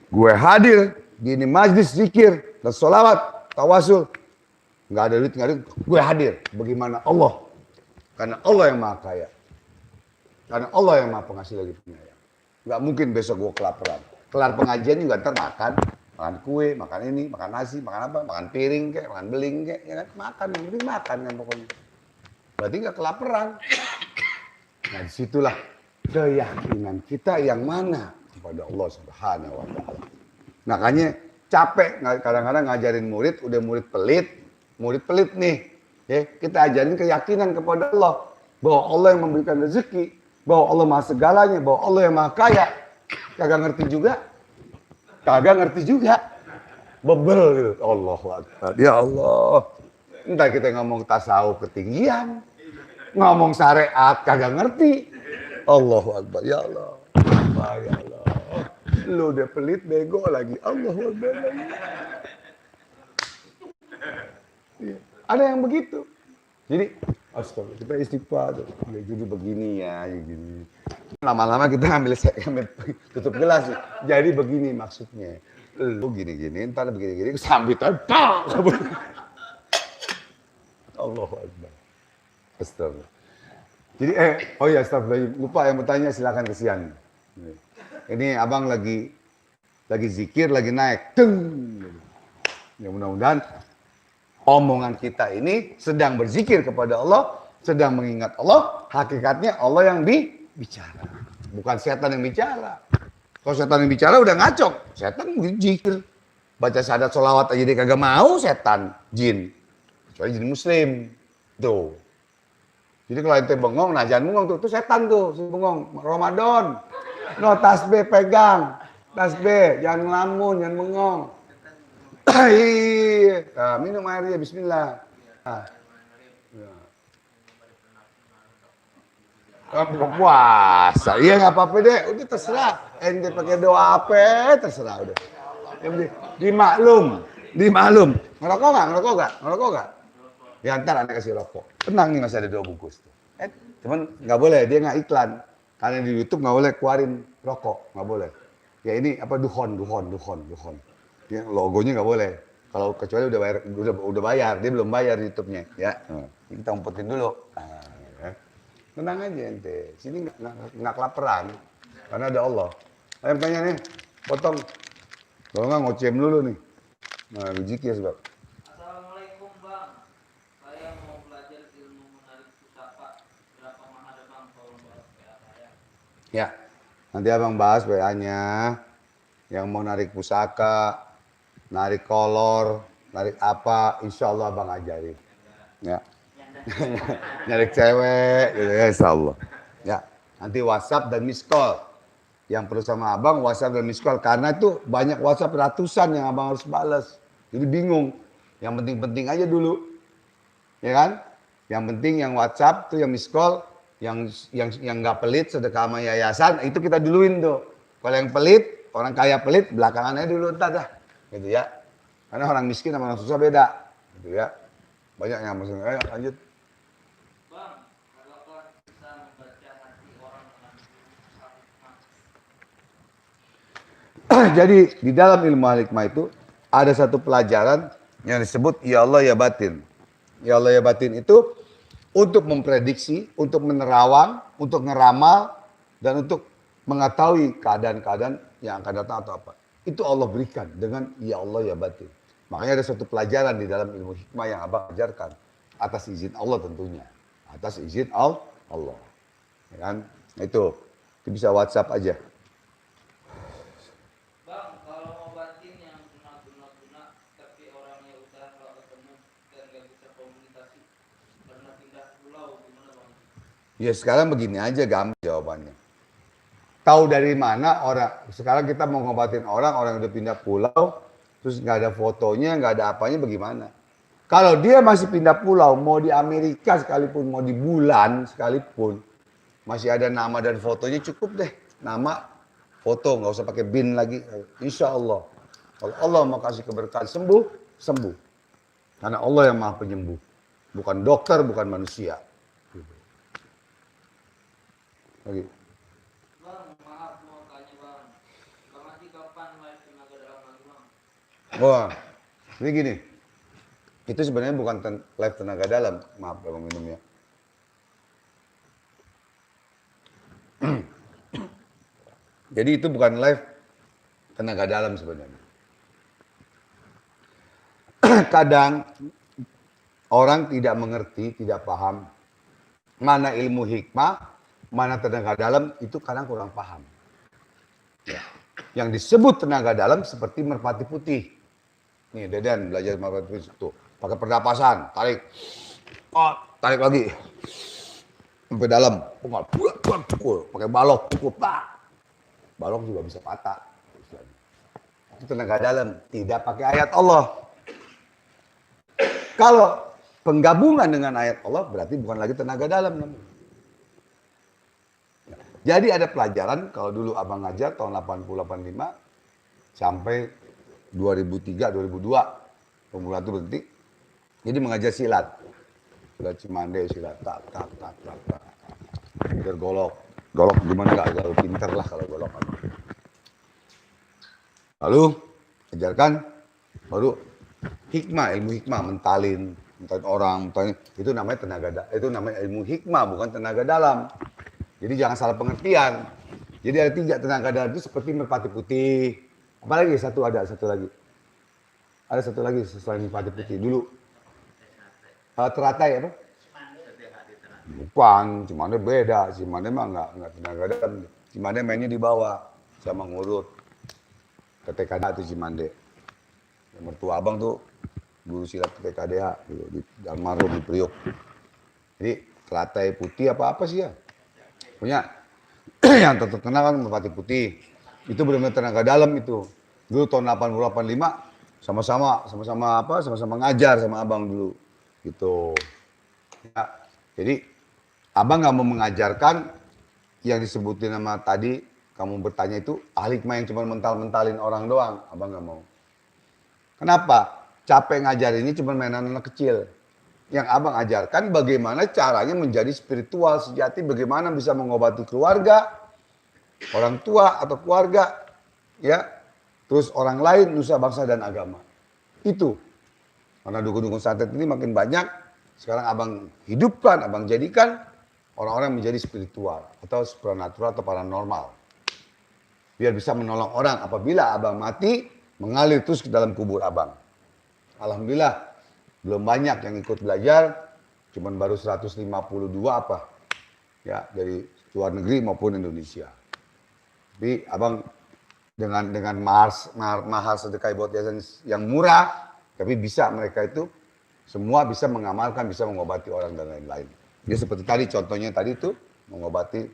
Speaker 1: Gue hadir di ini majlis zikir dan sholawat, tawasul. Nggak ada duit, nggak ada duit. Gue hadir. Bagaimana Allah? Karena Allah yang maha kaya. Karena Allah yang maha pengasih lagi penyayang. Nggak mungkin besok gue kelaparan. Kelar pengajian juga ntar makan. Makan kue, makan ini, makan nasi, makan apa? Makan piring kek, makan beling kek. Ya kan? Makan, yang penting makan kan pokoknya. Berarti nggak kelaparan. Nah disitulah keyakinan kita yang mana kepada Allah Subhanahu Wa Taala. Makanya capek kadang-kadang ngajarin murid, udah murid pelit nih. Ya, kita ajarin keyakinan kepada Allah bahwa Allah yang memberikan rezeki, bahwa Allah maha segalanya, bahwa Allah yang maha kaya. Kagak ngerti juga. Bebel gitu. Allahu Akbar. Ya Allah. Entah kita ngomong tasawuf ketinggian, ngomong syariat kagak ngerti. Allahu Akbar. Ya Allah. Ya Allah. Lu udah pelit bego lagi. Allahu Akbar. Ya. Ada yang begitu. Jadi, astagfirullah, kita istighfar. Jadi begini ya, gini. Lama-lama kita ambil tutup gelas. Jadi begini maksudnya. Lu gini-gini, ntar begini-gini, sambit aja. Allahu Akbar. Astagfirullah. Jadi, oh ya astagfirullah. Lupa yang bertanya silakan kesian. Ini abang lagi zikir, lagi naik. Ya mudah-mudahan omongan kita ini sedang berzikir kepada Allah, sedang mengingat Allah, hakikatnya Allah yang bicara. Bukan setan yang bicara. Kalau setan yang bicara udah ngacok. Setan zikir. Baca syahadat sholawat aja dia kagak mau, setan, jin. Kecuali jin muslim. Tuh. Jadi kalau ente bengong, nah jangan bengong tuh setan tuh, si bengong. Ramadan. No, tasbih pegang. Tasbih, jangan ngelamun, jangan bengong. Nah, minum airnya, bismillah. Nah. Buka puasa, iya nggak apa-apa deh, udah terserah. Ente pakai doa apa, terserah udah. Dimaklum. Ngerokok nggak? Ya ntar anak kasih rokok. Tenang nih masih ada 2 bungkus. Cuman nggak boleh, dia nggak iklan. Karena di YouTube nggak boleh keluarin rokok, nggak boleh. Ya ini apa duhon. Ya, logonya nggak boleh. Kalau kecuali udah bayar, dia belum bayar YouTube-nya. Ya, kita umpetin dulu. Nah, tenang aja ente. Sini nggak kelaparan, karena ada Allah. Ayo tanya nih, potong. Kalau nggak ngocem dulu nih. Nah, zikir sebab.
Speaker 2: Assalamualaikum Bang. Saya mau belajar ilmu menarik pusaka. Berapa mahal ada Bang kalau bahas PA saya?
Speaker 1: Ya, nanti abang bahas WA-nya. Yang mau narik pusaka, narik kolor, narik apa, insya Allah abang ajarin. Ya. Narik cewek, gitu ya, insya Allah. Ya, nanti WhatsApp dan miss call. Yang perlu sama abang WhatsApp dan miss call. Karena itu banyak WhatsApp ratusan yang abang harus balas. Jadi bingung. Yang penting-penting aja dulu. Ya kan? Yang penting yang WhatsApp tuh yang miss call. Yang nggak pelit sedekah sama yayasan itu kita duluin tuh. Kalau yang pelit, orang kaya pelit belakangannya dulu entar dah, gitu ya. Karena orang miskin sama orang susah beda, gitu ya. Banyak yang masuk. Ayo lanjut.
Speaker 2: Bang, kalau bisa membaca hati orang dengan hikmah.
Speaker 1: Jadi di dalam ilmu hikmah itu ada satu pelajaran yang disebut ya Allah ya batin. Ya Allah ya batin itu untuk memprediksi, untuk menerawang, untuk ngeramal, dan untuk mengetahui keadaan-keadaan yang akan datang atau apa. Itu Allah berikan dengan ya Allah ya batin. Makanya ada satu pelajaran di dalam ilmu hikmah yang abang ajarkan. Atas izin Allah tentunya. Atas izin Allah. Ya kan? Itu bisa WhatsApp aja.
Speaker 2: Bang, kalau ngobatin yang guna tapi orangnya udah nggak ketemu dan nggak bisa komunikasi karena pindah pulau, gimana bang?
Speaker 1: Ya sekarang begini aja gampang jawabannya. Tahu dari mana orang, sekarang kita mau ngobatin orang yang udah pindah pulau, terus nggak ada fotonya, nggak ada apanya, bagaimana? Kalau dia masih pindah pulau, mau di Amerika sekalipun, mau di bulan sekalipun, masih ada nama dan fotonya, cukup deh. Nama, foto, nggak usah pakai bin lagi. Insya Allah. Kalau Allah mau kasih keberkahan sembuh, sembuh. Karena Allah yang maha penyembuh. Bukan dokter, bukan manusia. Lagi.
Speaker 2: Bang, maaf mau tanya bang. Bang Haji kapan live tenaga dalam lagi bang?
Speaker 1: Wah, ini gini. Itu sebenarnya bukan live tenaga dalam. Maaf, abang minum ya. Jadi itu bukan live tenaga dalam sebenarnya. Kadang orang tidak mengerti, tidak paham mana ilmu hikmah, mana tenaga dalam, itu kadang kurang paham. Ya. Yang disebut tenaga dalam seperti merpati putih. Nih, Deden belajar merpati putih tuh. Pakai pernapasan, tarik. Oh, tarik lagi. Sampai dalam, pukul. Pakai balok, pukul, pak. Balok juga bisa patah. Itu tenaga dalam, tidak pakai ayat Allah. Kalau penggabungan dengan ayat Allah berarti bukan lagi tenaga dalam namanya. Jadi ada pelajaran, kalau dulu abang ngajar tahun 80-85 sampai 2003-2002 pemulaan itu berhenti. Jadi mengajar silat. Silat Cimande, silat tak. Biar golok gimana nggak terlalu pinter lah kalau golok. Lalu ajarkan baru hikmah, ilmu hikmah, mentalin orang, itu namanya itu namanya ilmu hikmah, bukan tenaga dalam. Jadi jangan salah pengertian. Jadi ada 3 tenaga dalam itu seperti merpati putih. Apalagi satu lagi. Ada satu lagi selain merpati putih dulu. Teratai apa? Bukan, Cimande beda. Cimande mah nggak tenaga dalam. Cimande mainnya di bawah sama ngurut. TTKDH itu Cimande. Yang mertua abang tuh guru silat TTKDH gitu, di almarhum di Priok. Jadi teratai putih apa sih ya? Punya yang terkenal kan merpati putih. Itu benar-benar tenaga dalam itu. Dulu tahun 80-85 sama-sama ngajar sama abang dulu. Gitu. Ya, jadi abang nggak mau mengajarkan yang disebutin nama tadi kamu bertanya itu ahli hikmah yang cuma mentalin orang doang. Abang nggak mau. Kenapa? Capek ngajar ini cuma mainan anak kecil. Yang abang ajarkan bagaimana caranya menjadi spiritual sejati, bagaimana bisa mengobati keluarga, orang tua atau keluarga, ya, terus orang lain, nusa bangsa dan agama. Itu. Karena dukun-dukun santet ini makin banyak, sekarang abang hidupkan, abang jadikan orang-orang menjadi spiritual atau supernatural atau paranormal. Biar bisa menolong orang apabila abang mati, mengalir terus ke dalam kubur abang. Alhamdulillah. Belum banyak yang ikut belajar, cuman baru 152 apa, ya dari luar negeri maupun Indonesia. Tapi abang dengan mahal sedekah buat yayasan yang murah, tapi bisa mereka itu semua bisa mengamalkan, bisa mengobati orang dan lain-lain. Dia seperti tadi contohnya tadi itu mengobati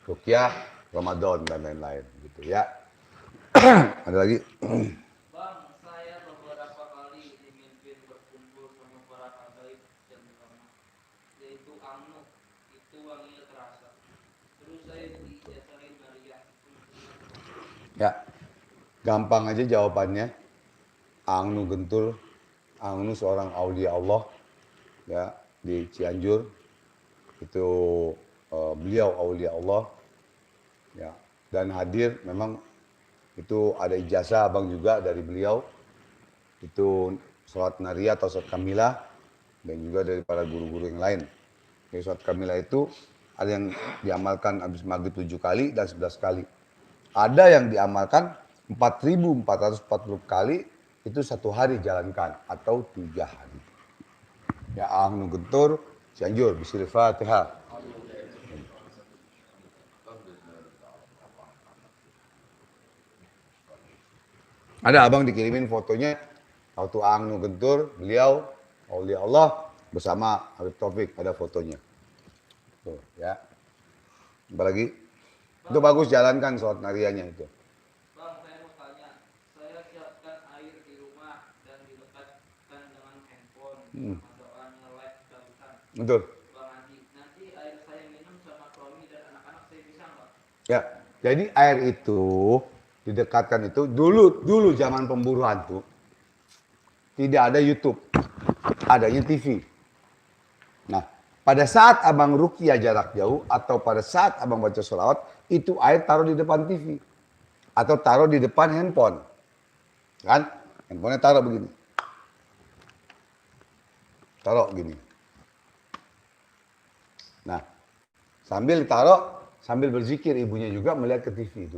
Speaker 1: ruqyah, Ramadan dan lain-lain gitu ya. Ada lagi?
Speaker 2: Bang, saya beberapa kali dimimpin berkumpul sama para habaib dan ulama, yaitu Amnu, itu wanginya terasa. Terus saya diijazahin Maria.
Speaker 1: Ya, gampang aja jawabannya. Angnu Gentul, Angnu seorang aulia Allah, ya di Cianjur. Itu beliau aulia Allah, ya. Dan hadir memang itu ada ijazah abang juga dari beliau. Itu sholat Naria atau sholat Kamilah dan juga dari para guru-guru yang lain. Jadi sholat Kamilah itu ada yang diamalkan habis maghrib 7 kali dan 11 kali. Ada yang diamalkan 4.440 kali itu 1 hari jalankan atau 3 hari. Ya Ahnu Gentur, Cianjur, Bismil Fatihah. Ada abang dikirimin fotonya waktu Ahnu Gentur, beliau Aulia Allah bersama Habib Taufik, ada fotonya. Tuh ya. Apalagi itu bagus, jalankan sholat narianya itu.
Speaker 2: Bang, saya mau tanya, saya siapkan air di rumah dan didekatkan dengan handphone, sama doanya live sekalian.
Speaker 1: Betul.
Speaker 2: Bang Andi, nanti air saya minum sama Tommy dan anak-anak saya bisa nggak?
Speaker 1: Ya, jadi air itu didekatkan itu dulu zaman pemburu hantu tidak ada YouTube, adanya TV. Nah, pada saat abang ruqyah jarak jauh atau pada saat abang baca sholawat, itu air taruh di depan TV atau taruh di depan handphone, kan? Handphonenya taruh begini, taruh gini. Nah, sambil taruh, sambil berzikir, ibunya juga melihat ke TV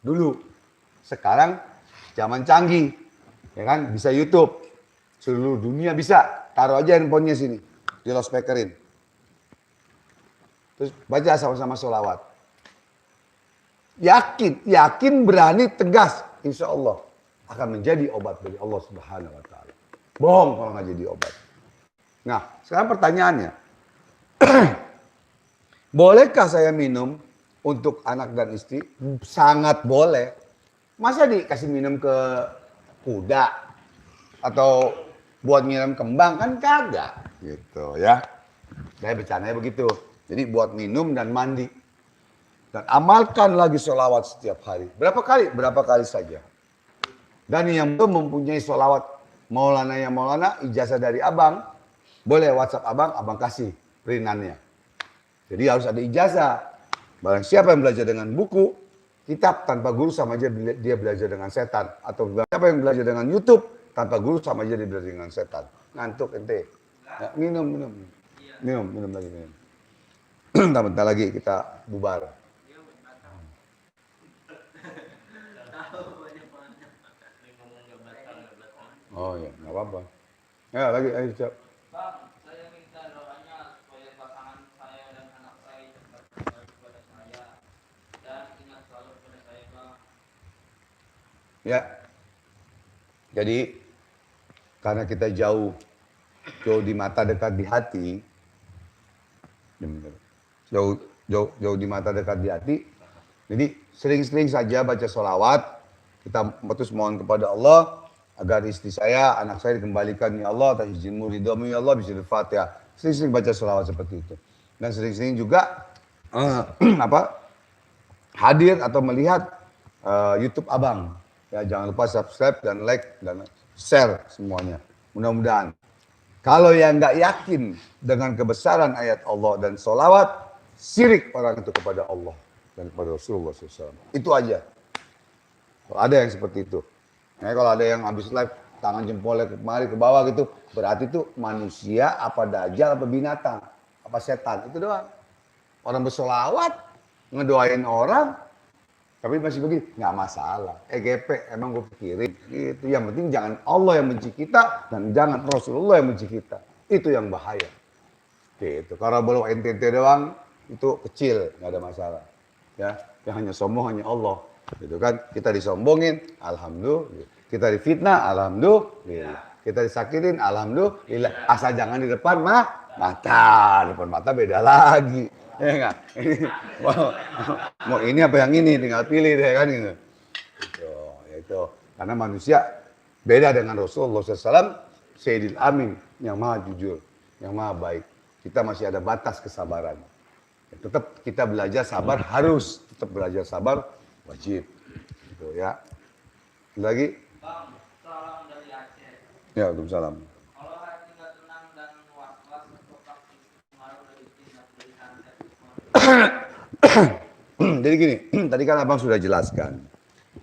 Speaker 1: dulu. Sekarang zaman canggih, ya kan? Bisa YouTube, seluruh dunia bisa. Taruh aja handphonenya sini, di loudspeakerin. Terus baca sama-sama sholawat. Yakin, berani, tegas, insya Allah akan menjadi obat dari Allah Subhanahu Wa Taala. Bohong kalau nggak jadi obat. Nah, sekarang pertanyaannya, bolehkah saya minum untuk anak dan istri? Sangat boleh. Masa dikasih minum ke kuda atau buat nyiram kembang, kan kagak gitu ya. Saya bercandanya begitu. Jadi buat minum dan mandi. Dan amalkan lagi sholawat setiap hari. Berapa kali? Berapa kali saja. Dan yang belum mempunyai sholawat Maulana ya Maulana, ijazah dari abang, boleh WhatsApp abang kasih perinannya. Jadi harus ada ijazah. Barang siapa yang belajar dengan buku, kitab tanpa guru sama aja dia belajar dengan setan. Atau siapa yang belajar dengan YouTube tanpa guru sama aja dia belajar dengan setan. Ngantuk ente. Ya, minum lagi. Bentar lagi kita bubar. Oh ya, nggak apa-apa. Ya lagi, ayo siap.
Speaker 2: Bang, saya minta doanya supaya pasangan saya dan anak saya cepat kembali kepada saya dan ingat selalu kepada saya, Bang.
Speaker 1: Ya. Jadi karena kita jauh di mata dekat di hati, jauh di mata dekat di hati. Jadi sering-sering saja baca sholawat. Kita terus mohon kepada Allah agar istri saya, anak saya dikembalikan ya Allah atas izinmu ridhamu ya Allah, bisa Al-Fatihah. Sering-sering baca sholawat seperti itu. Dan sering-sering juga hadir atau melihat YouTube abang. Ya, jangan lupa subscribe dan like dan share semuanya. Mudah-mudahan. Kalau yang nggak yakin dengan kebesaran ayat Allah dan sholawat, syirik orang itu kepada Allah dan kepada Rasulullah SAW. Itu aja. Kalau ada yang seperti itu. Nah, kalau ada yang habis live, tangan jempolnya kemari ke bawah gitu, berarti itu manusia, apa dajjal, apa binatang, apa setan. Itu doang. Orang bersolawat, ngedoain orang, tapi masih begini, nggak masalah. EGP, emang gue pikirin. Gitu. Yang penting jangan Allah yang benci kita, dan jangan Rasulullah yang benci kita. Itu yang bahaya. Gitu. Kalau belum ente doang, itu kecil, nggak ada masalah. Ya, yang hanya sombong hanya Allah. Gitu kan, kita disombongin, alhamdulillah. Kita difitnah, alhamdulillah. Kita disakitin, alhamdulillah. Asal jangan di depan mata. Depan mata beda lagi. Ya enggak? Mau ini apa yang ini, tinggal pilih deh kan gitu. Itu. Karena manusia beda dengan Rasulullah SAW, Sayyidil Amin, yang maha jujur, yang maha baik. Kita masih ada batas kesabaran. Tetap kita belajar sabar, harus tetap belajar sabar, wajib. Gitu ya. Lagi?
Speaker 2: Bang, salam dari Aceh.
Speaker 1: Ya, waalaikumsalam.
Speaker 2: Kalau hati nggak tenang dan was-was, apakah pengaruh dari jin atau dari santet?
Speaker 1: Jadi gini, tadi kan abang sudah jelaskan.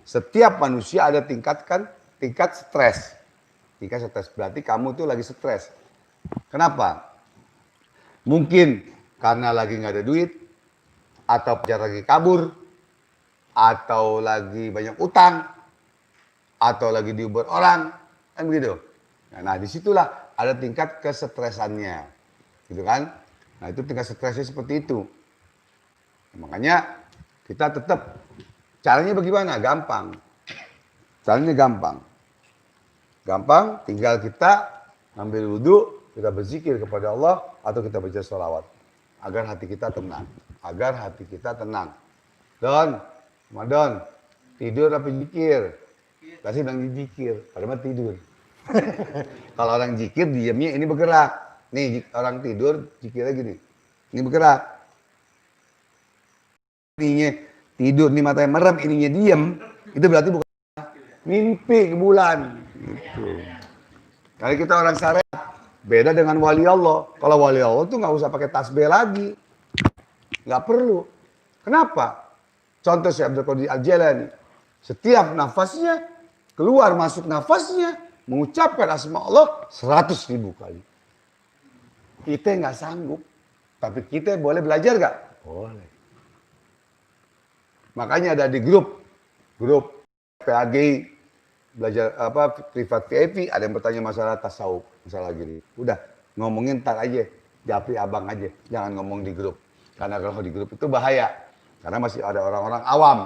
Speaker 1: Setiap manusia ada tingkat stres. Tingkat stres berarti kamu tuh lagi stres. Kenapa? Mungkin karena lagi nggak ada duit, atau pacar lagi kabur, atau lagi banyak utang, atau lagi diuber orang, kan begitu. Nah, disitulah ada tingkat kesetresannya, gitu kan? Nah, itu tingkat stresnya seperti itu. Makanya kita tetap, caranya bagaimana? Gampang. Caranya gampang. Gampang, tinggal kita ambil wudhu, kita berzikir kepada Allah, atau kita baca sholawat. Agar hati kita tenang. Agar hati kita tenang. Don, Madon, tidur apa zikir? Pasti bilang zikir, padahal tidur. Kalau orang zikir, diamnya ini bergerak. Nih, orang tidur, zikirnya gini. Ini bergerak. Ininya tidur, nih matanya merem, ininya diem. Itu berarti bukan mimpi ke bulan. Gitu. Kalau kita orang syariat, beda dengan wali Allah. Kalau wali Allah tuh nggak usah pakai tasbih lagi. Nggak perlu. Kenapa? Contoh Syekh Abdul Qadir Al-Jailani. Setiap nafasnya, keluar masuk nafasnya, mengucapkan asma Allah 100.000 kali. Kita nggak sanggup. Tapi kita boleh belajar nggak? Boleh. Makanya ada di grup PAGI, belajar privat VIP, ada yang bertanya masalah tasawuf, masalah gini. Udah, ngomongin ntar aja, japri abang aja, jangan ngomong di grup. Karena kalau di grup itu bahaya. Karena masih ada orang-orang awam.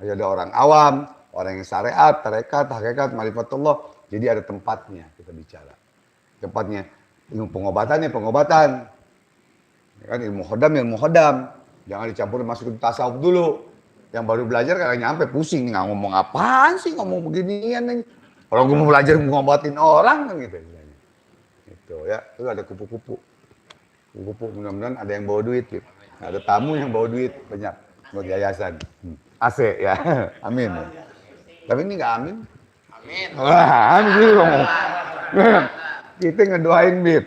Speaker 1: Masih ada orang awam, orang yang syariat, tarekat, hakikat, marifatullah. Jadi ada tempatnya kita bicara. Tempatnya, ilmu pengobatan. Ya kan, ilmu khodam. Jangan dicampur masukin tasawuf dulu. Yang baru belajar kadang nyampe pusing, nggak ngomong apaan sih, ngomong beginian. Kalau gue mau belajar ngobatin orang kan gitu. Itu ya, itu ada kupu-kupu. Kupu-kupu mudah-mudahan ada yang bawa duit gitu. Ada tamu yang bawa duit banyak buat yayasan. AC ya, amin. Tapi ini nggak amin. Amin. Wah, amin gitu ngomong. Kita ngedoain Bib.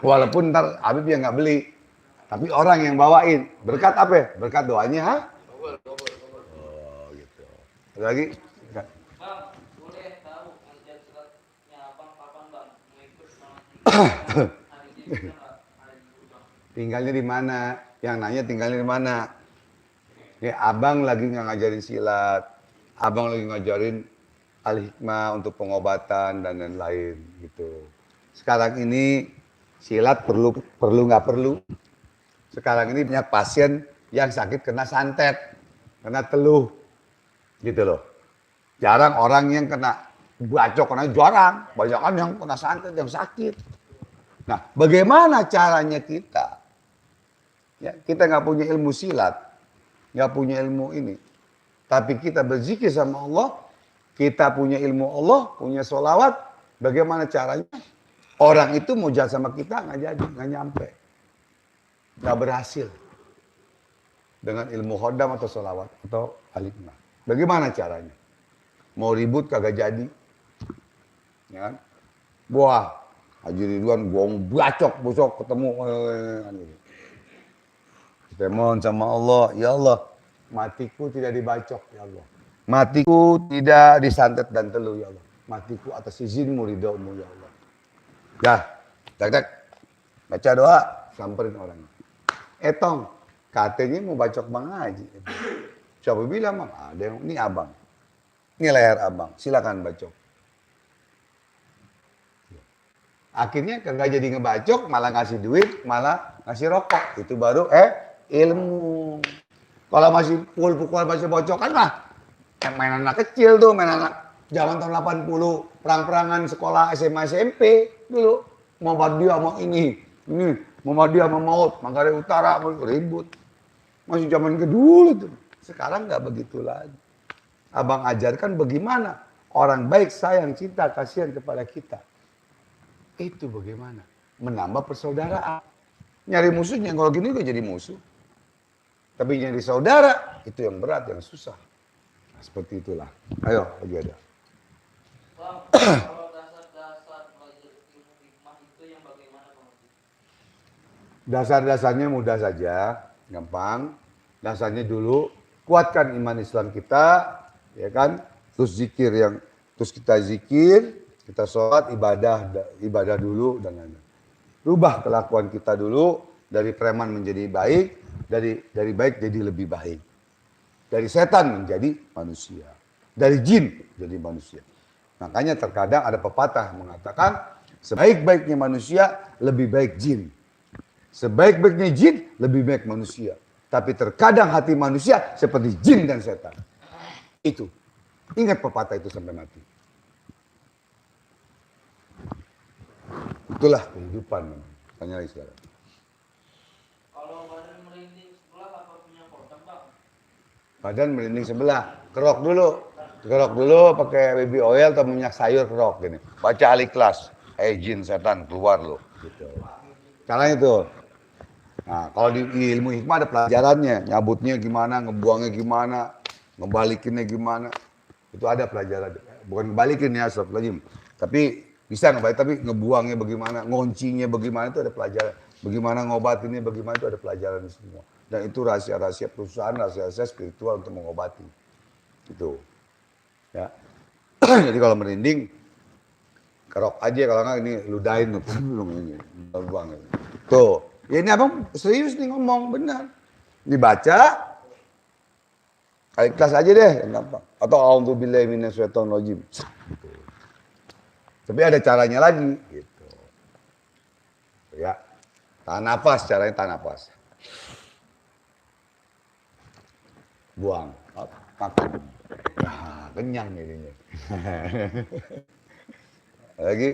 Speaker 1: Walaupun ntar Habib yang nggak beli. Tapi orang yang bawain. Berkat apa? Berkat doanya, ha? Oh gitu. Ada lagi?
Speaker 2: Bang, boleh tahu ngajar silatnya abang kapan bang? Mau ikut sama hari ini nggak? Hari ini bang.
Speaker 1: Tinggalnya di mana? Yang nanya tinggalnya di mana? Ya, abang lagi nggak ngajarin silat. Abang lagi ngajarin al-hikmah untuk pengobatan dan lain-lain gitu. Sekarang ini silat perlu nggak perlu? Sekarang ini banyak pasien yang sakit kena santet, kena teluh, gitu loh. Jarang orang yang kena bacok, jarang. Banyak kan yang kena santet, yang sakit. Nah, bagaimana caranya kita? Ya, kita nggak punya ilmu silat, nggak punya ilmu ini. Tapi kita berzikir sama Allah, kita punya ilmu Allah, punya sholawat. Bagaimana caranya? Orang itu mau jahat sama kita nggak jadi, nggak nyampe. Nggak berhasil. Dengan ilmu khodam atau sholawat atau al-hikmah. Bagaimana caranya? Mau ribut kagak jadi. Ya kan? Wah, Haji Ridwan gua bacok busuk ketemu. Kita mohon sama Allah, ya Allah, matiku tidak dibacok ya Allah. Matiku tidak disantet dan teluh ya Allah. Matiku atas izinmu, ridhomu ya Allah. Ya, tak. Baca doa, samperin orang. Tong, katanya mau bacok Bang Haji. Siapa bilang, Bang? Ada yang, ini abang. Ini leher abang, silakan bacok. Akhirnya kagak jadi ngebacok, malah ngasih duit, malah ngasih rokok. Itu baru ilmu. Kalau masih pukul-pukul masih bocokan mah, main anak kecil tuh, main anak zaman tahun 80, perang-perangan sekolah SMA SMP dulu. Muhammadiyah mau ini, Muhammadiyah mau maut, Manggarai Utara ribut. Masih zaman kedulu tuh. Sekarang nggak begitu lagi. Abang ajarkan bagaimana orang baik sayang, cinta, kasihan kepada kita. Itu bagaimana? Menambah persaudaraan. Nyari musuhnya, kalau gini udah jadi musuh. Tapi nyari saudara, itu yang berat, yang susah. Nah, seperti itulah. Ayo, lagi ada.
Speaker 2: Bang, kalau dasar-dasar belajar ilmu hikmah itu yang bagaimana Bang?
Speaker 1: Dasar-dasarnya mudah saja, gampang. Dasarnya dulu, kuatkan iman Islam kita, ya kan? Terus kita zikir, kita sholat, ibadah dulu dan lain-lain. Rubah kelakuan kita dulu dari preman menjadi baik, dari baik jadi lebih baik. Dari setan menjadi manusia. Dari jin jadi manusia. Makanya terkadang ada pepatah mengatakan sebaik-baiknya manusia lebih baik jin. Sebaik-baiknya jin lebih baik manusia. Tapi terkadang hati manusia seperti jin dan setan. Itu. Ingat pepatah itu sampai mati. Itulah kehidupan. Tanya lagi sekarang.
Speaker 2: Kalau badan merinding sebelah apa punya kodam bang?
Speaker 1: Badan merinding sebelah. Kerok dulu. Kerok dulu pakai baby oil atau minyak sayur kerok gini. Baca Al-Ikhlas. Jin setan keluar lo. Gitu. Caranya tuh. Nah, kalau di ilmu hikmah ada pelajarannya. Nyabutnya gimana, ngebuangnya gimana, ngebalikinnya gimana. Itu ada pelajaran. Bukan ngebalikin ya, astagfirullahaladzim. Tapi bisa ngebalik, tapi ngebuangnya bagaimana, ngoncinya bagaimana itu ada pelajaran. Bagaimana ngobatinnya, bagaimana itu ada pelajaran semua. Dan itu rahasia-rahasia perusahaan, rahasia-rahasia spiritual untuk mengobati. Itu. Ya. Jadi kalau merinding, kerok aja, kalau enggak ini ludahin ini buang. Tuh, ya ini abang serius nih ngomong benar. Dibaca, Al-Ikhlas aja deh, gampang. Atau a'udzubillahi minasyaitonirrajim. Gitu. Tapi ada caranya lagi, gitu. Ya, tahan nafas, caranya tahan nafas. Buang, makan. Nah, kenyang jadinya. Lagi.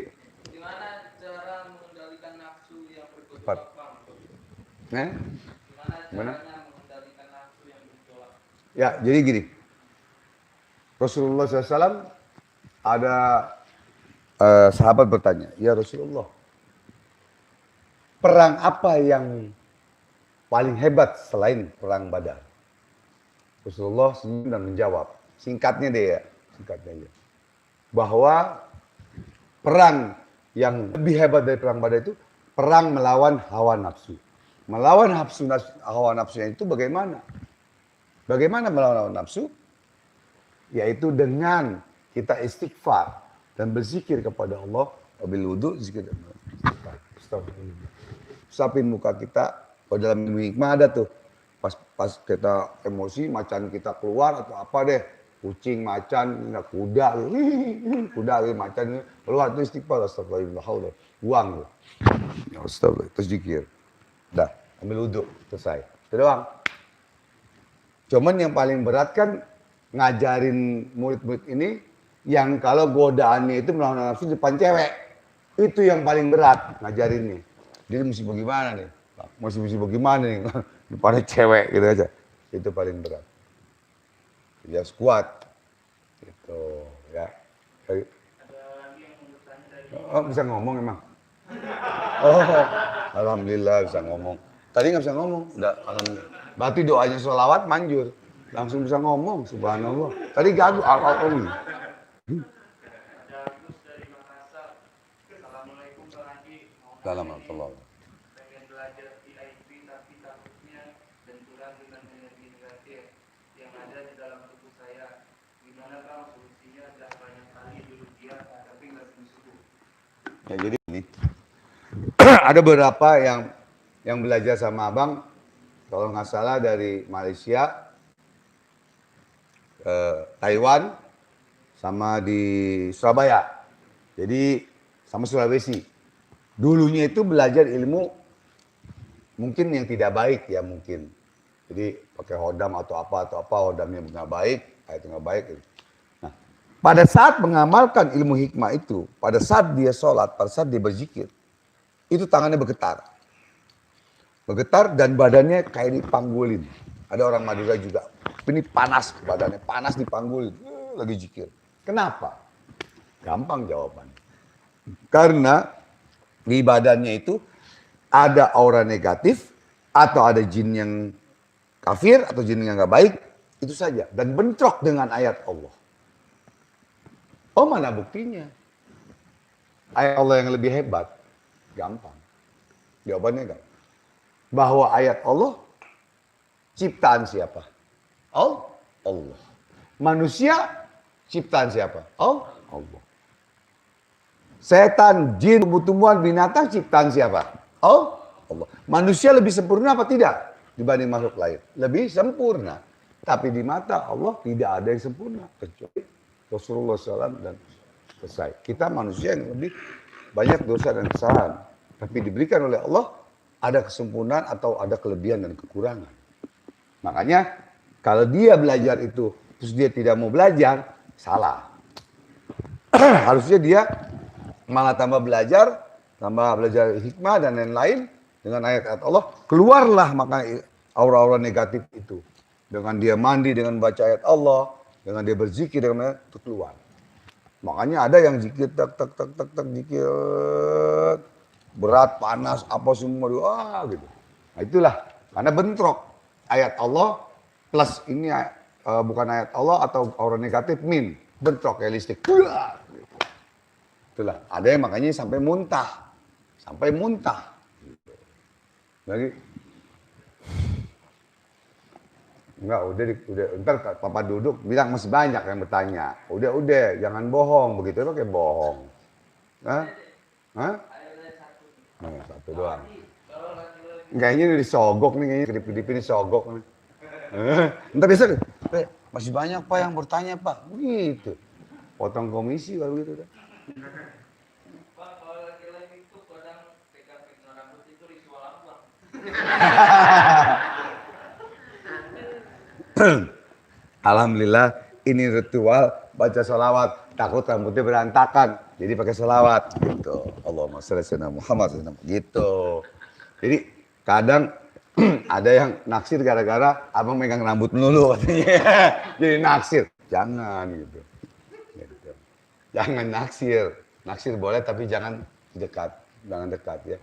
Speaker 2: Gimana cara mengendalikan nafsu yang bergejolak
Speaker 1: Cepat.
Speaker 2: bang? Gimana caranya mengendalikan nafsu yang bergejolak?
Speaker 1: Ya, jadi gini. Rasulullah SAW ada sahabat bertanya, ya Rasulullah, perang apa yang paling hebat selain perang Badar? Rasulullah senyum dan menjawab, singkatnya deh ya, singkatnya aja, bahwa perang yang lebih hebat dari perang Badar itu perang melawan hawa nafsu. Melawan hawa nafsunya itu bagaimana? Bagaimana melawan hawa nafsu? Yaitu dengan kita istighfar dan berzikir kepada Allah. Wabil wudu, zikir. Usapin muka kita. Kalau dalam ilmu hikmah ada tuh. Pas kita emosi, macan kita keluar atau apa deh. Kucing, macan, kuda, macan keluar itu istighfar. Astagfirullah. Buang. Astagfirullah. Terus zikir. Dah, ambil wudu, selesai. Itu doang. Cuman yang paling berat kan ngajarin murid-murid ini yang kalau godaannya itu melawan nafsu depan cewek. Itu yang paling berat ngajarinnya. Jadi mesti bagaimana nih? Mesti bagaimana nih? Depannya cewek gitu aja. Itu paling berat. Dia kuat. Gitu ya.
Speaker 2: Ada lagi yang mau bertanya dari
Speaker 1: Oh, bisa ngomong emang? Oh, alhamdulillah bisa ngomong. Tadi nggak bisa ngomong. Udah, alhamdulillah. Berarti doanya sholawat manjur. Langsung bisa ngomong, subhanallah. Tadi gagu,
Speaker 2: Ada Gus dari Makassar. Assalamualaikum Pak Haji. Mau
Speaker 1: Dalam
Speaker 2: nanya nih,
Speaker 1: Allah.
Speaker 2: pengen belajar VIP tapi takutnya benturan dengan energi negatif yang ada di dalam tubuh saya. Gimana Kang solusinya? Dah banyak kali dulu dia tapi nggak sembuh.
Speaker 1: Ya jadi ini ada beberapa yang belajar sama abang, kalau nggak salah dari Malaysia, Taiwan, sama di Surabaya. Jadi sama Sulawesi. Dulunya itu belajar ilmu mungkin yang tidak baik ya mungkin. Jadi pakai hodam atau apa hodamnya nggak baik, itu nggak baik. Nah, pada saat mengamalkan ilmu hikmah itu, pada saat dia sholat, pada saat dia berzikir, itu tangannya bergetar. Bergetar dan badannya kayak dipanggulin. Ada orang Madura juga, ini panas badannya, panas dipanggulin, lagi zikir. Kenapa? Gampang jawabannya. Karena di badannya itu ada aura negatif, atau ada jin yang kafir, atau jin yang nggak baik, itu saja. Dan bentrok dengan ayat Allah. Oh, mana buktinya? Ayat Allah yang lebih hebat? Gampang. Jawabannya gampang. Bahwa ayat Allah ciptaan siapa? Allah. Manusia ciptaan siapa? Allah. Setan, jin, tumbuh-tumbuhan, binatang ciptaan siapa? Allah. Manusia lebih sempurna apa tidak dibanding makhluk lain? Lebih sempurna. Tapi di mata Allah tidak ada yang sempurna kecuali Rasulullah SAW dan selesai. Kita manusia yang lebih banyak dosa dan kesalahan. Tapi diberikan oleh Allah ada kesempurnaan atau ada kelebihan dan kekurangan. Makanya kalau dia belajar itu terus dia tidak mau belajar, salah. Harusnya dia malah tambah belajar hikmah dan lain-lain dengan ayat-ayat Allah. Keluarlah makanya aura-aura negatif itu. Dengan dia mandi, dengan baca ayat Allah, dengan dia berzikir, dengan itu keluar. Makanya ada yang zikir, tak, zikir, berat, panas, apa semua, gitu. Nah itulah, karena bentrok. Ayat Allah plus ini bukan ayat Allah atau aura negatif, bentrok kayak listrik. Gitu. Itulah, ada yang makanya sampai muntah. Lagi. Enggak, udah, ntar papa duduk bilang masih banyak yang bertanya. Udah, jangan bohong, begitu pakai bohong. Hah? Satu doang. Kayaknya ini disogok nih, kayaknya kedip-kedip ini disogok nih. Ntar besok, masih banyak Pak yang bertanya Pak, begitu. Potong komisi kalau gitu.
Speaker 2: Pak, kalau laki-laki itu kadang pegang-pegang rambut itu ritual apa?
Speaker 1: Alhamdulillah ini ritual baca sholawat, takut rambutnya berantakan, jadi pakai sholawat gitu. Allahumma sholli ala Muhammad gitu. Jadi kadang ada yang naksir gara-gara abang megang rambut melulu katanya. Jadi naksir, jangan gitu. Jangan naksir boleh tapi jangan dekat ya.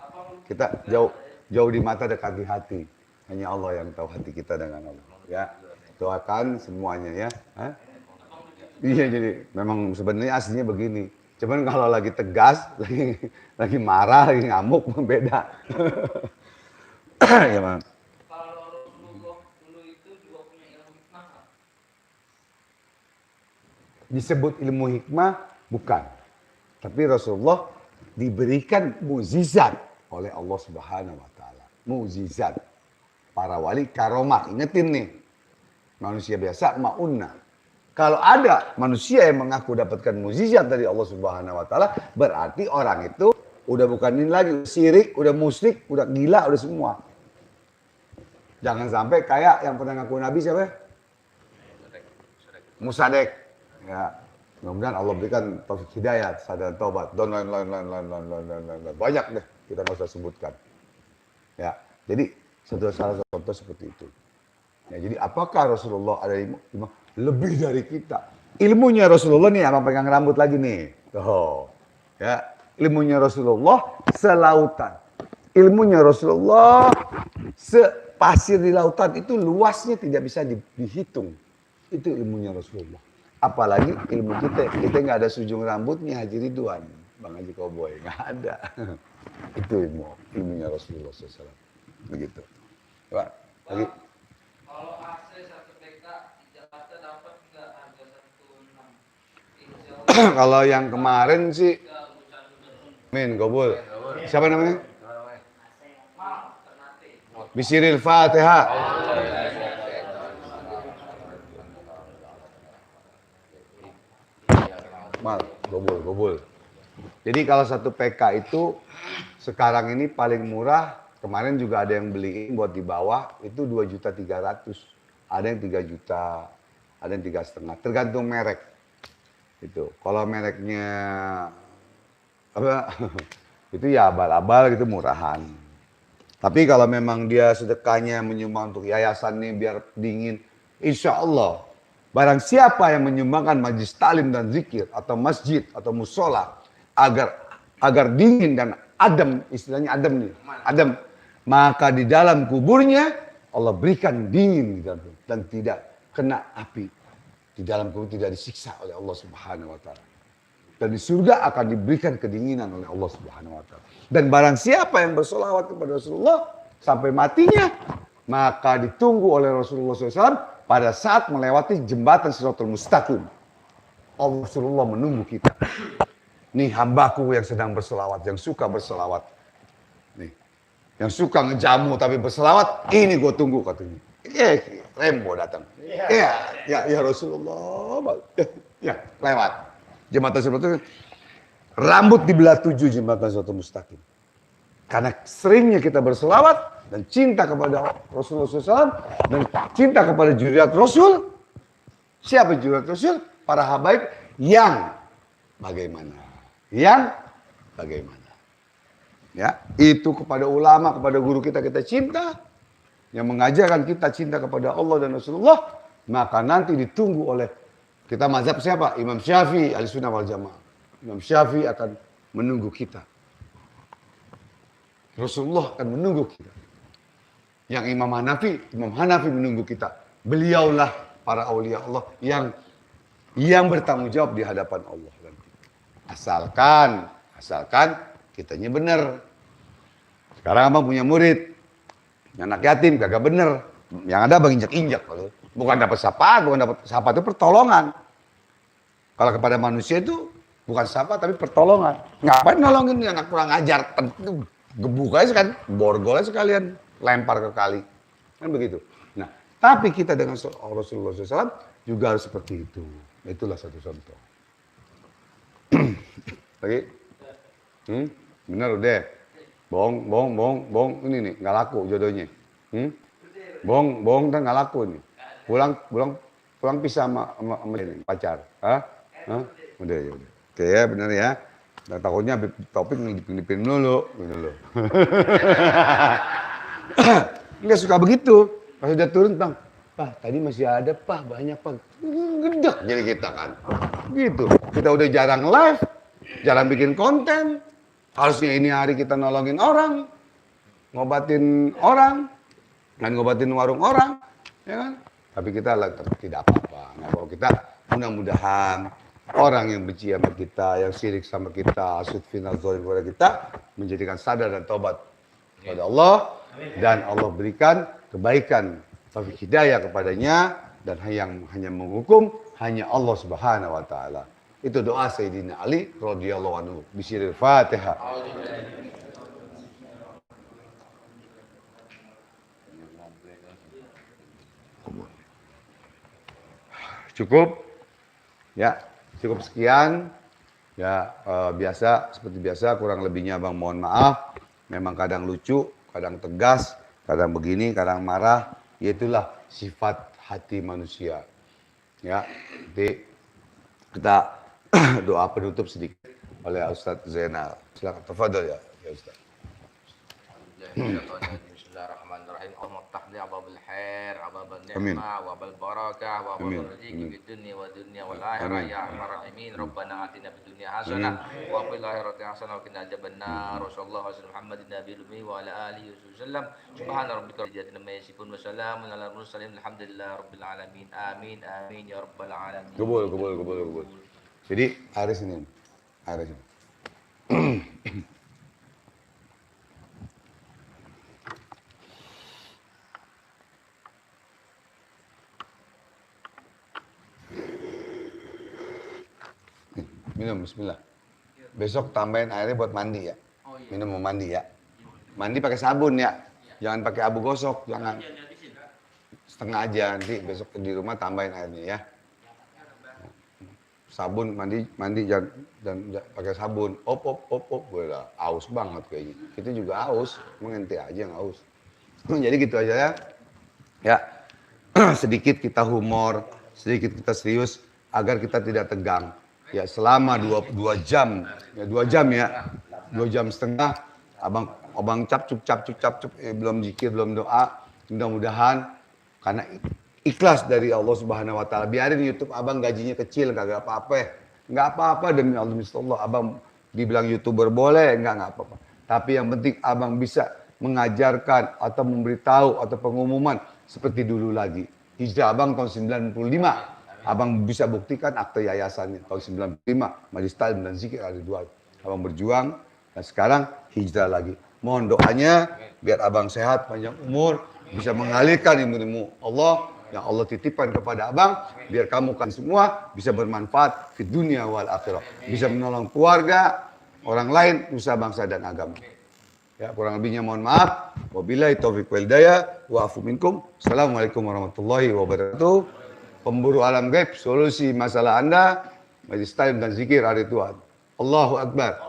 Speaker 1: Kita jauh di mata, dekat di hati. Hanya Allah yang tahu hati kita dengan Allah ya. Doakan semuanya ya. Iya, jadi memang sebenarnya aslinya begini. Cuman kalau lagi tegas, lagi marah, lagi ngamuk beda. Ya, Bang.
Speaker 2: Kalau Rasulullah dulu itu juga punya ilmu hikmah.
Speaker 1: Disebut ilmu hikmah bukan. Tapi Rasulullah diberikan mukjizat oleh Allah Subhanahu wa taala. Mukjizat. Para wali karomah, ingetin nih. Manusia biasa ma'unna. Kalau ada manusia yang mengaku dapatkan mukjizat dari Allah Subhanahu wa taala, berarti orang itu udah bukan ini lagi, syirik, udah musyrik, udah gila, udah semua. Jangan sampai kayak yang pernah ngaku Nabi siapa? Musadek. Ya. Mudah-mudahan Allah berikan taufik hidayah, sadar taubat, dan lain-lain. Banyak deh, kita nggak usah sebutkan. Ya. Jadi salah satu contoh seperti itu. Ya, jadi apakah Rasulullah ada ilmu? Lebih dari kita. Ilmunya Rasulullah nih, apa pegang rambut lagi nih. Tuh. Ya, ilmunya Rasulullah selautan. Ilmunya Rasulullah sepasir di lautan itu luasnya tidak bisa dihitung. Itu ilmunya Rasulullah. Apalagi ilmu kita nggak ada sujung rambutnya Haji Ridwan, Bang Haji Koboy, nggak ada. Itu ilmunya Rasulullah SAW. Begitu. Pak, lagi.
Speaker 2: Kalau AC 1 PK di Jakarta dapat nggak harga 1,6?
Speaker 1: Kalau yang kemarin sih, Min, Gobul. Siapa namanya? Bisiril Fatihah. Mal, Gobul. Jadi kalau 1 PK itu sekarang ini paling murah. Kemarin juga ada yang beliin buat di bawah itu 2.300.000. Ada yang 3 juta, ada yang 3,5. Tergantung merek. Itu. Kalau mereknya apa? Itu ya abal-abal gitu murahan. Tapi kalau memang dia sedekahnya menyumbang untuk yayasan nih biar dingin, insya Allah barang siapa yang menyumbangkan majlis talim dan zikir atau masjid atau musola agar dingin dan adem, istilahnya adem nih, adem. Maka di dalam kuburnya Allah berikan dingin dan tidak kena api. Di dalam kubur tidak disiksa oleh Allah Subhanahu wa taala. Dan di surga akan diberikan kedinginan oleh Allah Subhanahu wa taala. Dan barang siapa yang bersolawat kepada Rasulullah sampai matinya, maka ditunggu oleh Rasulullah SAW pada saat melewati jembatan Shirathul Mustaqim. Allah Rasulullah menunggu kita. Nih hambaku yang sedang bersolawat, yang suka bersolawat. Nih. Yang suka ngejamu tapi berselawat, ini gue tunggu katanya. Rembo datang. Ya Rasulullah. Ya, lewat. Jembatan Siratul rambut dibelah 7 jembatan Siratul Mustaqim. Karena seringnya kita berselawat dan cinta kepada Rasulullah SAW dan cinta kepada juriat Rasul. Siapa juriat Rasul? Para habaib yang bagaimana? Yang bagaimana? Ya, itu kepada ulama, kepada guru kita cinta, yang mengajarkan kita cinta kepada Allah dan Rasulullah, maka nanti ditunggu oleh kita mazhab siapa? Imam Syafi'i Ahlussunnah wal Jamaah. Imam Syafi'i akan menunggu kita. Rasulullah akan menunggu kita. Yang Imam Hanafi menunggu kita. Beliaulah para aulia Allah yang bertanggung jawab di hadapan Allah. Asalkan kitanya benar. Sekarang abang punya murid, anak yatim kagak bener. Yang ada abang injak-injak. Bukan dapat syafaat itu pertolongan. Kalau kepada manusia itu bukan syafaat tapi pertolongan. Ngapain nolongin anak kurang ajar? Gebuk aja kan, borgol aja sekalian, lempar ke kali. Kan begitu. Nah, tapi kita dengan Rasulullah SAW juga harus seperti itu. Itulah satu contoh. Lagi? Bener udah. Bohong. Ini nih, nggak laku jodohnya. Bohong dan nggak laku nih. Pulang pisah sama ini, pacar. Hah? Udah. Oke ya, bener ya. Nah, takutnya topik dipin dulu. Nggak suka begitu. Pas udah turun, Bang. Pak, tadi masih ada, Pak. Banyak, Pak. Gedek jadi kita kan. Gitu. Kita udah jarang live, jarang bikin konten. Harusnya ini hari kita nolongin orang, ngobatin orang, dan ngobatin warung orang, ya kan? Tapi kita tidak apa-apa. Nah, kalau kita mudah-mudahan orang yang benci sama kita, yang syirik sama kita, hasud final zalim kepada kita, menjadikan sadar dan taubat kepada Allah, dan Allah berikan kebaikan, taufik hidayah kepadanya, dan yang hanya menghukum hanya Allah Subhanahu wa taala. Itu doa Sayyidina Ali radhiyallahu anhu. Bismillahil Fatihah. Cukup? Ya, cukup sekian. Ya, seperti biasa, kurang lebihnya Bang mohon maaf. Memang kadang lucu, kadang tegas, kadang begini, kadang marah. Itulah sifat hati manusia. Ya, jadi kita doa penutup sedikit oleh Ustadz Zainal. Silakan, tafadhol ya Ustadz. Bismillahirrahmanirrahim. Allahumma ftah li abwabil khair, abwabal ni'mah, abwabal barakah, abwabal rizqi fid dunya wa dunya wal akhirah ya arhamar rahimin. Rabbana atina fid dunya hasanah wa fil akhirati hasanah wa qina adzabannar. Rasulullah Muhammadin nabiyil ummi wa ala alihi wasallam. Subhana rabbika rabbil izzati amma yasifun wa salamun alal mursalin. Alhamdulillahi rabbil alamin. Amin ya rabbal alamin. Kubul. Jadi air sini. Minum, bismillah. Besok tambahin airnya buat mandi ya. Minum mau mandi ya. Mandi pakai sabun ya. Jangan pakai abu gosok, jangan. Setengah aja nanti besok di rumah tambahin airnya ya. Sabun mandi dan pakai sabun. Op. Boleh lah. Aus banget kayaknya. Kita juga aus, mengenti aja yang aus. Jadi gitu aja ya. Ya. Sedikit kita humor, sedikit kita serius agar kita tidak tegang. Ya selama 2 jam, ya 2 jam ya. 2 jam setengah abang capcup belum zikir, belum doa. Mudah-mudahan karena ikhlas dari Allah Subhanahu wa taala. Biarin YouTube abang gajinya kecil, kagak apa-apa. Enggak apa-apa demi Allah Bismillah. Abang dibilang YouTuber boleh, enggak apa-apa. Tapi yang penting abang bisa mengajarkan atau memberitahu atau pengumuman seperti dulu lagi. Hijrah abang tahun 95. Abang bisa buktikan akte yayasannya tahun 95. Majelis Ta'lim dan Zikir ada 2. Abang berjuang dan sekarang hijrah lagi. Mohon doanya biar abang sehat, panjang umur, bisa mengalirkan ilmu Allah yang Allah titipkan kepada abang, biar kamu kan semua bisa bermanfaat di dunia wal akhirah, bisa menolong keluarga, orang lain, nusa bangsa dan agama. Ya, kurang lebihnya mohon maaf. Wabillahi taufiq wal hidayah wa afu minkum. Assalamualaikum warahmatullahi wabarakatuh. Pemburu alam gaib, solusi masalah Anda, majlis taklim dan zikir hari Tuhan. Allahu Akbar.